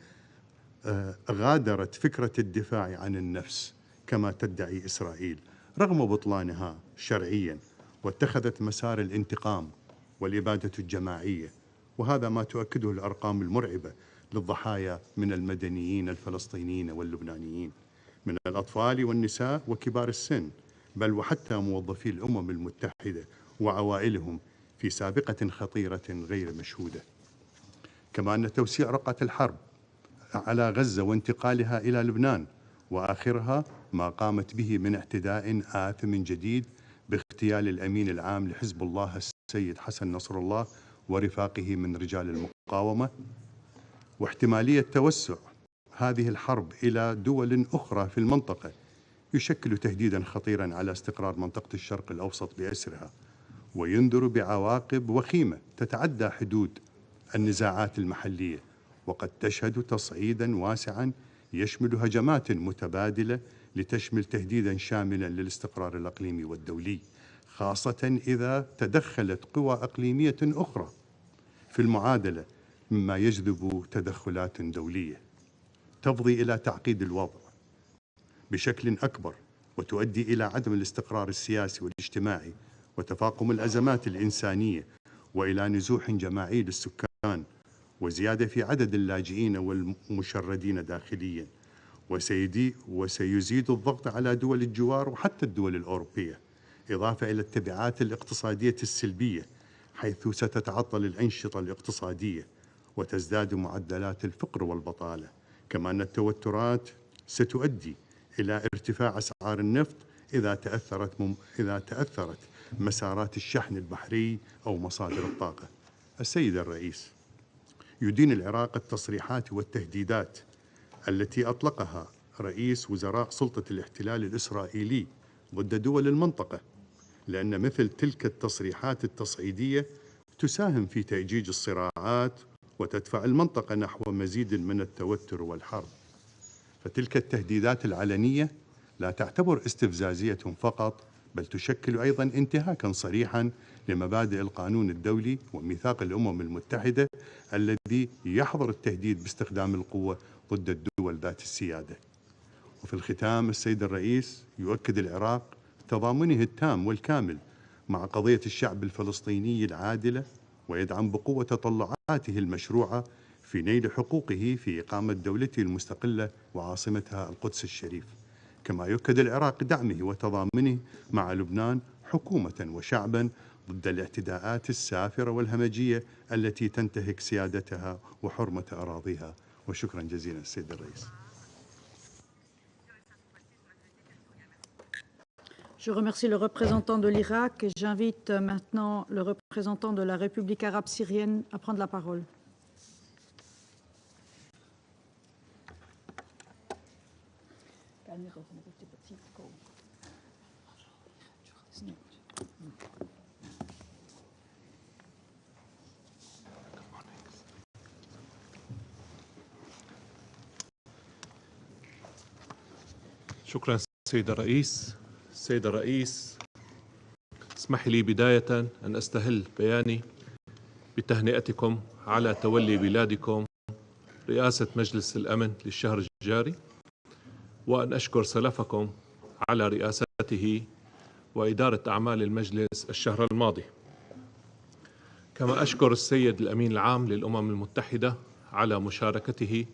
غادرت فكرة الدفاع عن النفس كما تدعي إسرائيل رغم بطلانها شرعيا، واتخذت مسار الانتقام والإبادة الجماعية، وهذا ما تؤكده الأرقام المرعبة للضحايا من المدنيين الفلسطينيين واللبنانيين من الأطفال والنساء وكبار السن، بل وحتى موظفي الأمم المتحدة وعوائلهم في سابقة خطيرة غير مشهودة. كما أن توسيع رقعة الحرب على غزة وانتقالها إلى لبنان وآخرها ما قامت به من اعتداء آثم جديد باغتيال الأمين العام لحزب الله السيد حسن نصر الله ورفاقه من رجال المقاومة، واحتمالية توسع هذه الحرب إلى دول أخرى في المنطقة يشكل تهديدا خطيرا على استقرار منطقة الشرق الأوسط بأسرها، وينذر بعواقب وخيمة تتعدى حدود النزاعات المحلية، وقد تشهد تصعيدا واسعا يشمل هجمات متبادلة لتشمل تهديدا شاملا للاستقرار الإقليمي والدولي، خاصة إذا تدخلت قوى إقليمية أخرى في المعادلة مما يجذب تدخلات دولية تفضي إلى تعقيد الوضع بشكل أكبر وتؤدي إلى عدم الاستقرار السياسي والاجتماعي وتفاقم الأزمات الإنسانية وإلى نزوح جماعي للسكان وزيادة في عدد اللاجئين والمشردين داخليا، وسيزيد الضغط على دول الجوار وحتى الدول الأوروبية، إضافة إلى التبعات الاقتصادية السلبية حيث ستتعطل الأنشطة الاقتصادية وتزداد معدلات الفقر والبطالة. كما أن التوترات ستؤدي إلى ارتفاع أسعار النفط إذا تأثرت مسارات الشحن البحري أو مصادر الطاقة. السيد الرئيس، يدين العراق التصريحات والتهديدات التي أطلقها رئيس وزراء سلطة الاحتلال الإسرائيلي ضد دول المنطقة، لأن مثل تلك التصريحات التصعيدية تساهم في تأجيج الصراعات وتدفع المنطقة نحو مزيد من التوتر والحرب. فتلك التهديدات العلنية لا تعتبر استفزازية فقط، بل تشكل أيضا انتهاكا صريحا لمبادئ القانون الدولي وميثاق الأمم المتحدة الذي يحظر التهديد باستخدام القوة ضد الدول ذات السيادة. وفي الختام، السيد الرئيس، يؤكد العراق تضامنه التام والكامل مع قضية الشعب الفلسطيني العادلة، ويدعم بقوة تطلعاته المشروعة في نيل حقوقه في إقامة دولته المستقلة وعاصمتها القدس الشريف. كما يؤكد العراق دعمه وتضامنه مع لبنان حكومة وشعبا ضد الاعتداءات السافرة والهمجية التي تنتهك سيادتها وحرمة أراضيها. وشكرا جزيلا السيد الرئيس. Je remercie le représentant de l'Irak et j'invite maintenant le représentant de la République arabe syrienne à prendre la parole. شكرا سيد الرئيس. سيد الرئيس، اسمح لي بداية أن أستهل بياني بتهنئتكم على تولي بلادكم رئاسة مجلس الأمن للشهر الجاري، وأن أشكر سلفكم على رئاسته وإدارة أعمال المجلس الشهر الماضي. كما أشكر السيد الأمين العام للأمم المتحدة على مشاركته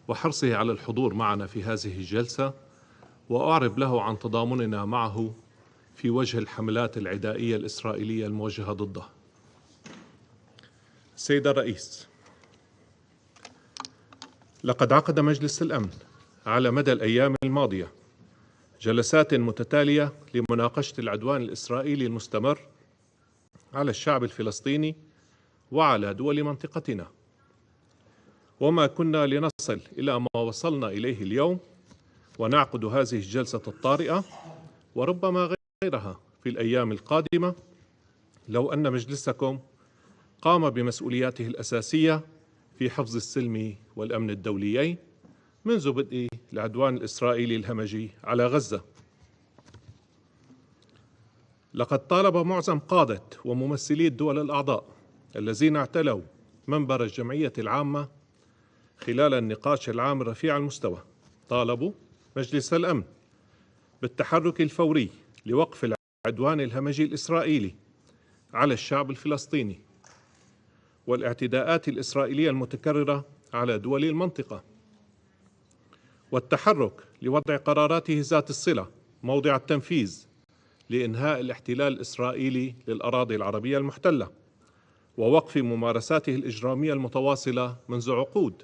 وحرصه على الحضور معنا في هذه الجلسة، وأعرب له عن تضامننا معه في وجه الحملات العدائية الإسرائيلية الموجهة ضده. سيد الرئيس، لقد عقد مجلس الأمن على مدى الأيام الماضية جلسات متتالية لمناقشة العدوان الإسرائيلي المستمر على الشعب الفلسطيني وعلى دول منطقتنا، وما كنا لنصل إلى ما وصلنا إليه اليوم ونعقد هذه الجلسة الطارئة وربما غيرها في الأيام القادمة لو أن مجلسكم قام بمسؤولياته الأساسية في حفظ السلم والأمن الدوليين منذ بدء العدوان الإسرائيلي الهمجي على غزة. لقد طالب معظم قادة وممثلي الدول الأعضاء الذين اعتلوا منبر الجمعية العامة خلال النقاش العام رفيع المستوى، طالبوا مجلس الأمن بالتحرك الفوري لوقف العدوان الهمجي الإسرائيلي على الشعب الفلسطيني والاعتداءات الإسرائيلية المتكررة على دول المنطقة، والتحرك لوضع قراراته ذات الصلة موضع التنفيذ لإنهاء الاحتلال الإسرائيلي للأراضي العربية المحتلة ووقف ممارساته الإجرامية المتواصلة منذ عقود.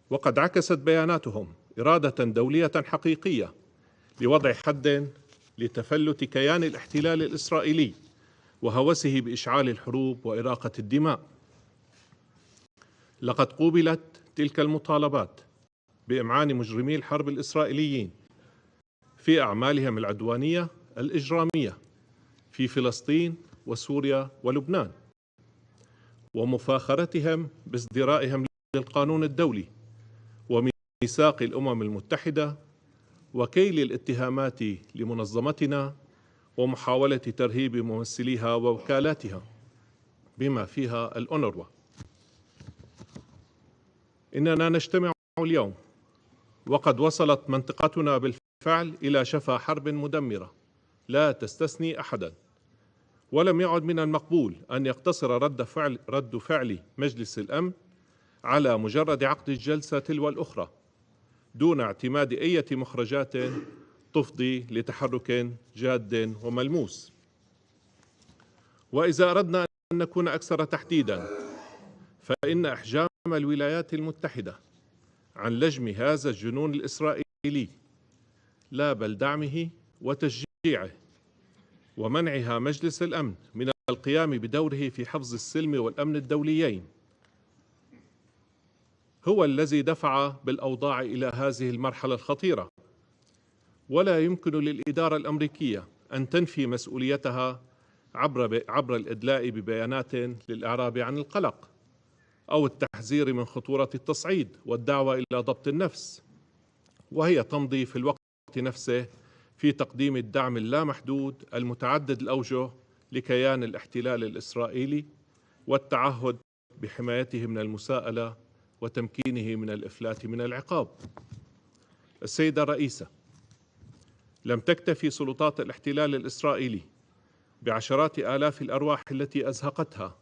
وقد عكست بياناتهم إرادة دولية حقيقية لوضع حد لتفلت كيان الاحتلال الإسرائيلي وهوسه بإشعال الحروب وإراقة الدماء. لقد قوبلت تلك المطالبات بإمعان مجرمي الحرب الإسرائيليين في أعمالهم العدوانية الإجرامية في فلسطين وسوريا ولبنان، ومفاخرتهم بازدرائهم للقانون الدولي وميثاق الأمم المتحدة وكيل الاتهامات لمنظمتنا ومحاولة ترهيب ممثليها ووكالاتها بما فيها الأونروا. إننا نجتمع اليوم وقد وصلت منطقتنا بالفعل إلى شفا حرب مدمرة لا تستثني أحدا، ولم يعد من المقبول أن يقتصر رد فعل مجلس الأمن على مجرد عقد الجلسة تلو الأخرى دون اعتماد أي مخرجات تفضي لتحرك جاد وملموس. وإذا أردنا أن نكون أكثر تحديدا، فإن إحجام الولايات المتحدة عن لجم هذا الجنون الإسرائيلي، لا بل دعمه وتشجيعه ومنعها مجلس الأمن من القيام بدوره في حفظ السلم والأمن الدوليين، هو الذي دفع بالأوضاع إلى هذه المرحلة الخطيرة. ولا يمكن للإدارة الأمريكية أن تنفي مسؤوليتها عبر الإدلاء ببيانات للإعراب عن القلق أو التحذير من خطورة التصعيد والدعوة إلى ضبط النفس، وهي تمضي في الوقت نفسه في تقديم الدعم اللامحدود المتعدد الأوجه لكيان الاحتلال الإسرائيلي والتعهد بحمايته من المساءلة وتمكينه من الإفلات من العقاب. السيدة الرئيسة، لم تكتفي سلطات الاحتلال الإسرائيلي بعشرات آلاف الأرواح التي أزهقتها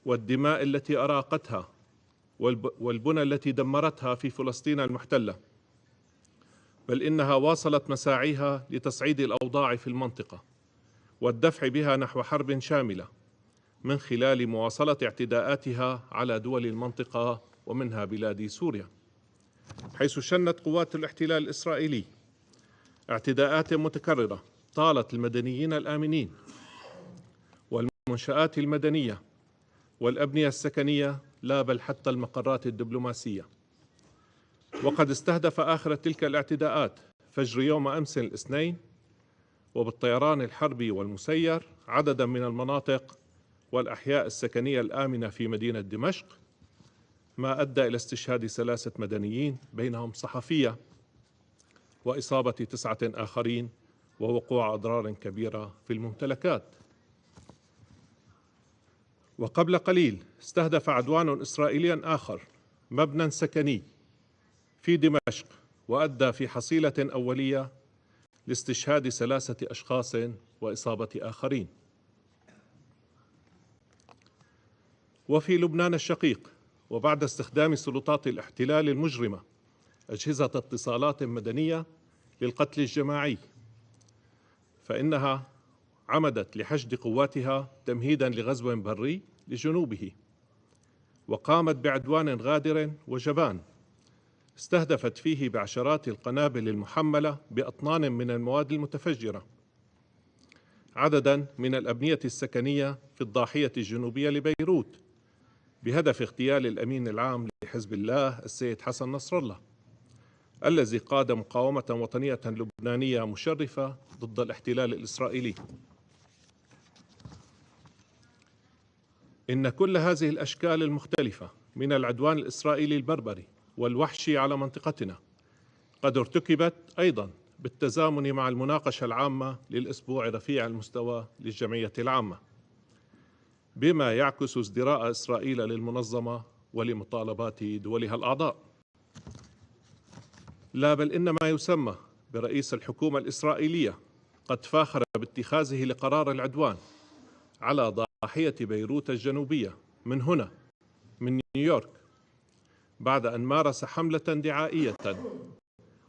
والدماء التي أراقتها والبنى التي دمرتها في فلسطين المحتلة، بل إنها واصلت مساعيها لتصعيد الأوضاع في المنطقة والدفع بها نحو حرب شاملة من خلال مواصلة اعتداءاتها على دول المنطقة ومنها بلاد سوريا، حيث شنت قوات الاحتلال الإسرائيلي اعتداءات متكررة طالت المدنيين الآمنين والمنشآت المدنية والأبنية السكنية، لا بل حتى المقرات الدبلوماسية. وقد استهدف آخر تلك الاعتداءات فجر يوم أمس الاثنين وبالطيران الحربي والمسير عددا من المناطق والأحياء السكنية الآمنة في مدينة دمشق، ما أدى إلى استشهاد 3 مدنيين بينهم صحفية وإصابة 9 آخرين ووقوع أضرار كبيرة في الممتلكات. وقبل قليل استهدف عدوان إسرائيلي آخر مبنى سكني في دمشق، وأدى في حصيلة أولية لاستشهاد 3 أشخاص وإصابة آخرين. وفي لبنان الشقيق، وبعد استخدام سلطات الاحتلال المجرمة أجهزة اتصالات مدنية للقتل الجماعي، فإنها عمدت لحشد قواتها تمهيدا لغزو بري لجنوبه، وقامت بعدوان غادر وجبان استهدفت فيه بعشرات القنابل المحملة بأطنان من المواد المتفجرة عددا من الأبنية السكنية في الضاحية الجنوبية لبيروت، بهدف اغتيال الأمين العام لحزب الله السيد حسن نصر الله، الذي قاد مقاومة وطنية لبنانية مشرفة ضد الاحتلال الإسرائيلي. إن كل هذه الأشكال المختلفة من العدوان الإسرائيلي البربري والوحشي على منطقتنا قد ارتكبت أيضا بالتزامن مع المناقشة العامة للأسبوع رفيع المستوى للجمعية العامة، بما يعكس ازدراء إسرائيل للمنظمة ولمطالبات دولها الأعضاء. لا، بل إن ما يسمى برئيس الحكومة الإسرائيلية قد فاخر باتخاذه لقرار العدوان على ضاحية بيروت الجنوبية من هنا من نيويورك، بعد أن مارس حملة دعائية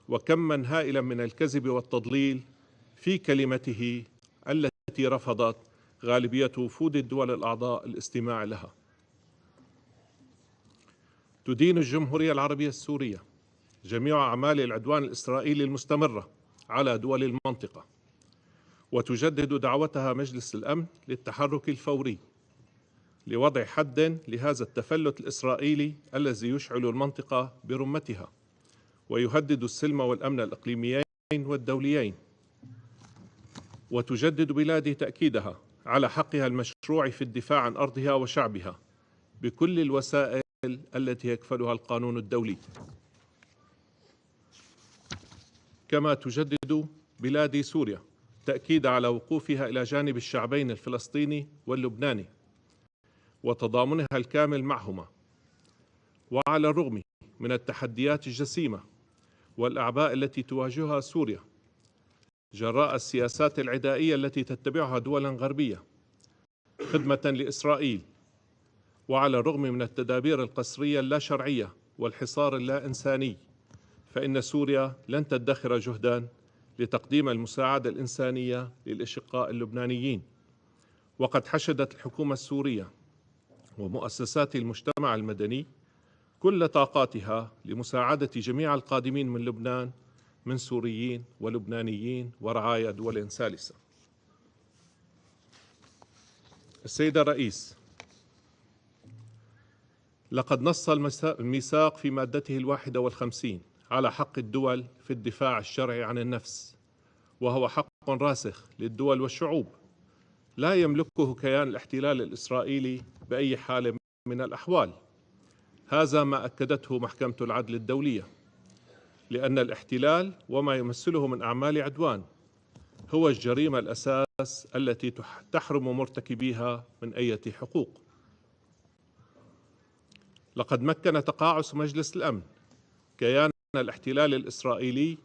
وكما هائلا من الكذب والتضليل في كلمته التي رفضت غالبية وفود الدول الأعضاء الاستماع لها. تدين الجمهورية العربية السورية جميع أعمال العدوان الإسرائيلي المستمرة على دول المنطقة، وتجدد دعوتها مجلس الأمن للتحرك الفوري لوضع حد لهذا التفلت الإسرائيلي الذي يشعل المنطقة برمتها ويهدد السلم والأمن الإقليميين والدوليين. وتجدد بلادي تأكيدها على حقها المشروع في الدفاع عن أرضها وشعبها بكل الوسائل التي يكفلها القانون الدولي. كما تجدد بلادي سوريا تأكيد على وقوفها إلى جانب الشعبين الفلسطيني واللبناني وتضامنها الكامل معهما، وعلى الرغم من التحديات الجسيمة والأعباء التي تواجهها سوريا جراء السياسات العدائية التي تتبعها دولا غربية خدمة لإسرائيل، وعلى الرغم من التدابير القسرية اللا شرعية والحصار اللا إنساني، فإن سوريا لن تدخر جهدا لتقديم المساعدة الإنسانية للأشقاء اللبنانيين. وقد حشدت الحكومة السورية ومؤسسات المجتمع المدني كل طاقاتها لمساعدة جميع القادمين من لبنان من سوريين ولبنانيين ورعايا دول ثالثة. السيد الرئيس، لقد نص الميثاق في مادته 51 على حق الدول في الدفاع الشرعي عن النفس، وهو حق راسخ للدول والشعوب لا يملكه كيان الاحتلال الإسرائيلي بأي حال من الأحوال. هذا ما أكدته محكمة العدل الدولية، لأن الاحتلال وما يمثله من أعمال عدوان هو الجريمة الأساس التي تحرم مرتكبيها من أي حقوق. لقد مكن تقاعس مجلس الأمن كيان الاحتلال الإسرائيلي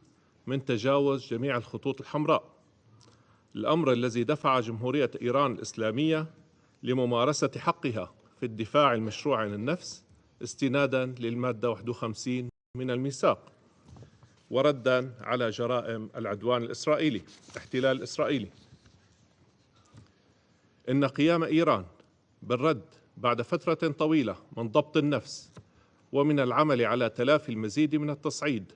من تجاوز جميع الخطوط الحمراء، الأمر الذي دفع جمهورية إيران الإسلامية لممارسة حقها في الدفاع المشروع عن النفس استنادا للمادة 51 من الميثاق، وردا على جرائم العدوان الإسرائيلي الاحتلال الإسرائيلي. إن قيام إيران بالرد بعد فترة طويلة من ضبط النفس ومن العمل على تلافي المزيد من التصعيد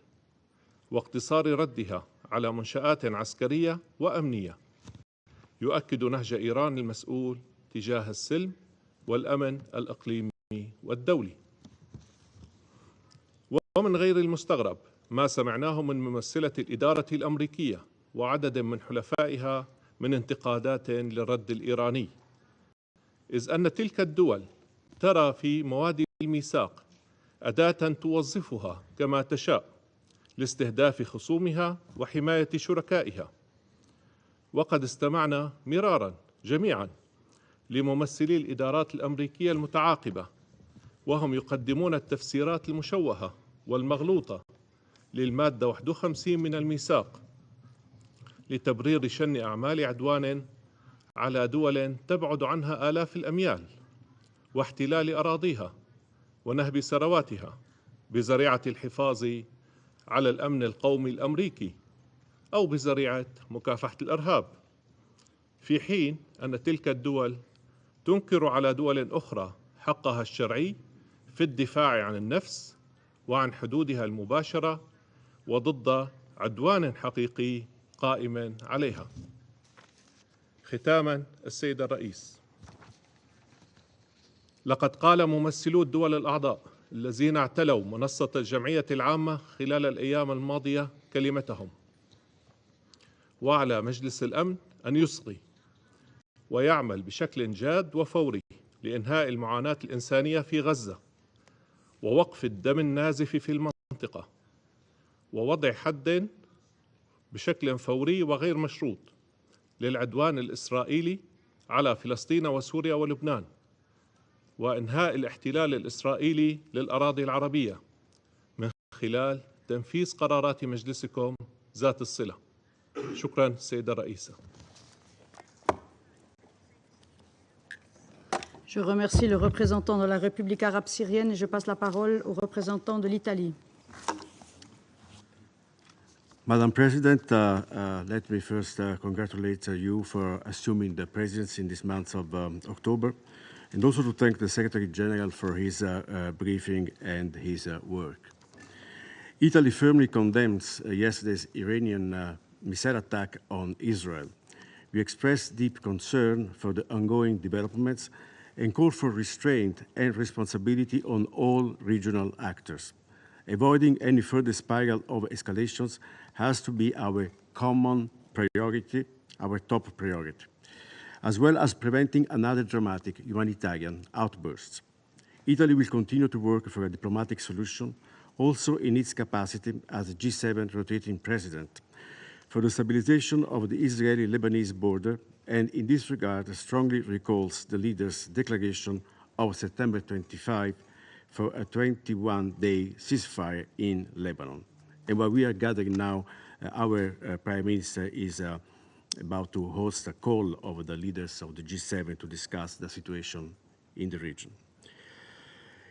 واقتصار ردها على منشآت عسكرية وأمنية يؤكد نهج إيران المسؤول تجاه السلم والأمن الإقليمي والدولي. ومن غير المستغرب ما سمعناه من ممثلة الإدارة الأمريكية وعدد من حلفائها من انتقادات للرد الإيراني، إذ أن تلك الدول ترى في مواد الميثاق أداة توظفها كما تشاء لاستهداف خصومها وحماية شركائها، وقد استمعنا مرارا جميعا لممثلي الإدارات الأمريكية المتعاقبة، وهم يقدمون التفسيرات المشوهة والمغلوطة للمادة 51 من الميثاق لتبرير شن أعمال عدوان على دول تبعد عنها آلاف الأميال واحتلال أراضيها ونهب ثرواتها بذريعة الحفاظ على الأمن القومي الأمريكي أو بذريعة مكافحة الإرهاب، في حين أن تلك الدول تنكر على دول أخرى حقها الشرعي في الدفاع عن النفس وعن حدودها المباشرة وضد عدوان حقيقي قائم عليها. ختاما، السيد الرئيس، لقد قال ممثلو الدول الأعضاء الذين اعتلوا منصة الجمعية العامة خلال الأيام الماضية كلمتهم، وعلى مجلس الأمن أن يصغي ويعمل بشكل جاد وفوري لإنهاء المعاناة الإنسانية في غزة ووقف الدم النازف في المنطقة ووضع حد بشكل فوري وغير مشروط للعدوان الإسرائيلي على فلسطين وسوريا ولبنان، وإنهاء الاحتلال الإسرائيلي للأراضي العربية من خلال تنفيذ قرارات مجلسكم ذات الصلة. شكرا سيدة الرئيسة. Je remercie le représentant de la République arabe syrienne et je passe la parole au représentant de l'Italie. Madam President, let me first congratulate you for assuming the presidency in this month of October, and also to thank the Secretary General for his briefing and his work. Italy firmly condemns yesterday's Iranian missile attack on Israel. We express deep concern for the ongoing developments and call for restraint and responsibility on all regional actors. Avoiding any further spiral of escalations has to be our common priority, our top priority, as well as preventing another dramatic humanitarian outburst. Italy will continue to work for a diplomatic solution, also in its capacity as a G7 rotating president, for the stabilization of the Israeli-Lebanese border, and in this regard strongly recalls the leaders' declaration of September 25 for a 21-day ceasefire in Lebanon. And while we are gathering now, our Prime Minister is about to host a call of the leaders of the G7 to discuss the situation in the region.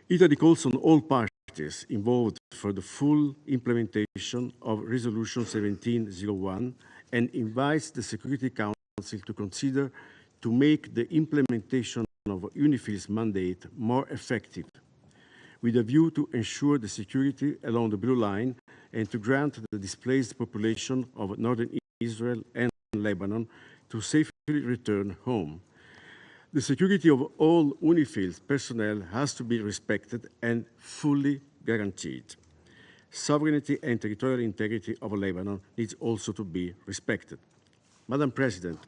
Italy calls on all parties involved for the full implementation of Resolution 1701 and invites the Security Council to consider to make the implementation of UNIFIL's mandate more effective, with a view to ensure the security along the Blue Line and to grant the displaced population of northern Israel and Lebanon to safely return home. The security of all UNIFIL personnel has to be respected and fully guaranteed. Sovereignty and territorial integrity of Lebanon needs also to be respected. Madam President,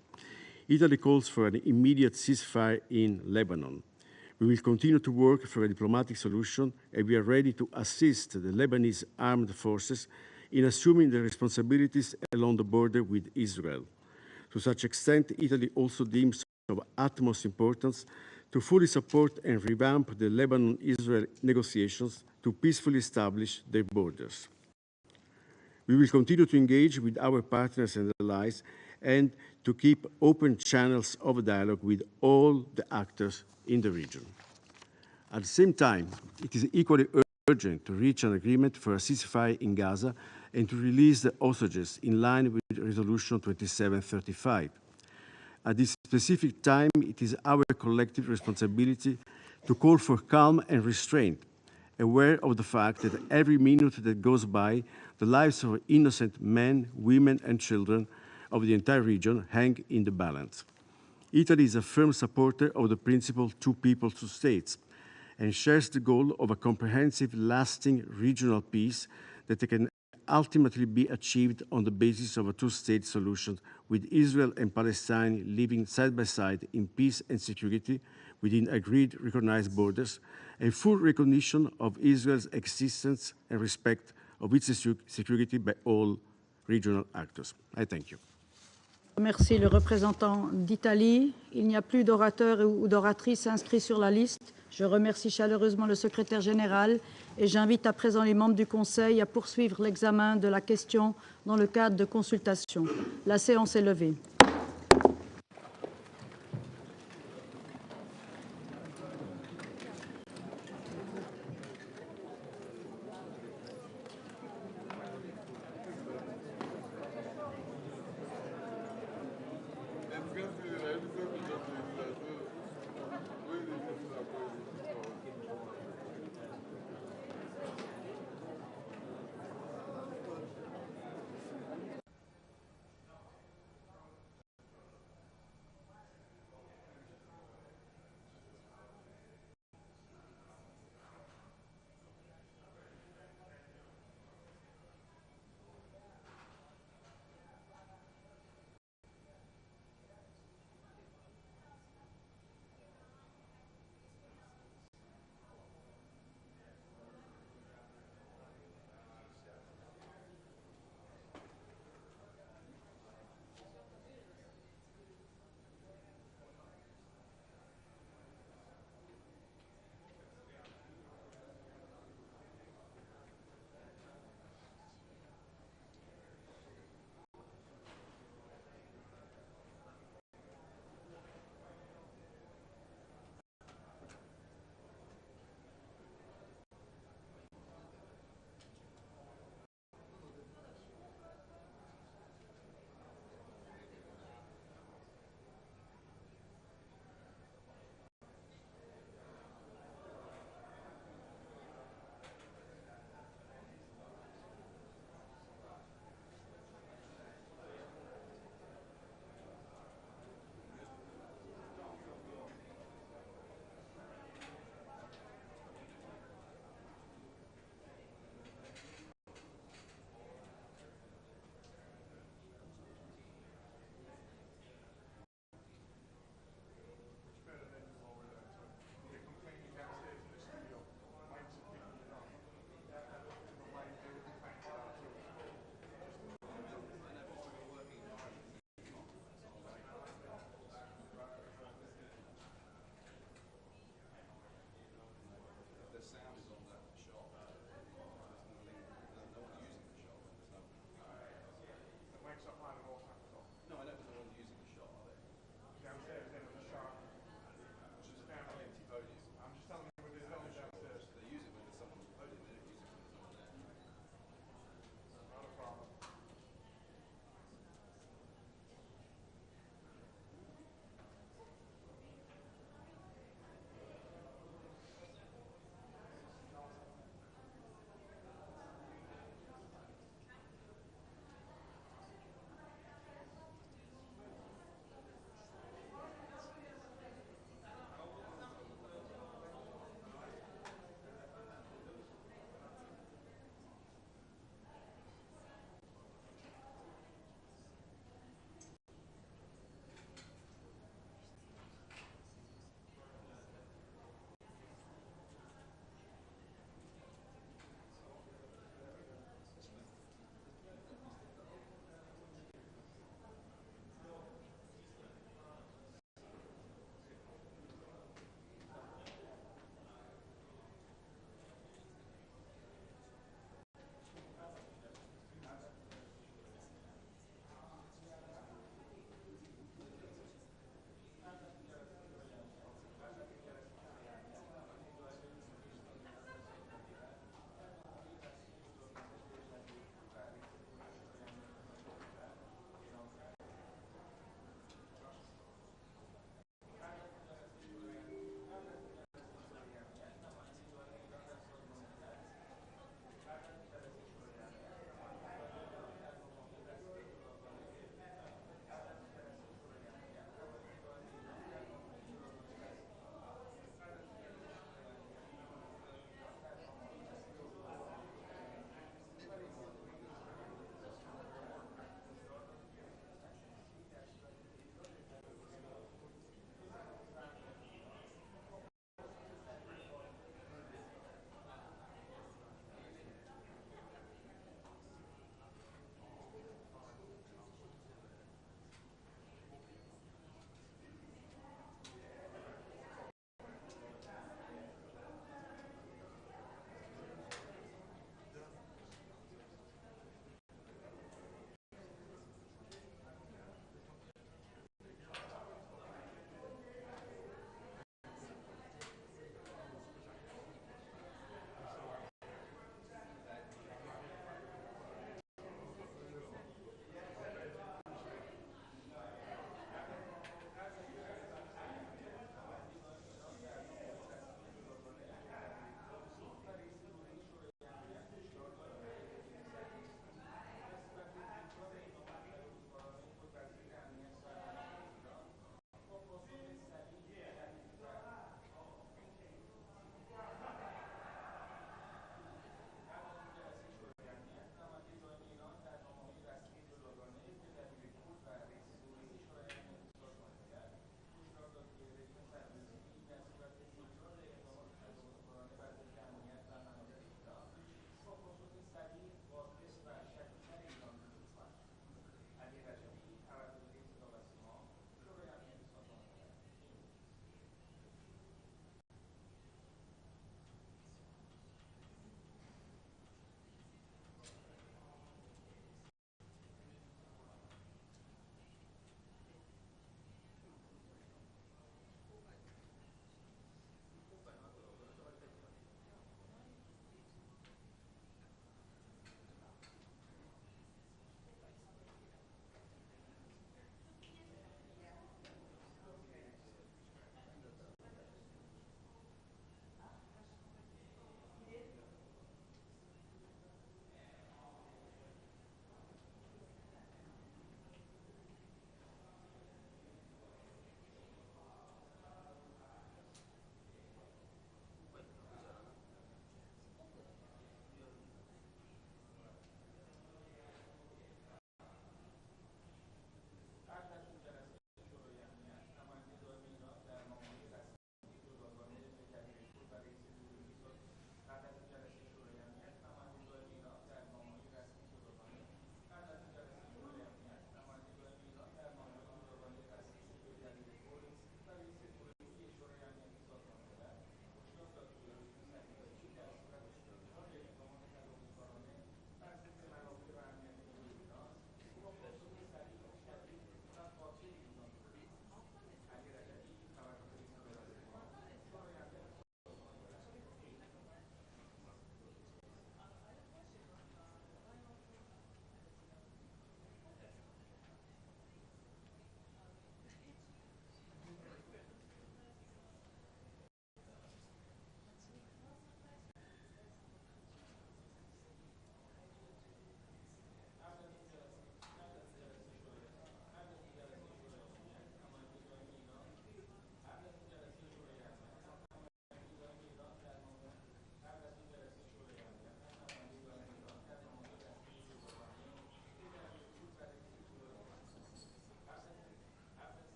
Italy calls for an immediate ceasefire in Lebanon. We will continue to work for a diplomatic solution, and we are ready to assist the Lebanese armed forces in assuming their responsibilities along the border with Israel. To such extent, Italy also deems of utmost importance to fully support and revamp the Lebanon-Israel negotiations to peacefully establish their borders. We will continue to engage with our partners and allies and to keep open channels of dialogue with all the actors in the region. At the same time, it is equally urgent to reach an agreement for a ceasefire in Gaza and to release the hostages in line with Resolution 2735. At this specific time, it is our collective responsibility to call for calm and restraint, aware of the fact that every minute that goes by, the lives of innocent men, women, and children of the entire region hang in the balance. Italy is a firm supporter of the principle two peoples, two states, and shares the goal of a comprehensive, lasting regional peace that can ultimately be achieved on the basis of a two-state solution, with Israel and Palestine living side by side in peace and security within agreed, recognized borders, and full recognition of Israel's existence and respect of its security by all regional actors. I thank you. Merci le représentant d'Italie. Il n'y a plus d'orateurs ou d'oratrices inscrits sur la liste. Je remercie chaleureusement le secrétaire général et j'invite à présent les membres du Conseil à poursuivre l'examen de la question dans le cadre de consultation. La séance est levée.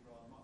Iran